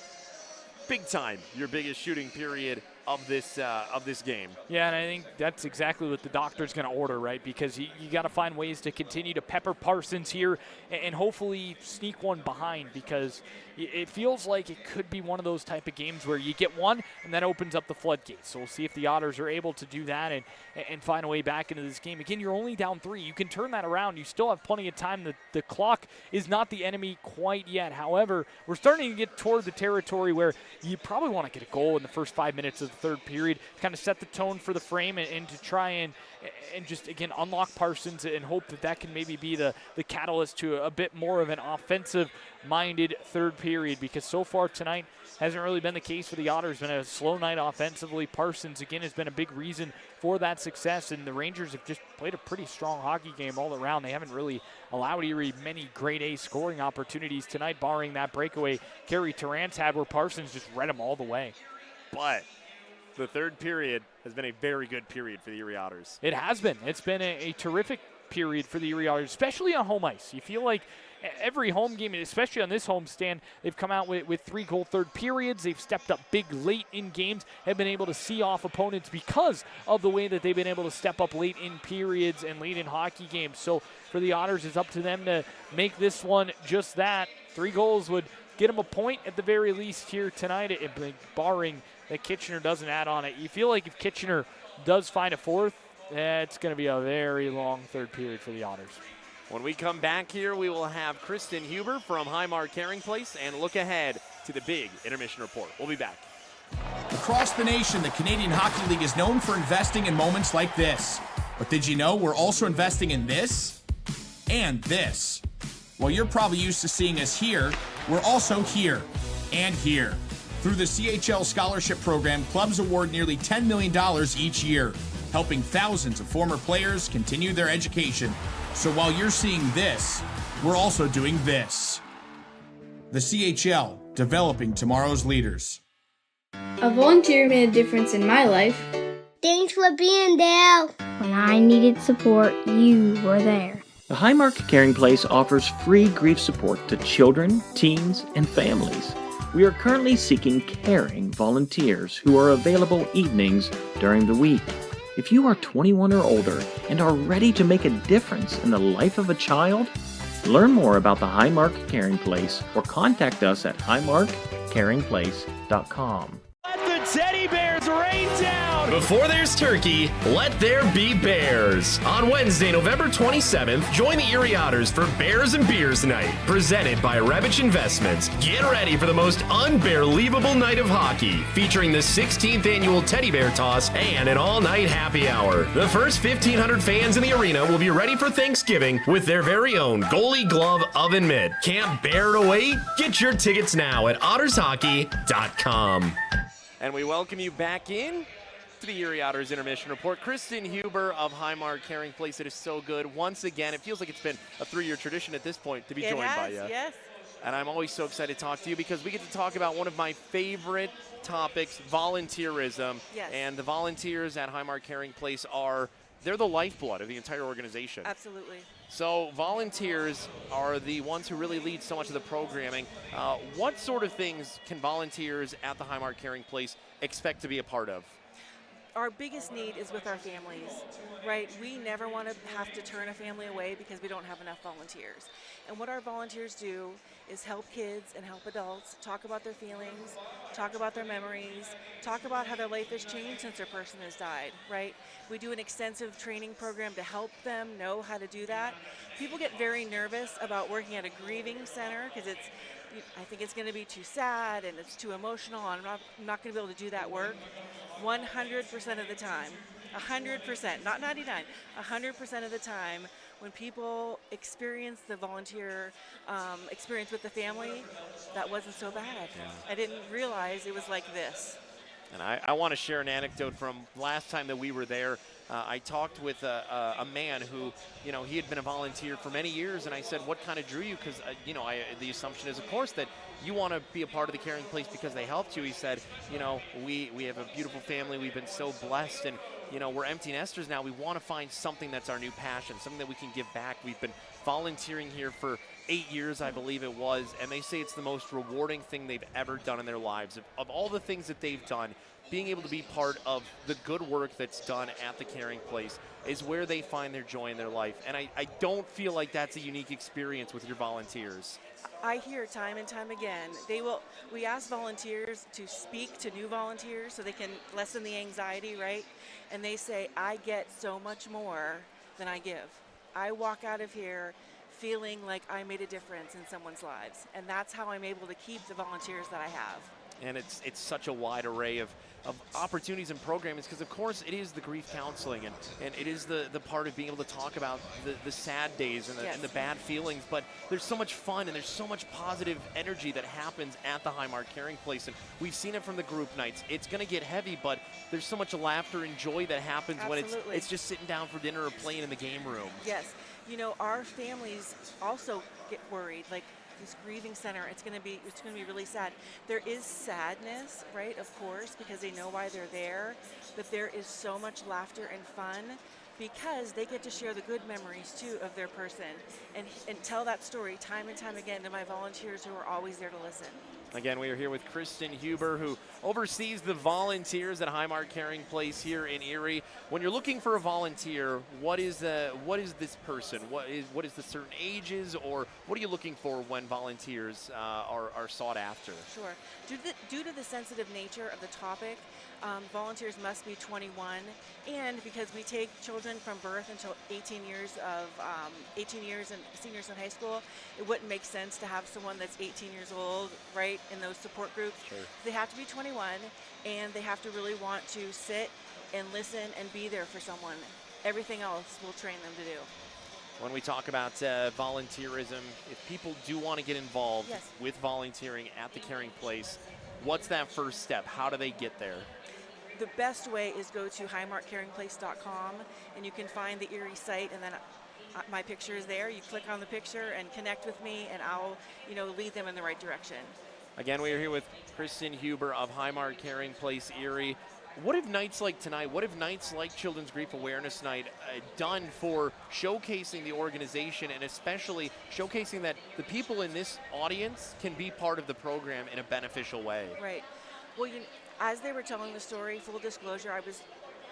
big time your biggest shooting period of this game. Yeah, and I think that's exactly what the doctor's going to order, right? Because you got to find ways to continue to pepper Parsons here and hopefully sneak one behind, because it feels like it could be one of those type of games where you get one and that opens up the floodgates. So we'll see if the Otters are able to do that and find a way back into this game. Again, you're only down 3. You can turn that around. You still have plenty of time. The clock is not the enemy quite yet. However, we're starting to get toward the territory where you probably want to get a goal in the first 5 minutes of the third period, kind of set the tone for the frame and to try and just, again, unlock Parsons and hope that can maybe be the catalyst to a bit more of an offensive-minded third period, because so far tonight hasn't really been the case for the Otters. Been a slow night offensively. Parsons, again, has been a big reason for that success, and the Rangers have just played a pretty strong hockey game all around. They haven't really allowed Erie many grade A scoring opportunities tonight, barring that breakaway Kerry Tarrant's had where Parsons just read them all the way. But the third period has been a very good period for the Erie Otters. It has been. It's been a terrific period for the Erie Otters, especially on home ice. You feel like every home game, especially on this homestand, they've come out with 3-goal third periods. They've stepped up big late in games, have been able to see off opponents because of the way that they've been able to step up late in periods and late in hockey games. So for the Otters, it's up to them to make this one just that. 3 goals would get them a point at the very least here tonight, barring that Kitchener doesn't add on it. You feel like if Kitchener does find a fourth, it's going to be a very long third period for the Otters. When we come back here, we will have Kristen Huber from Highmark Caring Place and look ahead to the big intermission report. We'll be back. Across the nation, the Canadian Hockey League is known for investing in moments like this. But did you know we're also investing in this and this? While you're probably used to seeing us here, we're also here and here. Through the CHL Scholarship Program, clubs award nearly $10 million each year, helping thousands of former players continue their education. So while you're seeing this, we're also doing this. The CHL, developing tomorrow's leaders. A volunteer made a difference in my life. Thanks for being there. When I needed support, you were there. The Highmark Caring Place offers free grief support to children, teens, and families. We are currently seeking caring volunteers who are available evenings during the week. If you are 21 or older and are ready to make a difference in the life of a child, learn more about the Highmark Caring Place or contact us at highmarkcaringplace.com. Let the teddy bears rain down! Before there's turkey, let there be bears. On Wednesday, November 27th, join the Erie Otters for Bears and Beers Night, presented by Rebich Investments. Get ready for the most unbelievable night of hockey, featuring the 16th annual Teddy Bear Toss and an all-night happy hour. The first 1,500 fans in the arena will be ready for Thanksgiving with their very own goalie glove oven mitt. Can't bear to wait? Get your tickets now at ottershockey.com. And we welcome you back in to the Erie Otters Intermission Report. Kristen Huber of Highmark Caring Place. It is so good. Once again, it feels like it's been a 3-year tradition at this point to be joined by you. Yes. And I'm always so excited to talk to you because we get to talk about one of my favorite topics, volunteerism. Yes. And the volunteers at Highmark Caring Place they're the lifeblood of the entire organization. Absolutely. So volunteers are the ones who really lead so much of the programming. What sort of things can volunteers at the Highmark Caring Place expect to be a part of? Our biggest need is with our families, right? We never want to have to turn a family away because we don't have enough volunteers. And what our volunteers do is help kids and help adults talk about their feelings, talk about their memories, talk about how their life has changed since their person has died, right? We do an extensive training program to help them know how to do that. People get very nervous about working at a grieving center because I think it's going to be too sad and it's too emotional. I'm not going to be able to do that work. 100% of the time, 100%, not 99, 100% of the time, when people experience the volunteer experience with the family, that wasn't so bad. Yeah. I didn't realize it was like this. And I want to share an anecdote from last time that we were there. I talked with a man who, he had been a volunteer for many years, and I said, what kind of drew you? Because, the assumption is, of course, that you want to be a part of the Caring Place because they helped you. He said, we have a beautiful family. We've been so blessed, and, we're empty nesters now. We want to find something that's our new passion, something that we can give back. We've been volunteering here for 8 years, I believe it was, and they say it's the most rewarding thing they've ever done in their lives. Of all the things that they've done, being able to be part of the good work that's done at the Caring Place is where they find their joy in their life. And I don't feel like that's a unique experience with your volunteers. I hear time and time again, we ask volunteers to speak to new volunteers so they can lessen the anxiety, right? And they say, I get so much more than I give. I walk out of here feeling like I made a difference in someone's lives. And that's how I'm able to keep the volunteers that I have. And it's such a wide array of opportunities and programs because, of course, it is the grief counseling and it is the part of being able to talk about the sad days and the bad feelings. But there's so much fun and there's so much positive energy that happens at the Highmark Caring Place. And we've seen it from the group nights. It's going to get heavy, but there's so much laughter and joy that happens when it's just sitting down for dinner or playing in the game room. Yes. Our families also get worried. Like, this grieving center, it's going to be really sad. There is sadness, right, of course, because they know why they're there, but there is so much laughter and fun because they get to share the good memories too of their person and tell that story time and time again to my volunteers who are always there to listen. Again, we are here with Kristen Huber, who oversees the volunteers at Highmark Caring Place here in Erie. When you're looking for a volunteer, what is this person? What is the certain ages, or what are you looking for when volunteers are sought after? Sure. Due to the sensitive nature of the topic, volunteers must be 21, and because we take children from birth until 18 years and seniors in high school, it wouldn't make sense to have someone that's 18 years old, right, in those support groups. Sure. They have to be 21, and they have to really want to sit and listen and be there for someone. Everything else we'll train them to do. When we talk about volunteerism, if people do want to get involved Yes. with volunteering at the Caring Place, what's that first step? How do they get there? The best way is go to highmarkcaringplace.com, and you can find the Erie site, and then my picture is there. You click on the picture and connect with me, and I'll lead them in the right direction. Again, we are here with Kristen Huber of Highmark Caring Place Erie. What have nights like tonight, what have nights like Children's Grief Awareness Night done for showcasing the organization, and especially showcasing that the people in this audience can be part of the program in a beneficial way? Right. Well, as they were telling the story, full disclosure, I was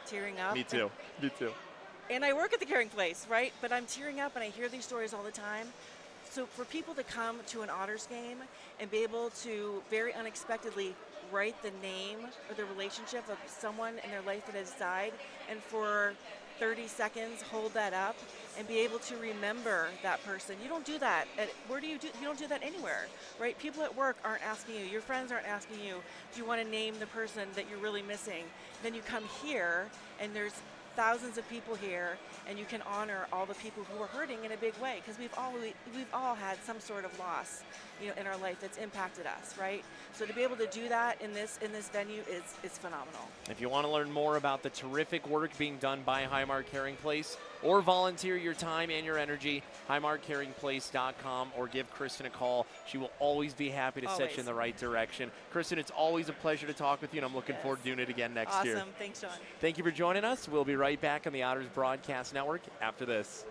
tearing up. Me too. Me too. And I work at the Caring Place, right? But I'm tearing up, and I hear these stories all the time. So for people to come to an Otters game and be able to very unexpectedly write the name or the relationship of someone in their life that has died, and for 30 seconds hold that up and be able to remember that person. You don't do that. You don't do that anywhere, right? People at work aren't asking you. Your friends aren't asking you, do you want to name the person that you're really missing? Then you come here, and there's thousands of people here, and you can honor all the people who are hurting in a big way, because we've all had some sort of loss, in our life that's impacted us, right? So to be able to do that in this venue is phenomenal. If you want to learn more about the terrific work being done by Highmark Caring Place, or volunteer your time and your energy, highmarkcaringplace.com, or give Kristen a call. She will always be happy to set you in the right direction. Kristen, it's always a pleasure to talk with you, and I'm looking forward to doing it again next year. Awesome. Thanks, John. Thank you for joining us. We'll be right back on the Otters Broadcast Network after this.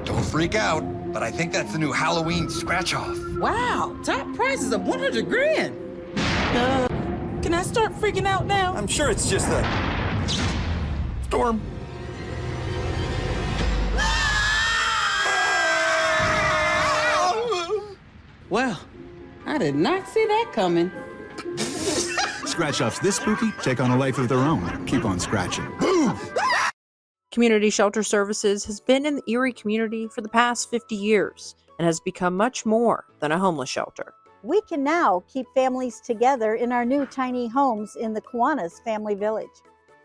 Don't freak out, but I think that's the new Halloween scratch-off. Wow, top prices of 100 grand. Can I start freaking out now? I'm sure it's just a storm. Well, I did not see that coming. Scratch-offs this spooky take on a life of their own. Keep on scratching. Boom! Community Shelter Services has been in the Erie community for the past 50 years and has become much more than a homeless shelter. We can now keep families together in our new tiny homes in the Kiwanis Family Village.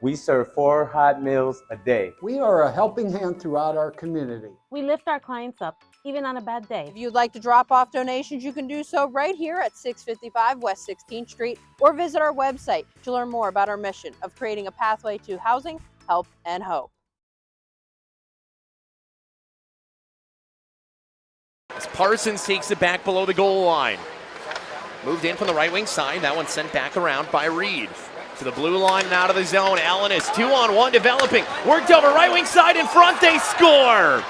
We serve 4 hot meals a day. We are a helping hand throughout our community. We lift our clients up, even on a bad day. If you'd like to drop off donations, you can do so right here at 655 West 16th Street, or visit our website to learn more about our mission of creating a pathway to housing, help, and hope. As Parsons takes it back below the goal line. Moved in from the right wing side. That one sent back around by Reed. To the blue line and out of the zone. Ellenis 2-on-1 developing. Worked over right wing side in front. They score.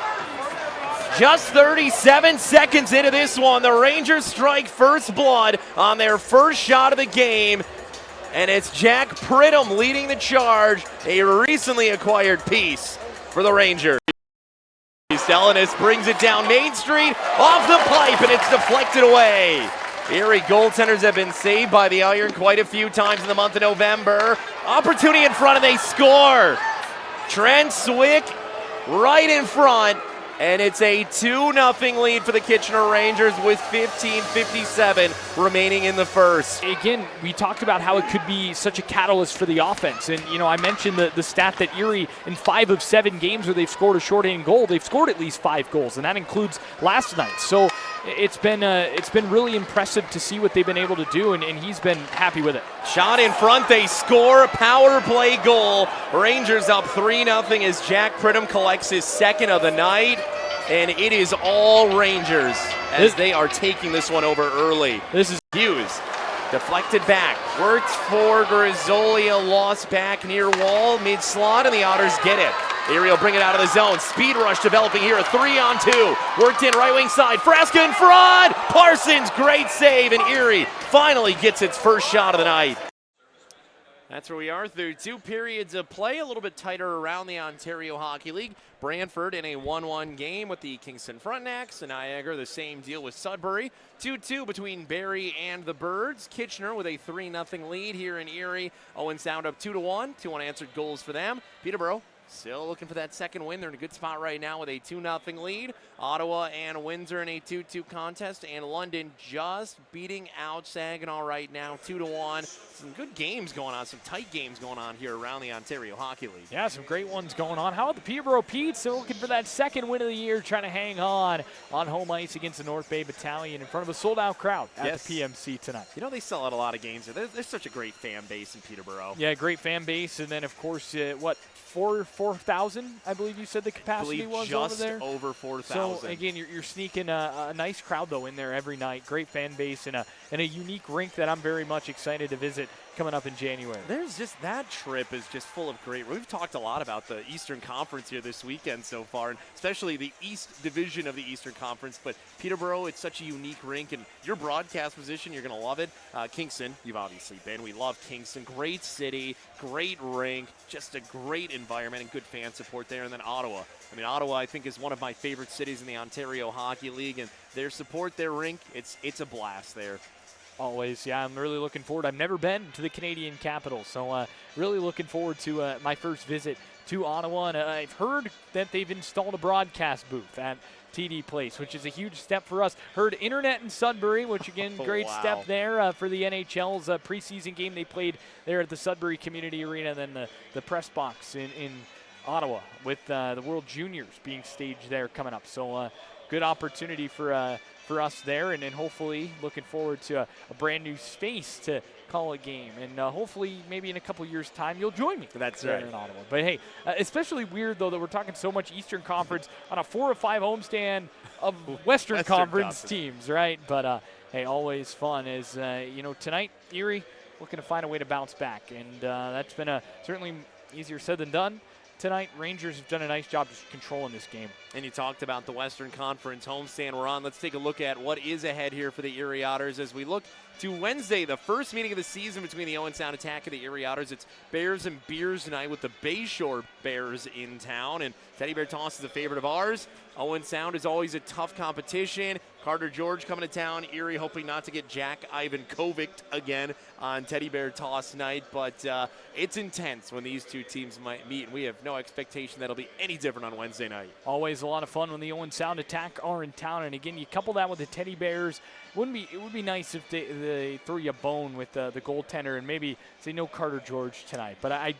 Just 37 seconds into this one. The Rangers strike first blood on their first shot of the game. And it's Jack Pridham leading the charge. A recently acquired piece for the Rangers. Ellenis brings it down Main Street, off the pipe, and it's deflected away. Erie goaltenders have been saved by the Iron quite a few times in the month of November. Opportunity in front, and they score. Trent Swick right in front, and it's a 2-0 lead for the Kitchener Rangers with 15:57 remaining in the first. Again, we talked about how it could be such a catalyst for the offense. And, I mentioned the stat that Erie, in 5 of 7 games where they've scored a shorthand goal, they've scored at least 5 goals, and that includes last night. So it's been really impressive to see what they've been able to do, and he's been happy with it. Shot in front, they score. Power play goal. Rangers up 3-0 as Jack Pridham collects his second of the night. And it is all Rangers as they are taking this one over early. This is Hughes. Deflected back. Worked for Grizzolia. Lost back near wall. Mid-slot, and the Otters get it. Erie will bring it out of the zone. Speed rush developing here. A 3-on-2. Worked in right wing side. Frasca in front. Parsons, great save. And Erie finally gets its first shot of the night. That's where we are through 2 periods of play. A little bit tighter around the Ontario Hockey League. Brantford in a 1-1 game with the Kingston Frontenacs. And Niagara, the same deal with Sudbury. 2-2 between Barrie and the Birds. Kitchener with a 3-0 lead here in Erie. Owen Sound up 2-1. 2 unanswered goals for them. Peterborough still looking for that second win. They're in a good spot right now with a 2-0 lead. Ottawa and Windsor in a 2-2 contest. And London just beating out Saginaw right now, 2-1. Some good games going on, some tight games going on here around the Ontario Hockey League. Yeah, some great ones going on. How about the Peterborough Petes? Still looking for that second win of the year, trying to hang on home ice against the North Bay Battalion in front of a sold-out crowd at the PMC tonight. You know, they sell out a lot of games. There's such a great fan base in Peterborough. Yeah, great fan base. And then, of course, 4,000, I believe you said the capacity was over there? Just over 4,000. So, again, you're sneaking a nice crowd, though, in there every night. Great fan base and a unique rink that I'm very much excited to visit coming up in January. That trip is just full of great. We've talked a lot about the Eastern Conference here this weekend so far, and especially the East Division of the Eastern Conference. But Peterborough, it's such a unique rink, and your broadcast position, you're going to love it. Kingston, you've obviously been. We love Kingston. Great city, great rink, just a great environment and good fan support there. And then Ottawa. I mean, Ottawa, I think, is one of my favorite cities in the Ontario Hockey League, and their support, their rink, it's a blast there. Always, yeah. I'm really looking forward. I've never been to the Canadian capital, so really looking forward to my first visit to Ottawa. And I've heard that they've installed a broadcast booth at TD Place, which is a huge step for us. Heard internet in Sudbury, which, again, great step there for the NHL's preseason game they played there at the Sudbury Community Arena. And then the press box in Ottawa with the World Juniors being staged there coming up. So good opportunity for us there, and then hopefully looking forward to a brand new space to call a game, and hopefully maybe in a couple years' time you'll join me. That's there right. in Ottawa. But hey, especially weird though that we're talking so much Eastern Conference on a 4 or 5 homestand of Western Conference teams, right? But hey, always fun. As tonight Erie looking to find a way to bounce back, and that's been certainly easier said than done. Tonight, Rangers have done a nice job just controlling this game. And you talked about the Western Conference homestand we're on. Let's take a look at what is ahead here for the Erie Otters as we look to Wednesday, the first meeting of the season between the Owen Sound Attack and the Erie Otters. It's Bears and Beers tonight with the Bayshore Bears in town. And Teddy Bear Toss is a favorite of ours. Owen Sound is always a tough competition. Carter George coming to town. Erie hoping not to get Jack Ivan Kovic again on Teddy Bear Toss night. But it's intense when these two teams might meet. And we have no expectation that'll be any different on Wednesday night. Always a lot of fun when the Owen Sound Attack are in town. And again, you couple that with the Teddy Bears. It would be nice if they threw you a bone with the goaltender and maybe say no Carter George tonight. But I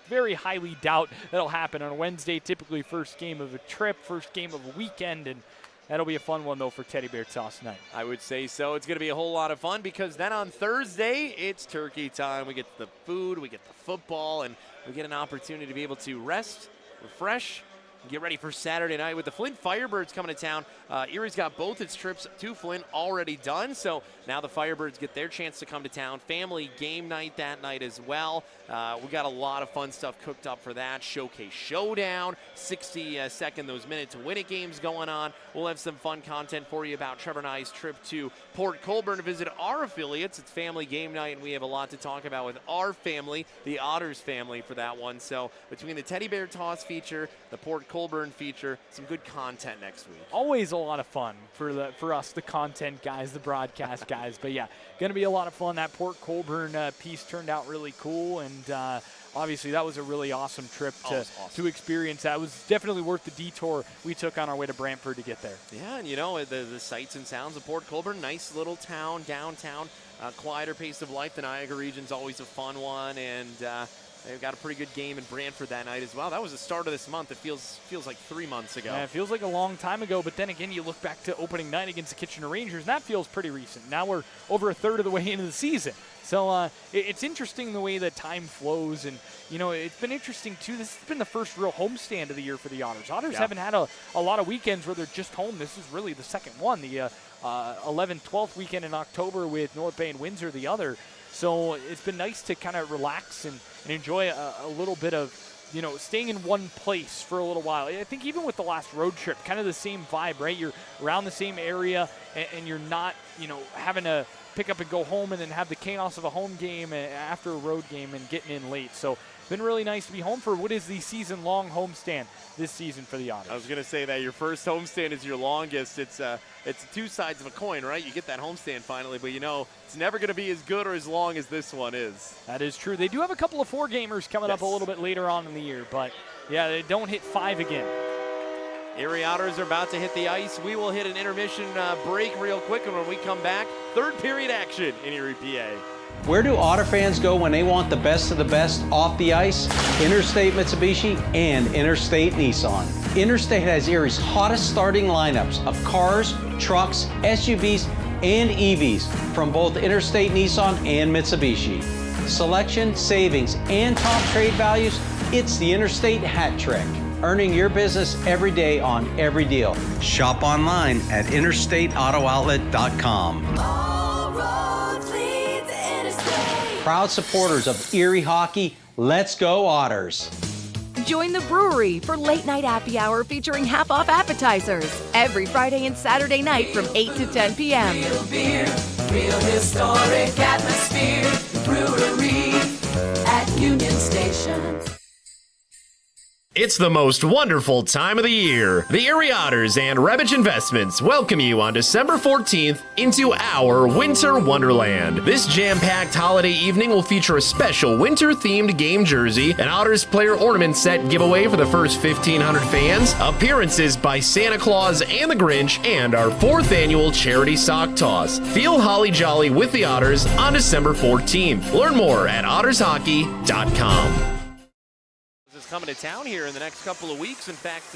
very highly doubt that'll happen on a Wednesday, typically first game of a trip, first game of a weekend, and that'll be a fun one, though, for Teddy Bear Toss night. I would say so. It's going to be a whole lot of fun because then on Thursday, it's turkey time. We get the food, we get the football, and we get an opportunity to be able to rest, refresh, get ready for Saturday night with the Flint Firebirds coming to town. Erie's got both its trips to Flint already done, so now the Firebirds get their chance to come to town. Family game night that night as well. We got a lot of fun stuff cooked up for that. Showcase Showdown, 60-second those minute to win it games going on. We'll have some fun content for you about Trevor and I's trip to Port Colborne to visit our affiliates. It's family game night, and we have a lot to talk about with our family, the Otters family, for that one. So between the Teddy Bear Toss feature, the Port Colborne feature, some good content next week. Always a lot of fun for us, the content guys, the broadcast guys. But yeah, going to be a lot of fun. That Port Colborne piece turned out really cool, and obviously that was a really awesome trip to experience. That was definitely worth the detour we took on our way to Brantford to get there. Yeah, and the sights and sounds of Port Colborne, nice little town, downtown, quieter pace of life. The Niagara region's always a fun one, and they've got a pretty good game in Brantford that night as well. That was the start of this month. It feels like 3 months ago. Yeah, it feels like a long time ago, but then again, you look back to opening night against the Kitchener Rangers, and that feels pretty recent. Now we're over a third of the way into the season. So it's interesting the way that time flows, and, it's been interesting, too. This has been the first real homestand of the year for the Otters. Otters haven't had a lot of weekends where they're just home. This is really the second one, the 11th, 12th weekend in October with North Bay and Windsor the other. So it's been nice to kind of relax and enjoy a little bit of staying in one place for a little while. I think even with the last road trip, kind of the same vibe, right? You're around the same area, and you're not, having to pick up and go home and then have the chaos of a home game after a road game and getting in late. So it's been really nice to be home for what is the season-long homestand this season for the Otters. I was going to say that your first homestand is your longest. It's two sides of a coin, right? You get that homestand finally, but it's never going to be as good or as long as this one is. That is true. They do have a couple of 4-gamers coming up a little bit later on in the year, but yeah, they don't hit 5 again. Erie Otters are about to hit the ice. We will hit an intermission break real quick, and when we come back, third period action in Erie, PA. Where do Otter fans go when they want the best of the best off the ice? Interstate Mitsubishi and Interstate Nissan. Interstate has Erie's hottest starting lineups of cars, trucks, SUVs, and EVs from both Interstate Nissan and Mitsubishi. Selection, savings, and top trade values, it's the Interstate hat trick. Earning your business every day on every deal. Shop online at interstateautooutlet.com. Proud supporters of Erie hockey, let's go Otters. Join the brewery for late night happy hour featuring half-off appetizers every Friday and Saturday night from 8 to 10 p.m. Real beer, real historic atmosphere, brewery at Union Station. It's the most wonderful time of the year. The Erie Otters and Rebich Investments welcome you on December 14th into our Winter Wonderland. This jam-packed holiday evening will feature a special winter-themed game jersey, an Otters player ornament set giveaway for the first 1,500 fans, appearances by Santa Claus and the Grinch, and our 4th annual charity sock toss. Feel holly jolly with the Otters on December 14th. Learn more at ottershockey.com. Is coming to town here in the next couple of weeks. In fact,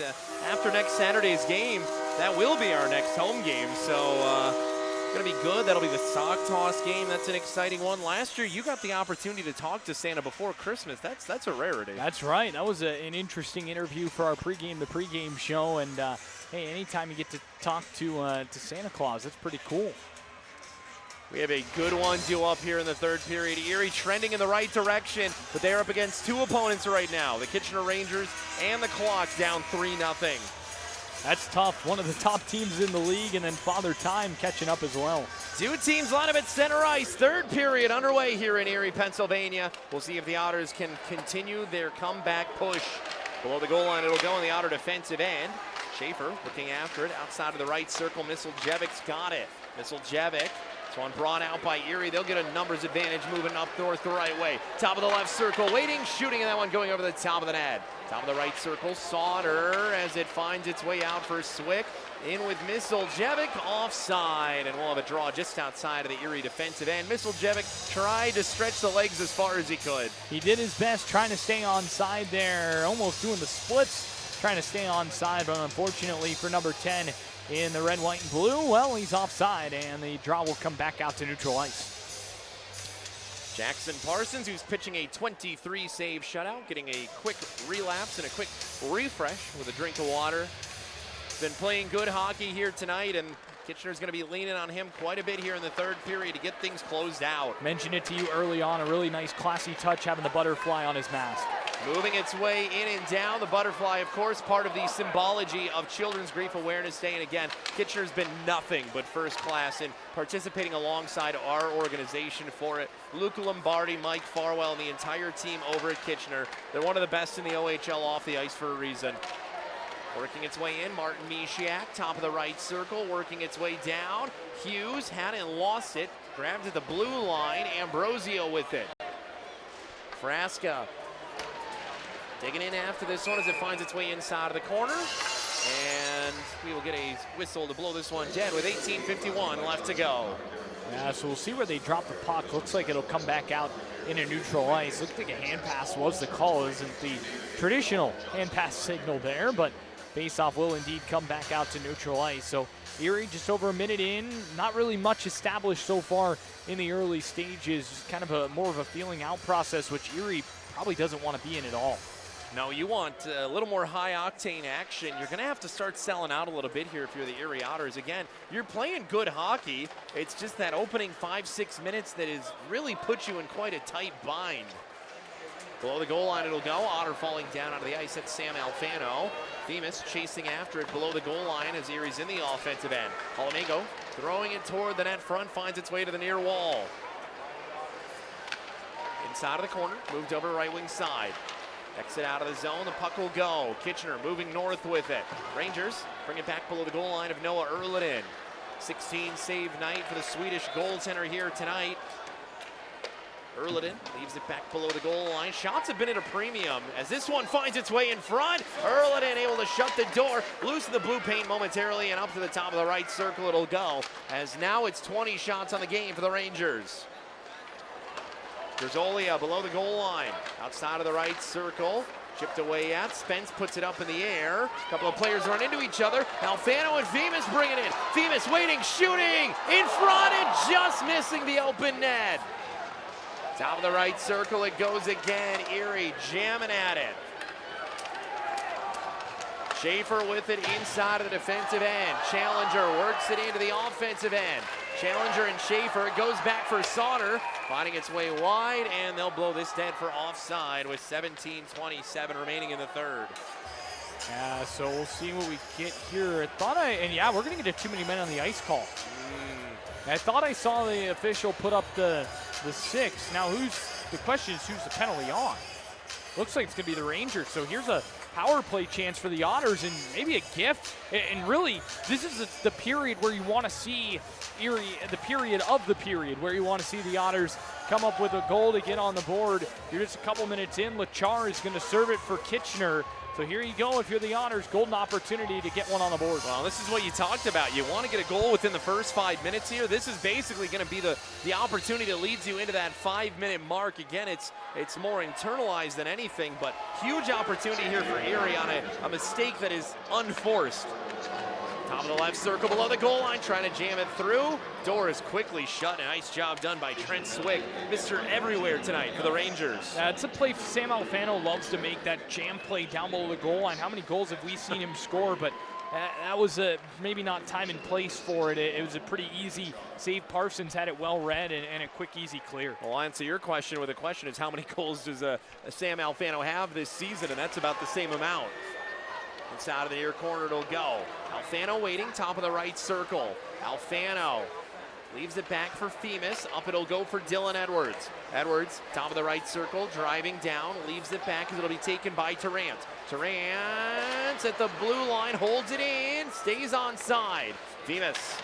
after next Saturday's game, that will be our next home game. So it's going to be good. That'll be the sock toss game. That's an exciting one. Last year, you got the opportunity to talk to Santa before Christmas. That's a rarity. That's right. That was an interesting interview for our the pregame show. And hey, anytime you get to talk to Santa Claus, that's pretty cool. We have a good one due up here in the third period. Erie trending in the right direction, but they're up against two opponents right now, the Kitchener Rangers and the Clock, down 3-0. That's tough. One of the top teams in the league, and then Father Time catching up as well. Two teams line up at center ice. Third period underway here in Erie, Pennsylvania. We'll see if the Otters can continue their comeback push. Below the goal line, it'll go on the Otter defensive end. Schaefer looking after it outside of the right circle. Misseljevic's got it. Misseljevic. This one brought out by Erie. They'll get a numbers advantage moving up north the right way. Top of the left circle, waiting, shooting, and that one going over the top of the net. Top of the right circle, Sauter as it finds its way out for Swick. In with Misseljevic, offside, and we'll have a draw just outside of the Erie defensive end. Misseljevic tried to stretch the legs as far as he could. He did his best trying to stay onside there, almost doing the splits, trying to stay onside, but unfortunately for number 10, in the red, white, and blue, well, he's offside, and the draw will come back out to neutral ice. Jackson Parsons, who's pitching a 23-save shutout, getting a quick relapse and a quick refresh with a drink of water. Been playing good hockey here tonight, and Kitchener's going to be leaning on him quite a bit here in the third period to get things closed out. Mentioned it to you early on, a really nice, classy touch having the butterfly on his mask. Moving its way in and down, the butterfly, of course, part of the symbology of Children's Grief Awareness Day. And again, Kitchener's been nothing but first class in participating alongside our organization for it. Luca Lombardi, Mike Farwell, and the entire team over at Kitchener. They're one of the best in the OHL off the ice for a reason. Working its way in, Martin Mishiak, top of the right circle, working its way down. Hughes had it and lost it, grabbed at the blue line, Ambrosio with it. Frasca digging in after this one as it finds its way inside of the corner. And we will get a whistle to blow this one dead with 18:51 left to go. Yeah, so we'll see where they drop the puck. Looks like it'll come back out into neutral ice. Looked like a hand pass was the call. Isn't the traditional hand pass signal there, but face-off will indeed come back out to neutral ice. So Erie just over a minute in, not really much established so far in the early stages. Just kind of more of a feeling out process, which Erie probably doesn't want to be in at all. No, you want a little more high-octane action. You're going to have to start selling out a little bit here if you're the Erie Otters. Again, you're playing good hockey. It's just that opening 5-6 minutes that has really put you in quite a tight bind. Below the goal line it'll go. Otter falling down onto the ice. That's Sam Alfano. Themis chasing after it below the goal line as Erie's in the offensive end. Palomego throwing it toward the net front, finds its way to the near wall. Inside of the corner, moved over right wing side. Exit out of the zone, the puck will go. Kitchener moving north with it. Rangers bring it back below the goal line of Noah Erliden. 16 save night for the Swedish goaltender here tonight. Erliden leaves it back below the goal line. Shots have been at a premium as this one finds its way in front. Erliden able to shut the door, loosen the blue paint momentarily, and up to the top of the right circle it'll go, as now it's 20 shots on the game for the Rangers. Grzolia below the goal line, outside of the right circle, chipped away at. Spence puts it up in the air. A couple of players run into each other. Alfano and Themis bring it in. Themis waiting, shooting, in front and just missing the open net. Top of the right circle it goes again. Erie jamming at it. Schaefer with it inside of the defensive end. Challenger works it into the offensive end. Challenger and Schaefer, it goes back for Sauter, finding its way wide, and they'll blow this dead for offside with 17:27 remaining in the third. Yeah, so we'll see what we get here. We're gonna get a too many men on the ice call. I thought I saw the official put up the 6. Now the question is who's the penalty on? Looks like it's gonna be the Rangers, so here's a power play chance for the Otters and maybe a gift. And really, this is the period where you want to see Erie, the period where you want to see the Otters come up with a goal to get on the board. You're just a couple minutes in. Lachar is going to serve it for Kitchener. So here you go, if you're the Otters, golden opportunity to get one on the board. Well, this is what you talked about. You want to get a goal within the first 5 minutes here. This is basically going to be the opportunity that leads you into that 5-minute mark. Again, it's more internalized than anything, but huge opportunity here for Erie on a mistake that is unforced. Top of the left circle below the goal line, trying to jam it through. Door is quickly shut. Nice job done by Trent Swick. Mr. Everywhere tonight for the Rangers. It's a play Sam Alfano loves to make, that jam play down below the goal line. How many goals have we seen him score? But that was maybe not time and place for it. It was a pretty easy save. Parsons had it well read and a quick, easy clear. Well, I'll answer your question with a question is how many goals does Sam Alfano have this season? And that's about the same amount. Inside of the near corner it'll go. Alfano waiting, top of the right circle. Alfano leaves it back for Themis. Up it'll go for Dylan Edwards. Edwards, top of the right circle, driving down, leaves it back as it'll be taken by Tarrant. Tarrant at the blue line, holds it in, stays onside. Themis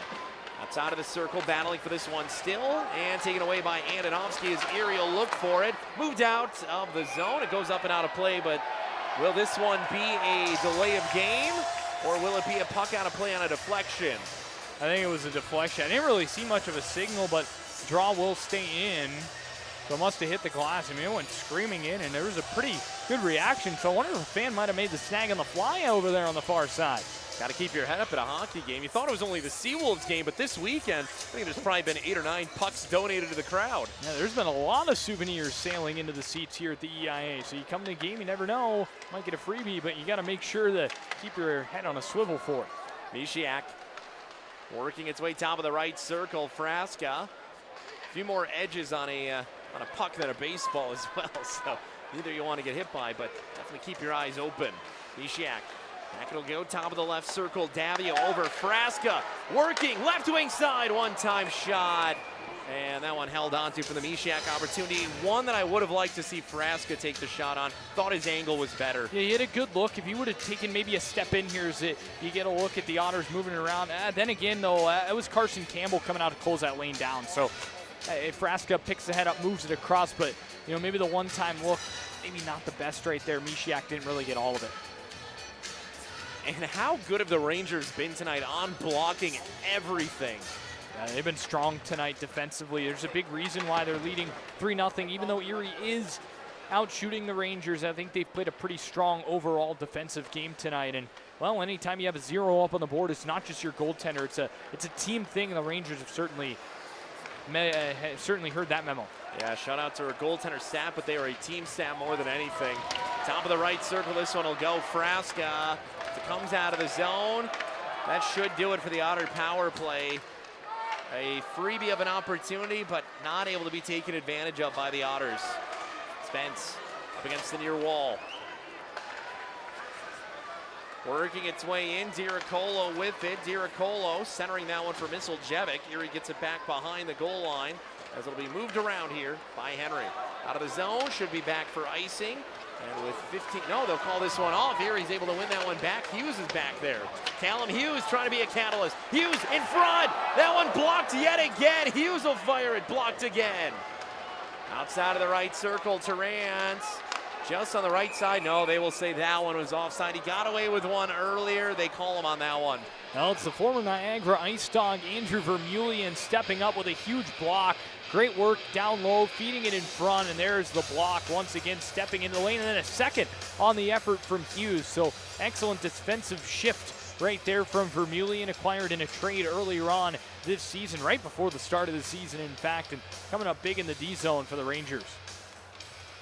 outside of the circle, battling for this one still, and taken away by Andonovski as Erie will look for it. Moved out of the zone, it goes up and out of play, but will this one be a delay of game, or will it be a puck out of play on a deflection? I think it was a deflection. I didn't really see much of a signal, but draw will stay in. So it must have hit the glass. I mean, it went screaming in, and there was a pretty good reaction. So I wonder if a fan might have made the snag on the fly over there on the far side. Got to keep your head up at a hockey game. You thought it was only the Seawolves game, but this weekend, I think there's probably been 8 or 9 pucks donated to the crowd. Yeah, there's been a lot of souvenirs sailing into the seats here at the EIA. So you come to the game, you never know, might get a freebie, but you got to make sure to keep your head on a swivel for it. Mishiak working its way top of the right circle. Frasca, a few more edges on a puck than a baseball as well. So neither you want to get hit by, but definitely keep your eyes open. Mishiak. Back it'll go, top of the left circle, Davio over Frasca, working, left wing side, one-time shot. And that one held onto for the Mishiak opportunity. One that I would have liked to see Frasca take the shot on. Thought his angle was better. Yeah, he had a good look. If he would have taken maybe a step in here, you get a look at the Otters moving around. Then again, though, it was Carson Campbell coming out to close that lane down. So if Frasca picks the head up, moves it across, but maybe the one-time look, maybe not the best right there. Mishiak didn't really get all of it. And how good have the Rangers been tonight on blocking everything? They've been strong tonight defensively. There's a big reason why they're leading 3-0. Even though Erie is out shooting the Rangers, I think they've played a pretty strong overall defensive game tonight. And, well, anytime you have a 0 up on the board, it's not just your goaltender. It's a team thing, and the Rangers have certainly heard that memo. Yeah, shout out to our goaltender stat, but they are a team stat more than anything. Top of the right circle, this one will go. Frasca comes out of the zone. That should do it for the Otter power play. A freebie of an opportunity, but not able to be taken advantage of by the Otters. Spence Up against the near wall. Working its way in, Diracolo with it. Diracolo centering that one for Misseljevic. Erie gets it back behind the goal line as it'll be moved around here by Henry. Out of the zone, should be back for icing. And with 15, no, they'll call this one off. Erie's able to win that one back. Hughes is back there. Callum Hughes trying to be a catalyst. Hughes in front. That one blocked yet again. Hughes will fire it, blocked again. Outside of the right circle, Terrance. Just on the right side. No, they will say that one was offside. He got away with one earlier. They call him on that one. Well, it's the former Niagara Ice Dog, Andrew Vermeulen, stepping up with a huge block. Great work down low, feeding it in front, and there's the block once again, stepping into the lane, and then a second on the effort from Hughes. So excellent defensive shift right there from Vermeulen, acquired in a trade earlier on this season, right before the start of the season, in fact, and coming up big in the D zone for the Rangers.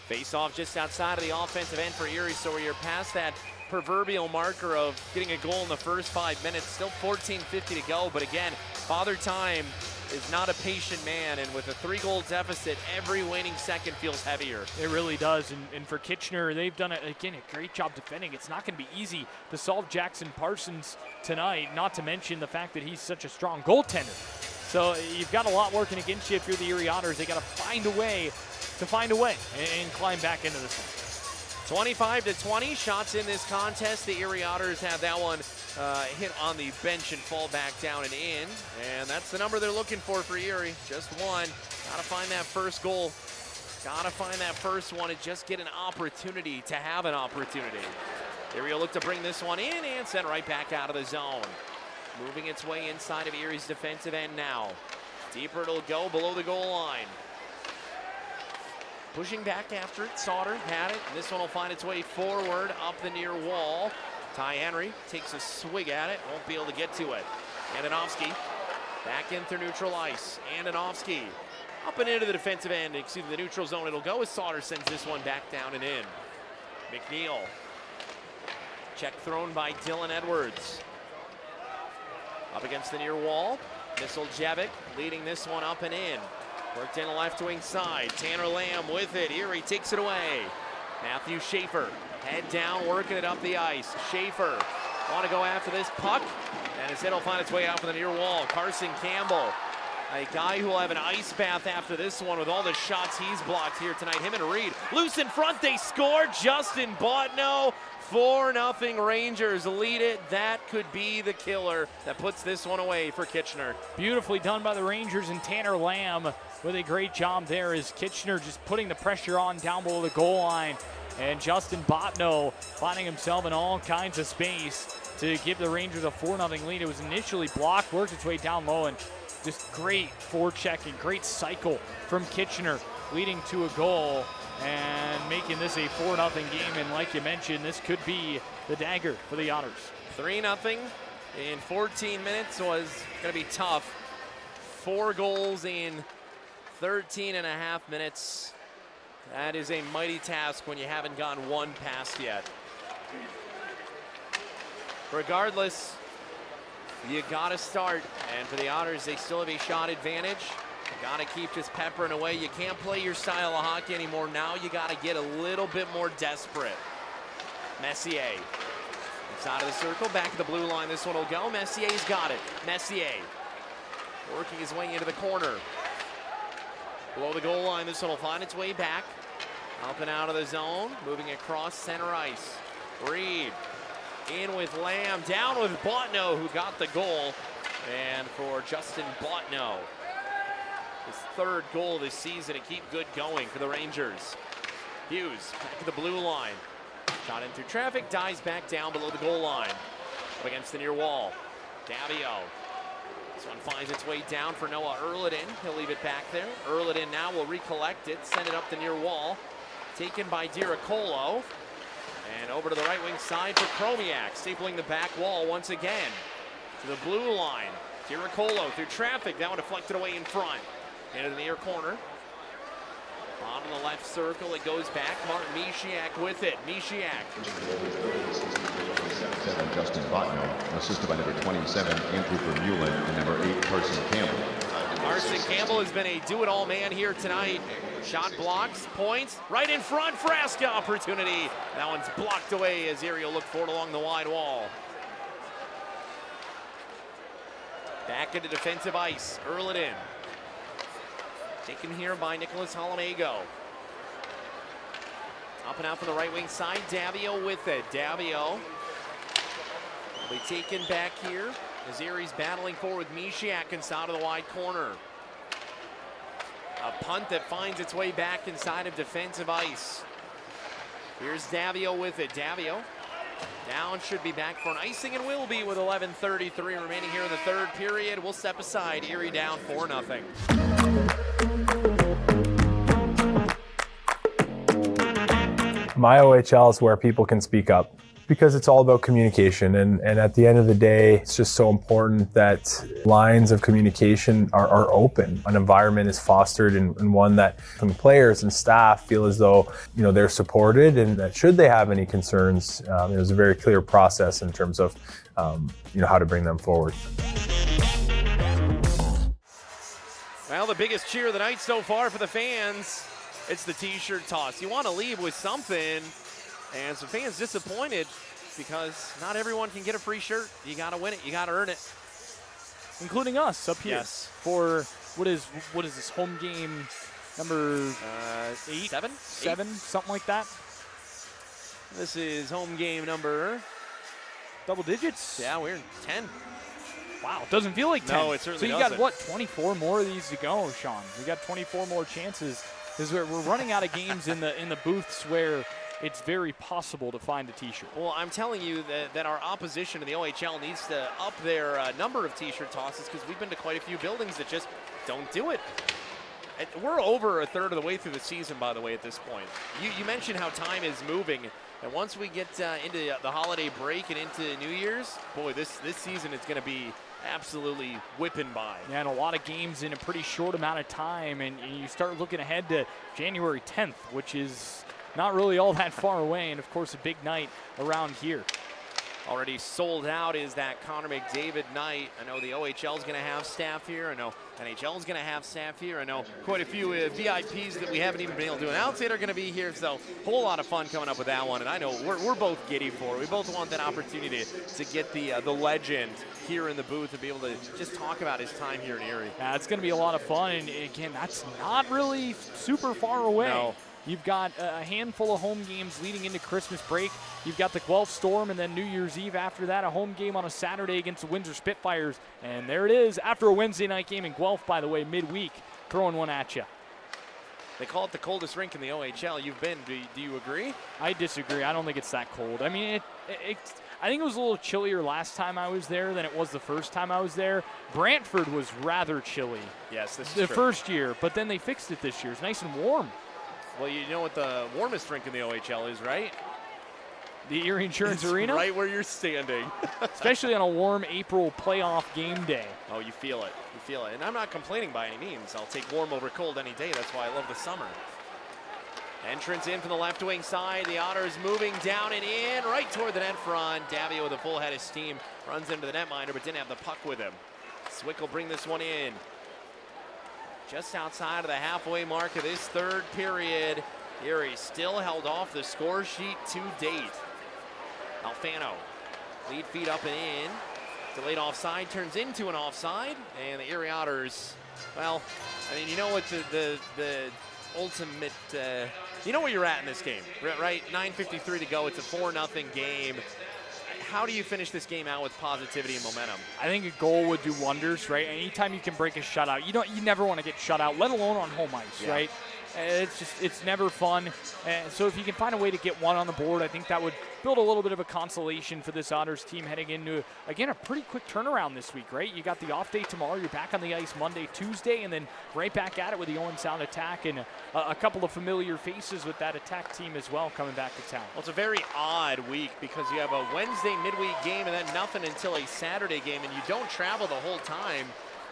Face off just outside of the offensive end for Erie, so you're past that proverbial marker of getting a goal in the first 5 minutes. Still 14:50 to go, but again, Father Time is not a patient man, and with a 3-goal deficit, every waning second feels heavier. It really does, and for Kitchener, they've done, again, a great job defending. It's not going to be easy to solve Jackson Parsons tonight, not to mention the fact that he's such a strong goaltender. So you've got a lot working against you if you're the Erie Otters. They got to find a way and climb back into this one. 25-20, shots in this contest. The Erie Otters have that one hit on the bench and fall back down and in. And that's the number they're looking for Erie. Just one. Got to find that first goal. Got to find that first one and just get an opportunity to have an opportunity. Erie will look to bring this one in and send right back out of the zone. Moving its way inside of Erie's defensive end now. Deeper it'll go below the goal line. Pushing back after it, Sauter had it. This one will find its way forward up the near wall. Ty Henry takes a swig at it, won't be able to get to it. Andonovski back in through neutral ice. Andonovski up and into the defensive end, excuse me, the neutral zone. It'll go as Sauter sends this one back down and in. McNeil. Check thrown by Dylan Edwards. Up against the near wall. Misseljevic leading this one up and in. Worked in the left wing side. Tanner Lamb with it. Erie takes it away. Matthew Schaefer, head down, working it up the ice. Schaefer want to go after this puck, and instead it'll find its way out for the near wall. Carson Campbell, a guy who will have an ice bath after this one with all the shots he's blocked here tonight. Him and Reed loose in front. They score. Justin Botno. 4-0 Rangers lead it. That could be the killer that puts this one away for Kitchener. Beautifully done by the Rangers, and Tanner Lamb with a great job there as Kitchener just putting the pressure on down below the goal line. And Justin Botno finding himself in all kinds of space to give the Rangers a 4-0 lead. It was initially blocked, worked its way down low, and just great forechecking, great cycle from Kitchener leading to a goal and making this a 4-0 game. And like you mentioned, this could be the dagger for the Otters. 3-0 in 14 minutes was going to be tough. 4 goals in 13 and a half minutes. That is a mighty task when you haven't gone one past yet. Regardless, you got to start. And for the Otters, they still have a shot advantage. Got to keep just peppering away. You can't play your style of hockey anymore. Now you got to get a little bit more desperate. Messier. Inside of the circle, back to the blue line. This one will go. Messier's got it. Messier working his way into the corner. Below the goal line, this one will find its way back. Up and out of the zone. Moving across center ice. Reed in with Lamb. Down with Botno, who got the goal. And for Justin Botno, his 3rd goal this season to keep good going for the Rangers. Hughes back to the blue line. Shot in through traffic, dives back down below the goal line. Up against the near wall. Davio. This one finds its way down for Noah Erliden. He'll leave it back there. Erliden now will recollect it, send it up the near wall. Taken by Diracolo. And over to the right wing side for Chromiak, stapling the back wall once again. To the blue line. Diracolo through traffic, that one deflected away in front. Into the near corner. Bottom of the left circle, it goes back. Martin Mishiak with it. Mishiak. Justin Botno, assisted by number 27, Andrew Vermeulen, and number 8, Carson Campbell. Carson Campbell has been a do-it-all man here tonight. Shot blocks, points, right in front, Frasca opportunity. That one's blocked away as Erie will look for it along the wide wall. Back into defensive ice, Earl it in. Taken here by Nicholas Holomego. Up and out from the right wing side, Davio with it. Davio will be taken back here as Erie's battling forward with Mishiak inside of the wide corner. A punt that finds its way back inside of defensive ice. Here's Davio with it. Davio down, should be back for an icing and will be with 11:33 remaining here in the third period. We'll step aside. Erie down 4-0. My OHL is where people can speak up because it's all about communication. And at the end of the day, it's just so important that lines of communication are open. An environment is fostered and one that from players and staff feel as though, they're supported and that should they have any concerns, there's a very clear process in terms of, how to bring them forward. Well, the biggest cheer of the night so far for the fans, it's the t-shirt toss. You want to leave with something, and some fans disappointed because not everyone can get a free shirt. You got to win it. You got to earn it. Including us up here. Yes. For what is this, home game number 8? 7? 7, something like that. This is home game number double digits. Yeah, we're 10. Wow, it doesn't feel like 10. No, it certainly doesn't. So you doesn't. got, 24 more of these to go, Sean? We got 24 more chances. Because we're running out of games in the booths where it's very possible to find a t-shirt. Well, I'm telling you that our opposition in the OHL needs to up their number of t-shirt tosses because we've been to quite a few buildings that just don't do it. And we're over a third of the way through the season, by the way, at this point. You mentioned how time is moving, and once we get into the holiday break and into New Year's, boy, this season is going to be absolutely whipping by. Yeah, and a lot of games in a pretty short amount of time, and you start looking ahead to January 10th, which is not really all that far away, and of course a big night around here. Already sold out is that Connor McDavid night. I know the OHL is going to have staff here. I know NHL is going to have staff here. I know quite a few VIPs that we haven't even been able to announce yet are going to be here. So a whole lot of fun coming up with that one. And I know we're both giddy for it. We both want that opportunity to get the legend here in the booth and be able to just talk about his time here in Erie. Yeah, it's going to be a lot of fun. And again, that's not really super far away. No. You've got a handful of home games leading into Christmas break. You've got the Guelph Storm, and then New Year's Eve after that, a home game on a Saturday against the Windsor Spitfires. And there it is, after a Wednesday night game in Guelph, by the way, midweek, throwing one at you. They call it the coldest rink in the OHL. You've been. Do you agree? I disagree. I don't think it's that cold. I mean, I think it was a little chillier last time I was there than it was the first time I was there. Brantford was rather chilly. Yes, this is the true. first year, but then they fixed it this year. It's nice and warm. Well, you know what the warmest rink in the OHL is, right? The Erie Insurance Arena? Right where you're standing. Especially on a warm April playoff game day. Oh, you feel it. You feel it. And I'm not complaining by any means. I'll take warm over cold any day. That's why I love the summer. Entrance in from the left wing side. The Otters moving down and in right toward the net front. Davio with a full head of steam runs into the netminder but didn't have the puck with him. Swick will bring this one in. Just outside of the halfway mark of this third period. Erie still held off the score sheet to date. Alfano, lead feet up and in. Delayed offside turns into an offside. And the Erie Otters, well, I mean, you know what the ultimate, you know where you're at in this game, right? 9:53 to go. It's a 4-0 game. How do you finish this game out with positivity and momentum? I think a goal would do wonders, right? Anytime you can break a shutout, you never want to get shut out, let alone on home ice, right? It's never fun. And so if you can find a way to get one on the board, I think that would build a little bit of a consolation for this Otters team heading into, again, a pretty quick turnaround this week, right? You got the off day tomorrow. You're back on the ice Monday, Tuesday, and then right back at it with the Owen Sound attack and a couple of familiar faces with that attack team as well coming back to town. Well, it's a very odd week because you have a Wednesday midweek game and then nothing until a Saturday game, and you don't travel the whole time.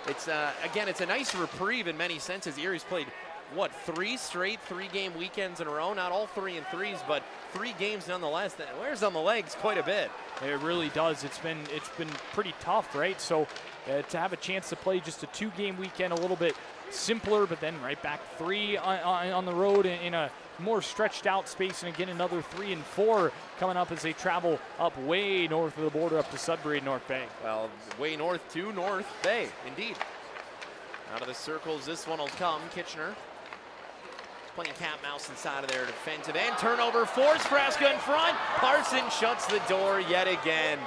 It's, again, it's a nice reprieve in many senses. Erie's played what, 3 straight 3-game weekends in a row? Not all 3 and 3s, but 3 games nonetheless. That wears on the legs quite a bit. It really does. It's been pretty tough, right? So to have a chance to play just a 2-game weekend, a little bit simpler, but then right back 3 on the road in a more stretched out space, and again another 3 and 4 coming up as they travel up way north of the border up to Sudbury and North Bay. Well, way north to North Bay, indeed. Out of the circles, this one will come. Kitchener playing cat mouse inside of their defensive end. Turnover force, Frasca in front. Parsons shuts the door yet again.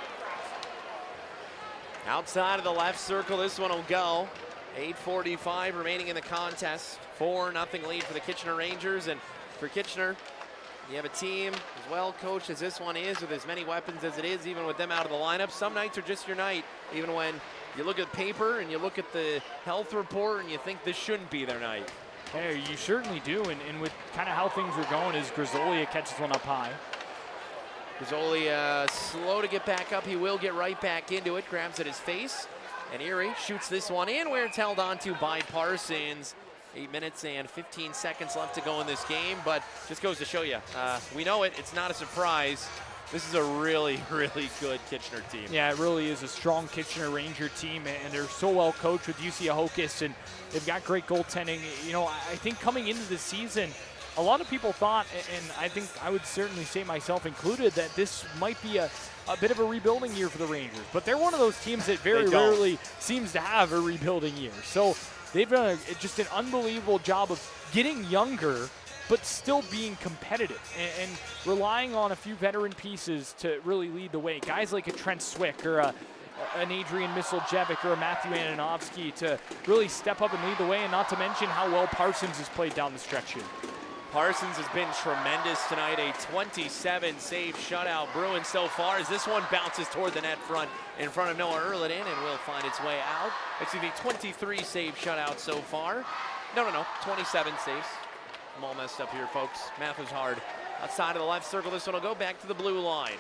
Outside of the left circle, this one will go. 8:45 remaining in the contest. 4-0 lead for the Kitchener Rangers. And for Kitchener, you have a team as well coached as this one is, with as many weapons as it is, even with them out of the lineup. Some nights are just your night, even when you look at paper and you look at the health report and you think this shouldn't be their night. Hey, you certainly do, and with kind of how things are going, as Grisolia catches one up high. Grisolia slow to get back up. He will get right back into it, grabs at his face, and Erie shoots this one in where it's held onto by Parsons. 8 minutes and 15 seconds left to go in this game, but just goes to show you, we know it, it's not a surprise. This is a really, really good Kitchener team. Yeah, it really is a strong Kitchener Ranger team, and they're so well coached with UC Ahokas, and they've got great goaltending. You know, I think coming into the season, a lot of people thought, and I think I would certainly say myself included, that this might be a bit of a rebuilding year for the Rangers. But they're one of those teams that very rarely seems to have a rebuilding year. So they've done just an unbelievable job of getting younger, but still being competitive and relying on a few veteran pieces to really lead the way. Guys like a Trent Swick or an Adrian Miseljevic or a Matthew Ananovsky to really step up and lead the way, and not to mention how well Parsons has played down the stretch here. Parsons has been tremendous tonight. A 27-save shutout Bruins so far, as this one bounces toward the net front in front of Noah Erliden and will find its way out. Excuse me, 23-save shutout so far. No, 27 saves. I'm all messed up here, folks. Math is hard. Outside of the left circle, this one will go back to the blue line.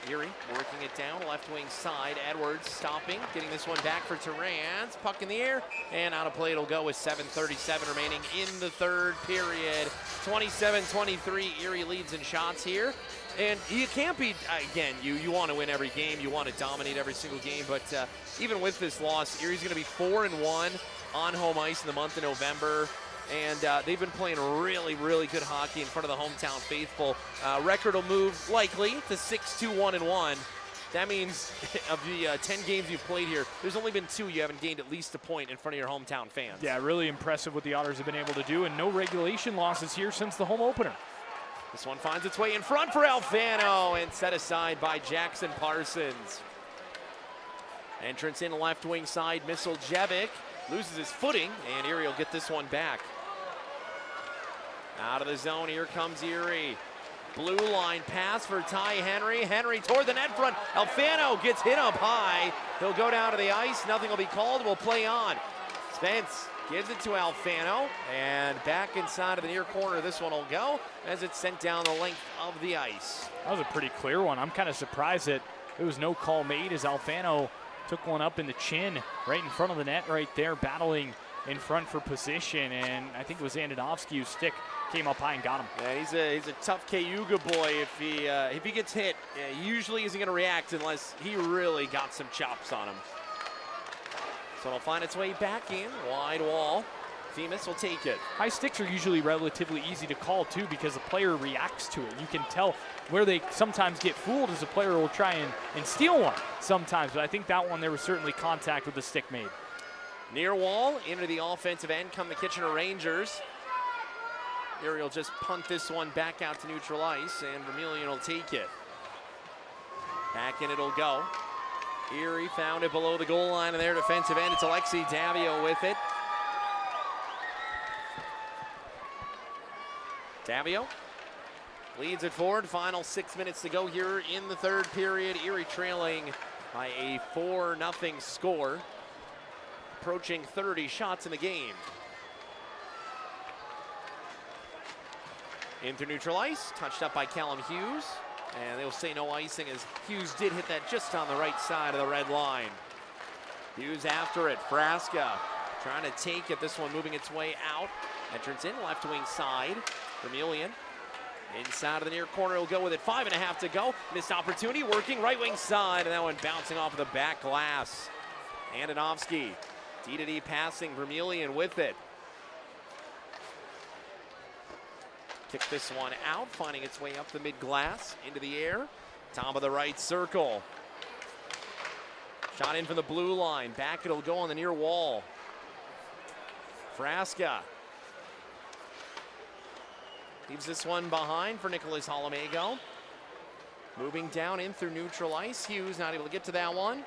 Erie working it down, left wing side. Edwards stopping, getting this one back for Terrance. Puck in the air, and out of play it'll go with 7:37 remaining in the third period. 27-23, Erie leads in shots here. And you can't be, again, you want to win every game. You want to dominate every single game. But even with this loss, Erie's going to be 4-1 on home ice in the month of November. And they've been playing really, really good hockey in front of the hometown faithful. Record will move likely to 6-2-1-1. That means of the 10 games you've played here, there's only been 2 you haven't gained at least a point in front of your hometown fans. Yeah, really impressive what the Otters have been able to do, and no regulation losses here since the home opener. This one finds its way in front for Alfano and set aside by Jackson Parsons. Entrance in left wing side, Miseljevic loses his footing, and Erie will get this one back. Out of the zone, here comes Erie. Blue line pass for Ty Henry. Henry toward the net front. Alfano gets hit up high. He'll go down to the ice. Nothing will be called. We'll play on. Spence gives it to Alfano. And back inside of the near corner, this one will go as it's sent down the length of the ice. That was a pretty clear one. I'm kind of surprised that there was no call made, as Alfano took one up in the chin right in front of the net right there, battling in front for position, and I think it was Ananovsky whose stick came up high and got him. Yeah, he's a tough Cayuga boy. If he gets hit, he usually isn't going to react unless he really got some chops on him. So it'll find its way back in, wide wall. Themis will take it. High sticks are usually relatively easy to call too, because the player reacts to it. You can tell where they sometimes get fooled as a player will try and steal one sometimes, but I think that one there was certainly contact with the stick made. Near wall, into the offensive end come the Kitchener Rangers. Erie will just punt this one back out to neutral ice, and Vermillion will take it. Back in it'll go. Erie found it below the goal line of their defensive end. It's Alexi Davio with it. Davio leads it forward. Final 6 minutes to go here in the third period. Erie trailing by a 4-0 score. Approaching 30 shots in the game. Into neutral ice, touched up by Callum Hughes. And they'll say no icing, as Hughes did hit that just on the right side of the red line. Hughes after it, Frasca trying to take it. This one moving its way out. Entrance in, left wing side. Vermillion inside of the near corner, he'll go with it. 5.5 to go. Missed opportunity, working right wing side, and that one bouncing off of the back glass. Andonovsky, D-to-D passing, Vermillion with it. Kick this one out, finding its way up the mid-glass, into the air. Top of the right circle. Shot in from the blue line. Back it'll go on the near wall. Frasca. Leaves this one behind for Nicholas Holomego. Moving down in through neutral ice. Hughes not able to get to that one.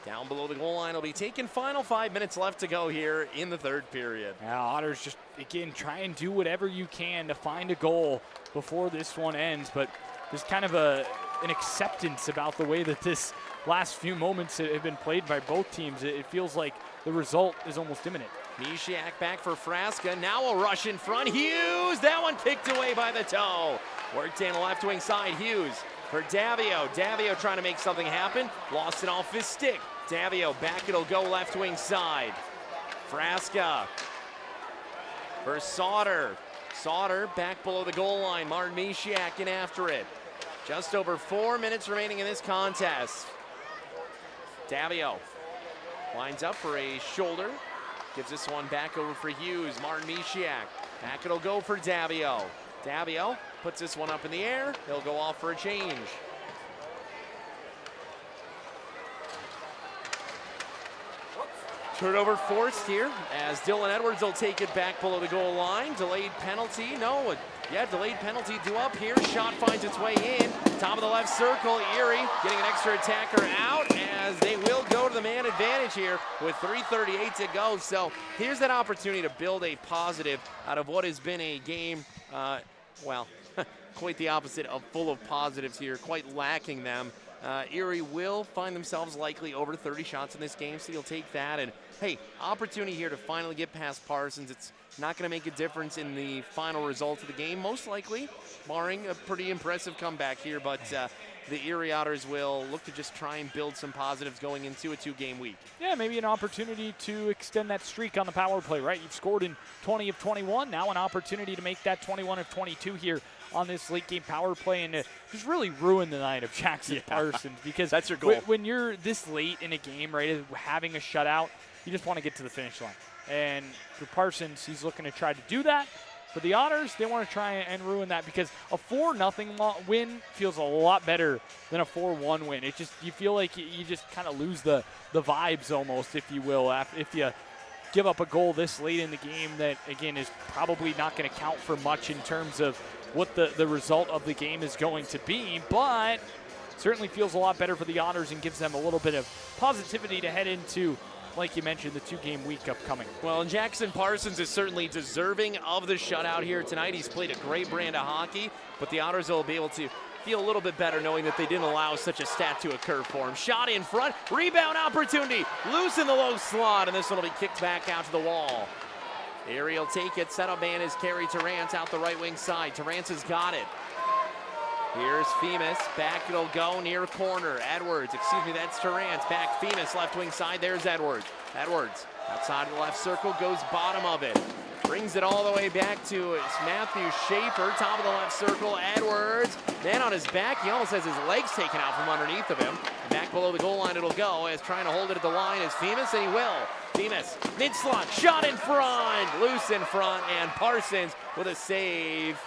Down below the goal line will be taken. Final 5 minutes left to go here in the third period. Yeah, Otters just, again, try and do whatever you can to find a goal before this one ends. But there's kind of an acceptance about the way that this last few moments have been played by both teams. It feels like the result is almost imminent. Misiak back for Frasca. Now a rush in front. Hughes, that one kicked away by the toe. Worked in left wing side. Hughes for Davio. Davio trying to make something happen. Lost it off his stick. Davio back it'll go left wing side. Frasca for Sauter. Sauter back below the goal line. Martin Misiak in after it. Just over 4 minutes remaining in this contest. Davio lines up for a shoulder. Gives this one back over for Hughes. Martin Misiak. Back it'll go for Davio. Davio puts this one up in the air. He'll go off for a change. Turnover forced here as Dylan Edwards will take it back below the goal line. Delayed penalty. No, delayed penalty due up here. Shot finds its way in. Top of the left circle. Erie getting an extra attacker out as they will go to the man advantage here with 3:38 to go. So here's that opportunity to build a positive out of what has been a game, quite the opposite of full of positives here, quite lacking them. Erie will find themselves likely over 30 shots in this game, so you'll take that. And hey, opportunity here to finally get past Parsons. It's not going to make a difference in the final result of the game, most likely, barring a pretty impressive comeback here. But the Erie Otters will look to just try and build some positives going into a 2-game week. Yeah, maybe an opportunity to extend that streak on the power play, right? You've scored in 20 of 21. Now an opportunity to make that 21 of 22 here on this late game power play and just really ruin the night of Jackson Parsons, because that's your goal. When you're this late in a game, right, having a shutout, you just want to get to the finish line. And for Parsons, he's looking to try to do that. For the Otters, they want to try and ruin that, because a 4-0 win feels a lot better than a 4-1 win. It just, you feel like you just kind of lose the vibes almost, if you will, if you give up a goal this late in the game that, again, is probably not going to count for much in terms of what the result of the game is going to be, but certainly feels a lot better for the Otters and gives them a little bit of positivity to head into, like you mentioned, the 2-game week upcoming. Well, and Jackson Parsons is certainly deserving of the shutout here tonight. He's played a great brand of hockey, but the Otters will be able to feel a little bit better knowing that they didn't allow such a stat to occur for him. Shot in front, rebound opportunity, loose in the low slot, and this one will be kicked back out to the wall. Erie will take it. Setup man is Kerry Terrance out the right wing side. Terrance has got it. Here's Femus. Back it'll go near corner. Edwards, that's Terrance. Back Femus, left wing side. There's Edwards. Edwards outside of the left circle, goes bottom of it. Brings it all the way back to Matthew Schaefer, top of the left circle. Edwards, man on his back. He almost has his legs taken out from underneath of him. Back below the goal line it'll go, as trying to hold it at the line is Femus, and he will. Femus, mid-slot, shot in front, loose in front, and Parsons with a save.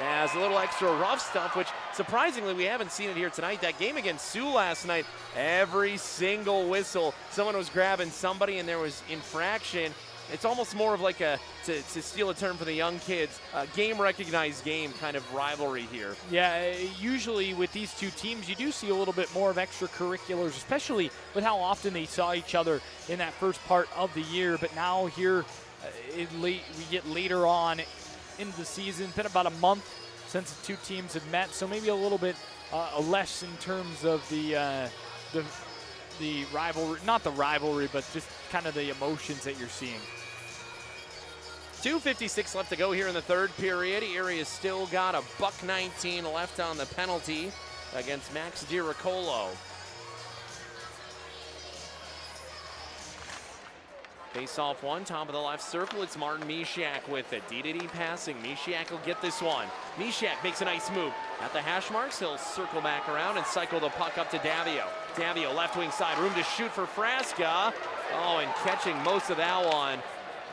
As a little extra rough stuff, which surprisingly we haven't seen it here tonight. That game against Sioux last night, every single whistle, someone was grabbing somebody and there was infraction. It's almost more of like to steal a term for the young kids, game-recognized game kind of rivalry here. Yeah, usually with these two teams, you do see a little bit more of extracurriculars, especially with how often they saw each other in that first part of the year. But now here, we get later on into the season. It's been about a month since the two teams have met, so maybe a little bit less in terms of the rivalry, not the rivalry, but just kind of the emotions that you're seeing. 2:56 left to go here in the third period. Erie has still got a $1.19 left on the penalty against Max DiRicolo. Face off one, top of the left circle. It's Martin Misiak with it. D-to-D passing. Misiak will get this one. Misiak makes a nice move. At the hash marks, he'll circle back around and cycle the puck up to Davio. Davio, left wing side, room to shoot for Frasca. Oh, and catching most of that one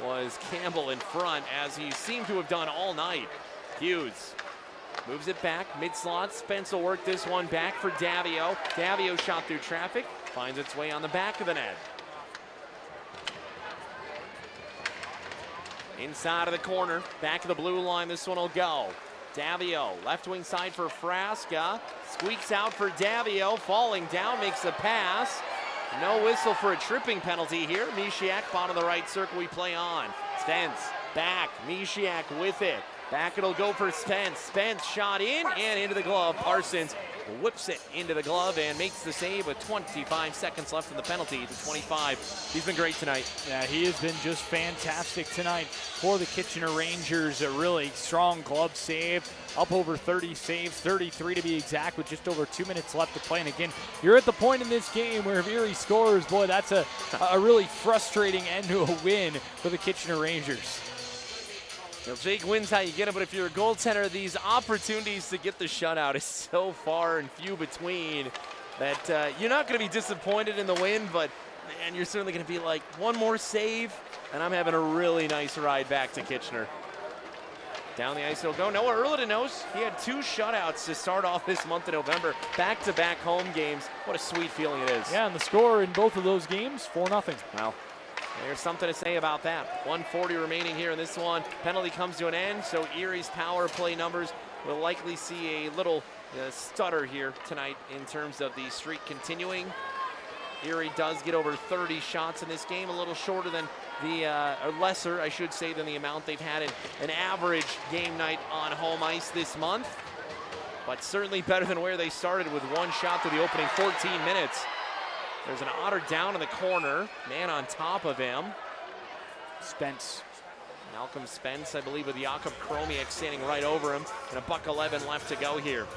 was Campbell in front, as he seemed to have done all night. Hughes moves it back, mid-slot. Spence will work this one back for Davio. Davio shot through traffic, finds its way on the back of the net. Inside of the corner, back of the blue line, this one will go. Davio, left wing side for Frasca. Squeaks out for Davio, falling down, makes a pass. No whistle for a tripping penalty here. Misiak, bottom of the right circle, we play on. Spence, back, Misiak with it. Back it'll go for Spence. Spence shot in and into the glove. Parsons whips it into the glove and makes the save with 25 seconds left in the penalty to 25. He's been great tonight. Yeah, he has been just fantastic tonight for the Kitchener Rangers. A really strong glove save, up over 30 saves, 33 to be exact, with just over 2 minutes left to play. And again, you're at the point in this game where if Erie scores, boy, that's a really frustrating end to a win for the Kitchener Rangers. Jake wins how you get it, but if you're a goaltender, these opportunities to get the shutout is so far and few between that you're not going to be disappointed in the win, but man, you're certainly going to be like, one more save, and I'm having a really nice ride back to Kitchener. Down the ice it'll go. Noah Erliden knows he had 2 shutouts to start off this month of November. Back-to-back home games. What a sweet feeling it is. Yeah, and the score in both of those games, 4-0. Well, there's something to say about that. 1:40 remaining here in this one. Penalty comes to an end, so Erie's power play numbers will likely see a little stutter here tonight in terms of the streak continuing. Erie does get over 30 shots in this game, a little shorter than or lesser, I should say, than the amount they've had in an average game night on home ice this month. But certainly better than where they started with 1 shot to the opening 14 minutes. There's an Otter down in the corner. Man on top of him. Spence. Malcolm Spence, I believe, with Jakob Kromiak standing right over him. And a $1:11 left to go here.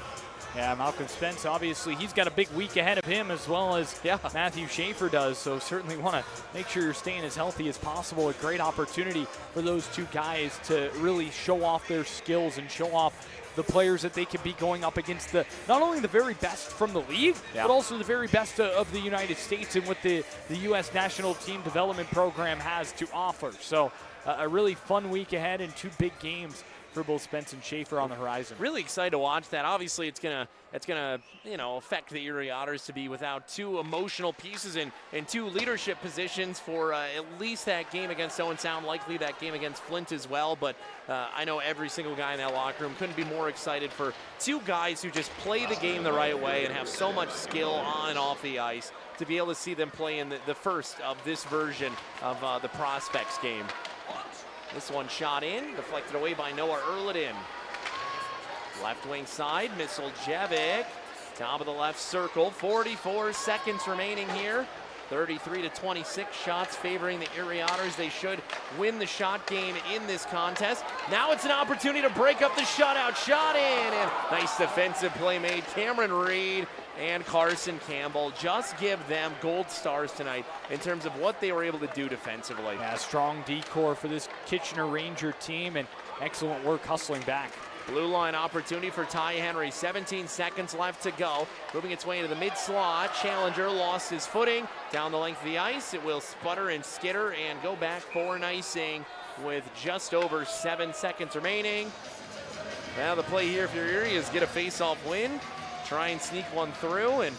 Yeah, Malcolm Spence, obviously, he's got a big week ahead of him as well as Matthew Schaefer does. So certainly want to make sure you're staying as healthy as possible. A great opportunity for those 2 guys to really show off their skills and show off the players that they could be going up against, not only the very best from the league, but also the very best of the United States and what the U.S. National Team Development Program has to offer. So a really fun week ahead and 2 big games for both Spence and Schaefer on the horizon. Really excited to watch that. Obviously, it's gonna affect the Erie Otters to be without 2 emotional pieces and 2 leadership positions for at least that game against Owen Sound, likely that game against Flint as well. But I know every single guy in that locker room couldn't be more excited for 2 guys who just play the game the right way and have so much skill on and off the ice, to be able to see them play in the first of this version of the Prospects game. This one shot in, deflected away by Noah Erliden. Left wing side, Misoljevic. Top of the left circle, 44 seconds remaining here. 33-26 shots favoring the Erie Otters. They should win the shot game in this contest. Now it's an opportunity to break up the shutout. Shot in, and nice defensive play made. Cameron Reed and Carson Campbell just give them gold stars tonight in terms of what they were able to do defensively. Yeah, strong decor for this Kitchener Ranger team, and excellent work hustling back. Blue line opportunity for Ty Henry. 17 seconds left to go. Moving its way into the mid-slot. Challenger lost his footing. Down the length of the ice. It will sputter and skitter and go back for an icing with just over 7 seconds remaining. Now the play here for Erie is get a face-off win. Try and sneak one through and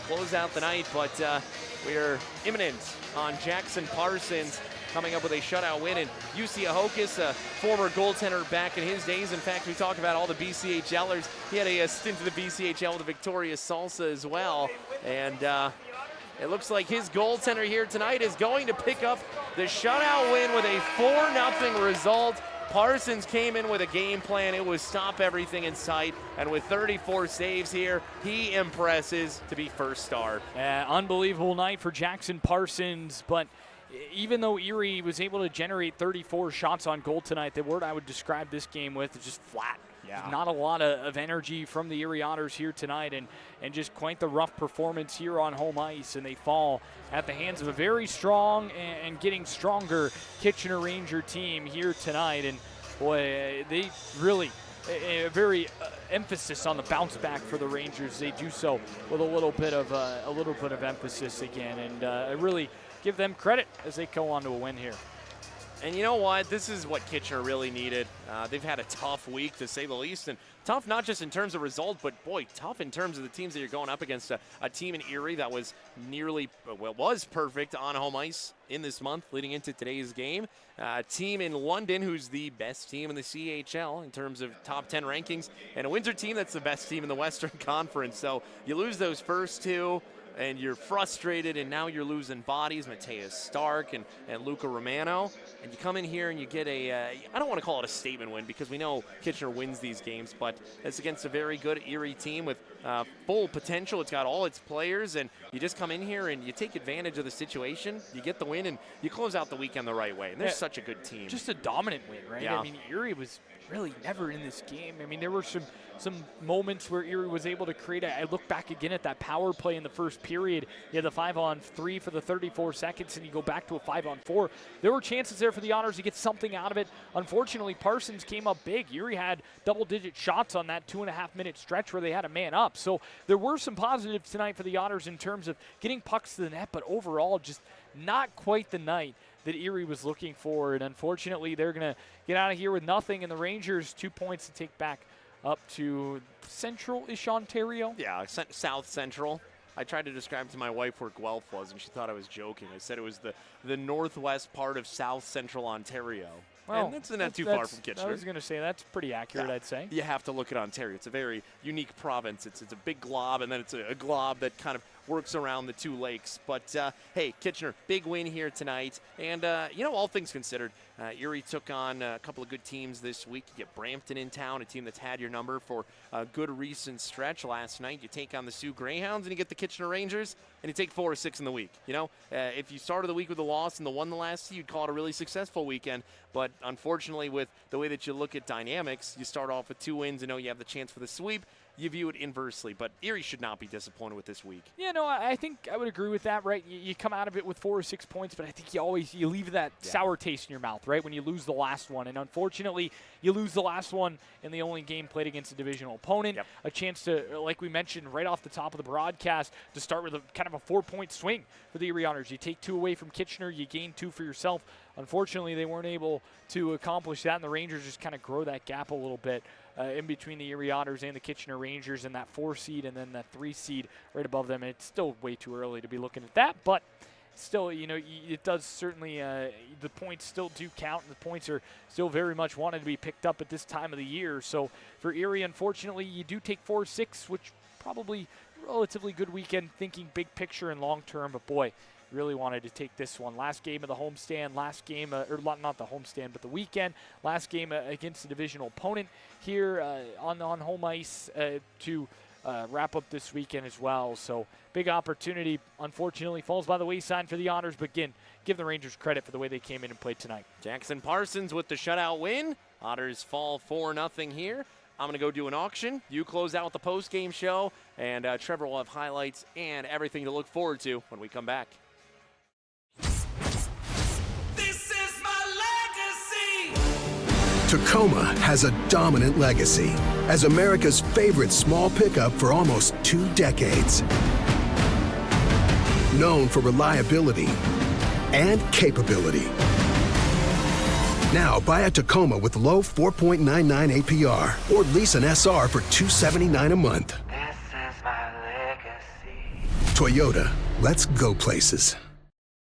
close out the night. But we are imminent on Jackson Parsons coming up with a shutout win. And UC Ahokus, a former goaltender back in his days. In fact, we talk about all the BCHLers. He had a stint in the BCHL with the Victoria Salsa as well. And it looks like his goaltender here tonight is going to pick up the shutout win with a 4-0 result. Parsons came in with a game plan. It was stop everything in sight. And with 34 saves here, he impresses to be first star. Unbelievable night for Jackson Parsons, but even though Erie was able to generate 34 shots on goal tonight, the word I would describe this game with is just flat. Yeah. Not a lot of energy from the Erie Otters here tonight, and just quite the rough performance here on home ice, and they fall at the hands of a very strong and getting stronger Kitchener Ranger team here tonight. And boy, they really a very emphasis on the bounce back for the Rangers. They do so with a little bit of emphasis again, and I really give them credit as they go on to a win here. And you know what? This is what Kitchener really needed. They've had a tough week, to say the least, and tough not just in terms of result, but boy, tough in terms of the teams that you're going up against. A team in Erie that was was perfect on home ice in this month leading into today's game. A team in London who's the best team in the CHL in terms of top 10 rankings, and a Windsor team that's the best team in the Western Conference. So you lose those first two, and you're frustrated, and now you're losing bodies, Matthias Stark and Luca Romano, and you come in here and you get I don't want to call it a statement win because we know Kitchener wins these games, but it's against a very good Erie team with full potential. It's got all its players, and you just come in here and you take advantage of the situation, you get the win, and you close out the weekend the right way. And they're such a good team. Just a dominant win, right? Yeah. I mean, Erie was really never in this game. I mean, there were some moments where Erie was able to create I look back again at that power play in the first period. You had the 5-on-3 for the 34 seconds, and you go back to a 5-on-4. There were chances there for the Otters to get something out of it. Unfortunately, Parsons came up big. Erie had double-digit shots on that 2.5-minute stretch where they had a man up. So there were some positives tonight for the Otters in terms of getting pucks to the net, but overall just not quite the night that Erie was looking for. And unfortunately, they're going to get out of here with nothing, and the Rangers 2 points to take back up to central-ish Ontario. Yeah, South Central. I tried to describe to my wife where Guelph was, and she thought I was joking. I said it was the northwest part of South Central Ontario. Well, and that's not too far from Kitchener. I was going to say that's pretty accurate, I'd say. You have to look at Ontario. It's a very unique province. It's a big glob, and then it's a glob that kind of works around the two lakes. But, hey, Kitchener, big win here tonight. And, all things considered, Erie took on a couple of good teams this week. You get Brampton in town, a team that's had your number for a good recent stretch. Last night, you take on the Sioux Greyhounds, and you get the Kitchener Rangers, and you take 4 or 6 in the week. If you started the week with a loss and won the last two, you'd call it a really successful weekend. But unfortunately, with the way that you look at dynamics, you start off with 2 wins and know you have the chance for the sweep. You view it inversely, but Erie should not be disappointed with this week. Yeah, no, I think I would agree with that, right? You come out of it with 4 or 6 points, but I think you leave that sour taste in your mouth, right, when you lose the last one. And unfortunately, you lose the last one in the only game played against a divisional opponent. Yep. A chance to, like we mentioned right off the top of the broadcast, to start with a kind of a 4-point swing for the Erie Otters. You take 2 away from Kitchener, you gain 2 for yourself. Unfortunately, they weren't able to accomplish that, and the Rangers just kind of grow that gap a little bit in between the Erie Otters and the Kitchener Rangers, and that 4 seed and then that 3 seed right above them. And it's still way too early to be looking at that, but still, it does certainly, the points still do count, and the points are still very much wanted to be picked up at this time of the year. So for Erie, unfortunately, you do take 4-6, which probably relatively good weekend thinking big picture and long term, but boy, really wanted to take this one. Last game of the homestand, last game, or not the homestand, but the weekend, last game against a divisional opponent here on home ice to wrap up this weekend as well. So big opportunity, unfortunately, falls by the wayside for the Otters, but again, give the Rangers credit for the way they came in and played tonight. Jackson Parsons with the shutout win. Otters fall 4-0 here. I'm going to go do an auction. You close out the post-game show, and Trevor will have highlights and everything to look forward to when we come back. Tacoma has a dominant legacy as America's favorite small pickup for almost 2 decades. Known for reliability and capability. Now buy a Tacoma with low 4.99 APR or lease an SR for $279 a month. This is my legacy. Toyota, let's go places.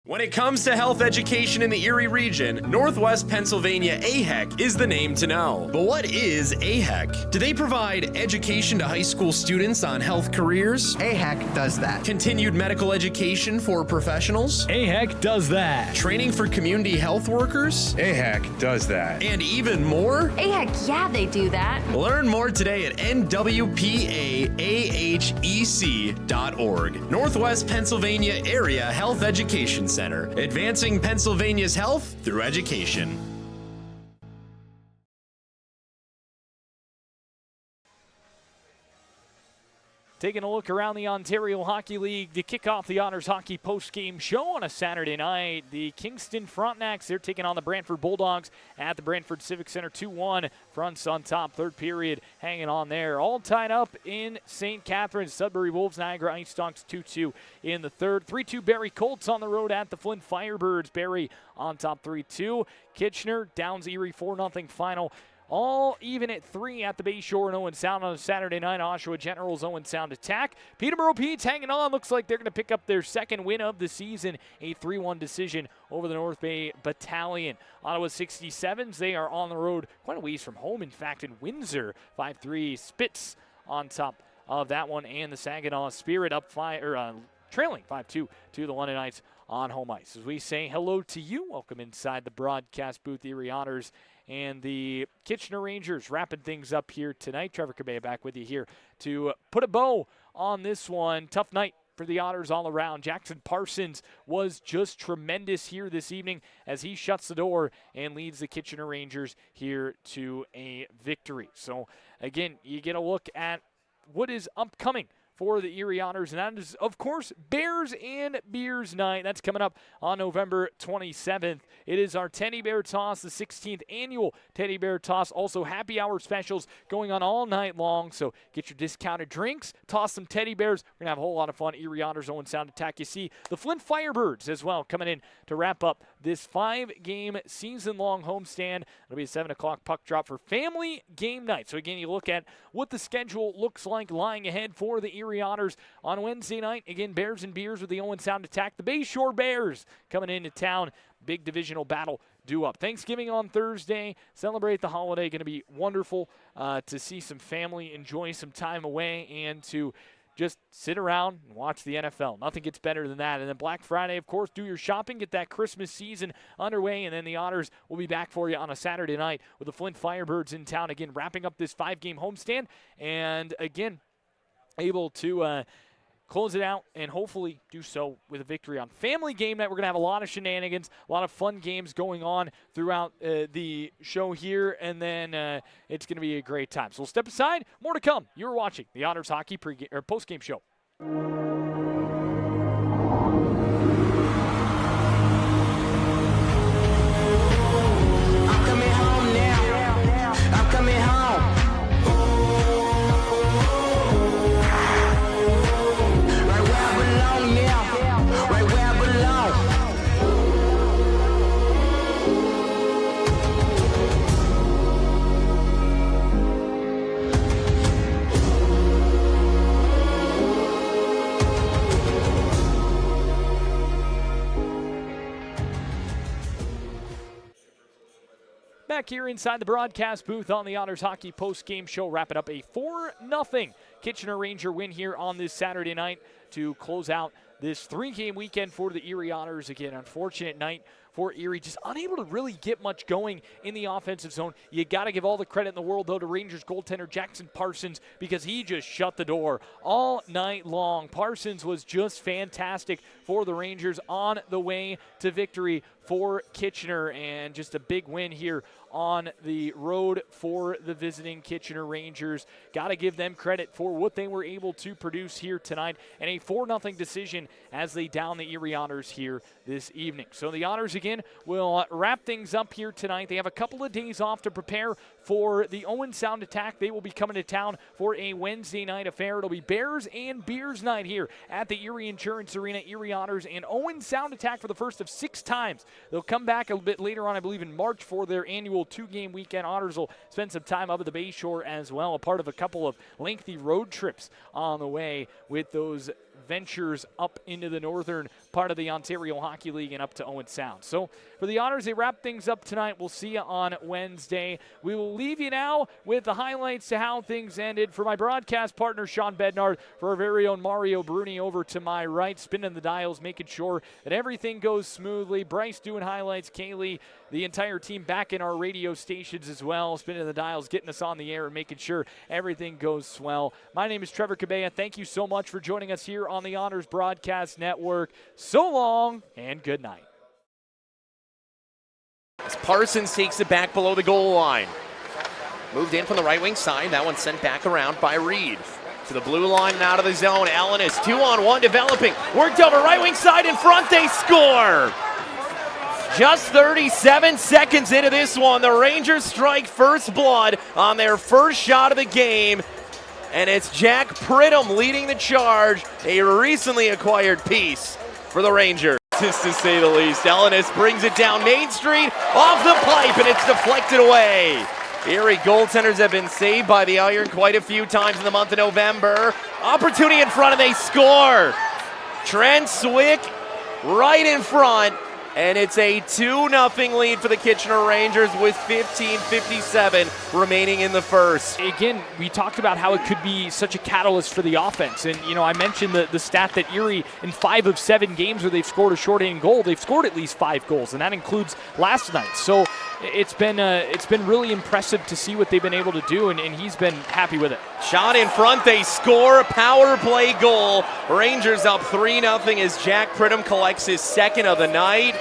When it comes to health education in the Erie region, Northwest Pennsylvania AHEC is the name to know. But what is AHEC? Do they provide education to high school students on health careers? AHEC does that. Continued medical education for professionals? AHEC does that. Training for community health workers? AHEC does that. And even more? AHEC, yeah, they do that. Learn more today at nwpaahec.org. Northwest Pennsylvania Area Health Education Center, advancing Pennsylvania's health through education. Taking a look around the Ontario Hockey League to kick off the Otters Hockey post-game show on a Saturday night. The Kingston Frontenacs, they're taking on the Brantford Bulldogs at the Brantford Civic Center. 2-1, Fronts on top, third period hanging on there. All tied up in St. Catharines. Sudbury Wolves, Niagara Ice Dogs 2-2 in the third. 3-2 Barrie Colts on the road at the Flint Firebirds. Barrie on top 3-2. Kitchener, Downs Erie 4-0 final. All even at 3 at the Bayshore and Owen Sound on a Saturday night. Oshawa Generals Owen Sound attack. Peterborough Pete's hanging on. Looks like they're going to pick up their second win of the season. A 3-1 decision over the North Bay Battalion. Ottawa 67s, they are on the road quite a ways from home. In fact, in Windsor, 5-3 Spitz on top of that one. And the Saginaw Spirit up trailing 5-2 to the London Knights on home ice. As we say hello to you, welcome inside the broadcast booth, Erie Otters and the Kitchener Rangers wrapping things up here tonight. Trevor Cabea back with you here to put a bow on this one. Tough night for the Otters all around. Jackson Parsons was just tremendous here this evening as he shuts the door and leads the Kitchener Rangers here to a victory. So again, you get a look at what is upcoming for the Erie Otters, and that is, of course, Bears and Beers Night. That's coming up on November 27th. It is our Teddy Bear Toss, the 16th annual Teddy Bear Toss. Also, happy hour specials going on all night long, so get your discounted drinks, toss some teddy bears. We're going to have a whole lot of fun. Erie Otters Owen Sound attack. You see the Flint Firebirds as well coming in to wrap up this 5-game season-long homestand. It'll be a 7 o'clock puck drop for family game night. So, again, you look at what the schedule looks like lying ahead for the Erie Otters on Wednesday night. Again, Bears and Beers with the Owen Sound attack. The Bayshore Bears coming into town. Big divisional battle due up. Thanksgiving on Thursday. Celebrate the holiday. Going to be wonderful to see some family, enjoy some time away, and to just sit around and watch the NFL. Nothing gets better than that. And then Black Friday, of course, do your shopping, get that Christmas season underway, and then the Otters will be back for you on a Saturday night with the Flint Firebirds in town, again, wrapping up this 5-game homestand, and again, able to close it out and hopefully do so with a victory on family game night. We're going to have a lot of shenanigans, a lot of fun games going on throughout the show here, and then it's going to be a great time. So we'll step aside. More to come. You're watching the Otters Hockey post-game show. I'm coming home now. I'm coming home. Back here inside the broadcast booth on the Otters Hockey post-game show, wrapping up a 4-0 Kitchener Ranger win here on this Saturday night to close out this 3-game weekend for the Erie Otters. Again, unfortunate night for Erie, just unable to really get much going in the offensive zone. You got to give all the credit in the world, though, to Rangers goaltender Jackson Parsons, because he just shut the door all night long. Parsons was just fantastic for the Rangers on the way to victory for Kitchener, and just a big win here on the road for the visiting Kitchener Rangers. Got to give them credit for what they were able to produce here tonight, and a 4-0 decision as they down the Erie Otters here this evening. So the Otters again will wrap things up here tonight. They have a couple of days off to prepare for the Owen Sound attack. They will be coming to town for a Wednesday night affair. It'll be Bears and Beers night here at the Erie Insurance Arena. Erie Otters and Owen Sound attack for the first of 6 times. They'll come back a little bit later on, I believe in March, for their annual 2-game weekend. Otters will spend some time up at the Bayshore as well, a part of a couple of lengthy road trips on the way with those ventures up into the northern part of the Ontario Hockey League and up to Owen Sound. So for the Otters, they wrap things up tonight. We'll see you on Wednesday. We will leave you now with the highlights to how things ended. For my broadcast partner, Sean Bednard, for our very own Mario Bruni over to my right, spinning the dials, making sure that everything goes smoothly. Bryce doing highlights, Kaylee, the entire team back in our radio stations as well, spinning the dials, getting us on the air and making sure everything goes swell. My name is Trevor Cabea. Thank you so much for joining us here on the Otters Broadcast Network. So long and good night. As Parsons takes it back below the goal line. Moved in from the right wing side. That one sent back around by Reed. To the blue line and out of the zone. Ellenis 2-on-1 developing. Worked over right wing side in front. They score. Just 37 seconds into this one, the Rangers strike first blood on their first shot of the game. And it's Jack Pridham leading the charge, a recently acquired piece for the Rangers, to say the least. Ellenis brings it down Main Street, off the pipe, and it's deflected away. Erie goaltenders have been saved by the Iron quite a few times in the month of November. Opportunity in front, and they score. Trent Swick right in front. And it's a 2-0 lead for the Kitchener Rangers with 15:57 remaining in the first. Again, we talked about how it could be such a catalyst for the offense. And, you know, I mentioned the stat that Erie, in 5 of 7 games where they've scored a shorthanded goal, they've scored at least 5 goals, and that includes last night. So it's been really impressive to see what they've been able to do, and he's been happy with it. Shot in front, they score, power play goal. Rangers up 3-0 as Jack Pridham collects his second of the night.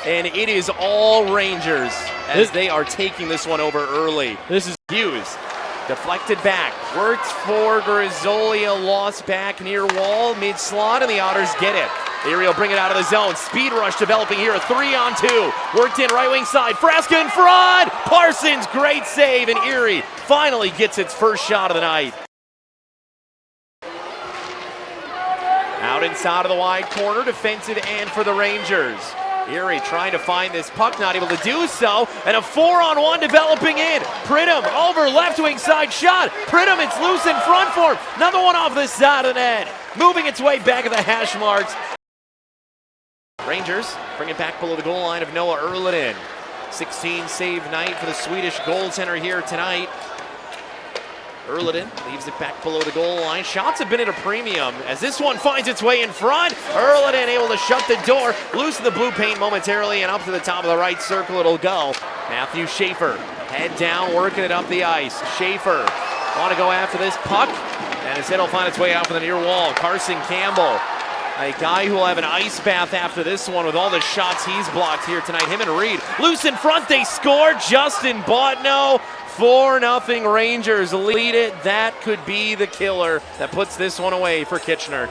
And it is all Rangers as they are taking this one over early. This is Hughes. Deflected back. Worked for Grizzolia. Lost back near wall. Mid-slot, and the Otters get it. Erie will bring it out of the zone. Speed rush developing here. A 3-on-2. Worked in right wing side. Frasca in front. Parsons, great save. And Erie finally gets its first shot of the night. Out inside of the wide corner. Defensive end for the Rangers. Erie trying to find this puck, not able to do so, and a 4-on-1 developing in. Pridham over left wing side shot. Pridham, it's loose in front for him. Another one off this side of the net. Moving its way back at the hash marks. Rangers bring it back below the goal line of Noah Erliden. 16 save night for the Swedish goaltender here tonight. Erliden leaves it back below the goal line. Shots have been at a premium as this one finds its way in front. Erliden able to shut the door, loosen the blue paint momentarily, and up to the top of the right circle it'll go. Matthew Schaefer, head down, working it up the ice. Schaefer want to go after this puck, and instead it'll find its way out for the near wall. Carson Campbell, a guy who will have an ice bath after this one with all the shots he's blocked here tonight. Him and Reed, loose in front, they score. Justin Botno. 4-0 Rangers lead it. That could be the killer that puts this one away for Kitchener.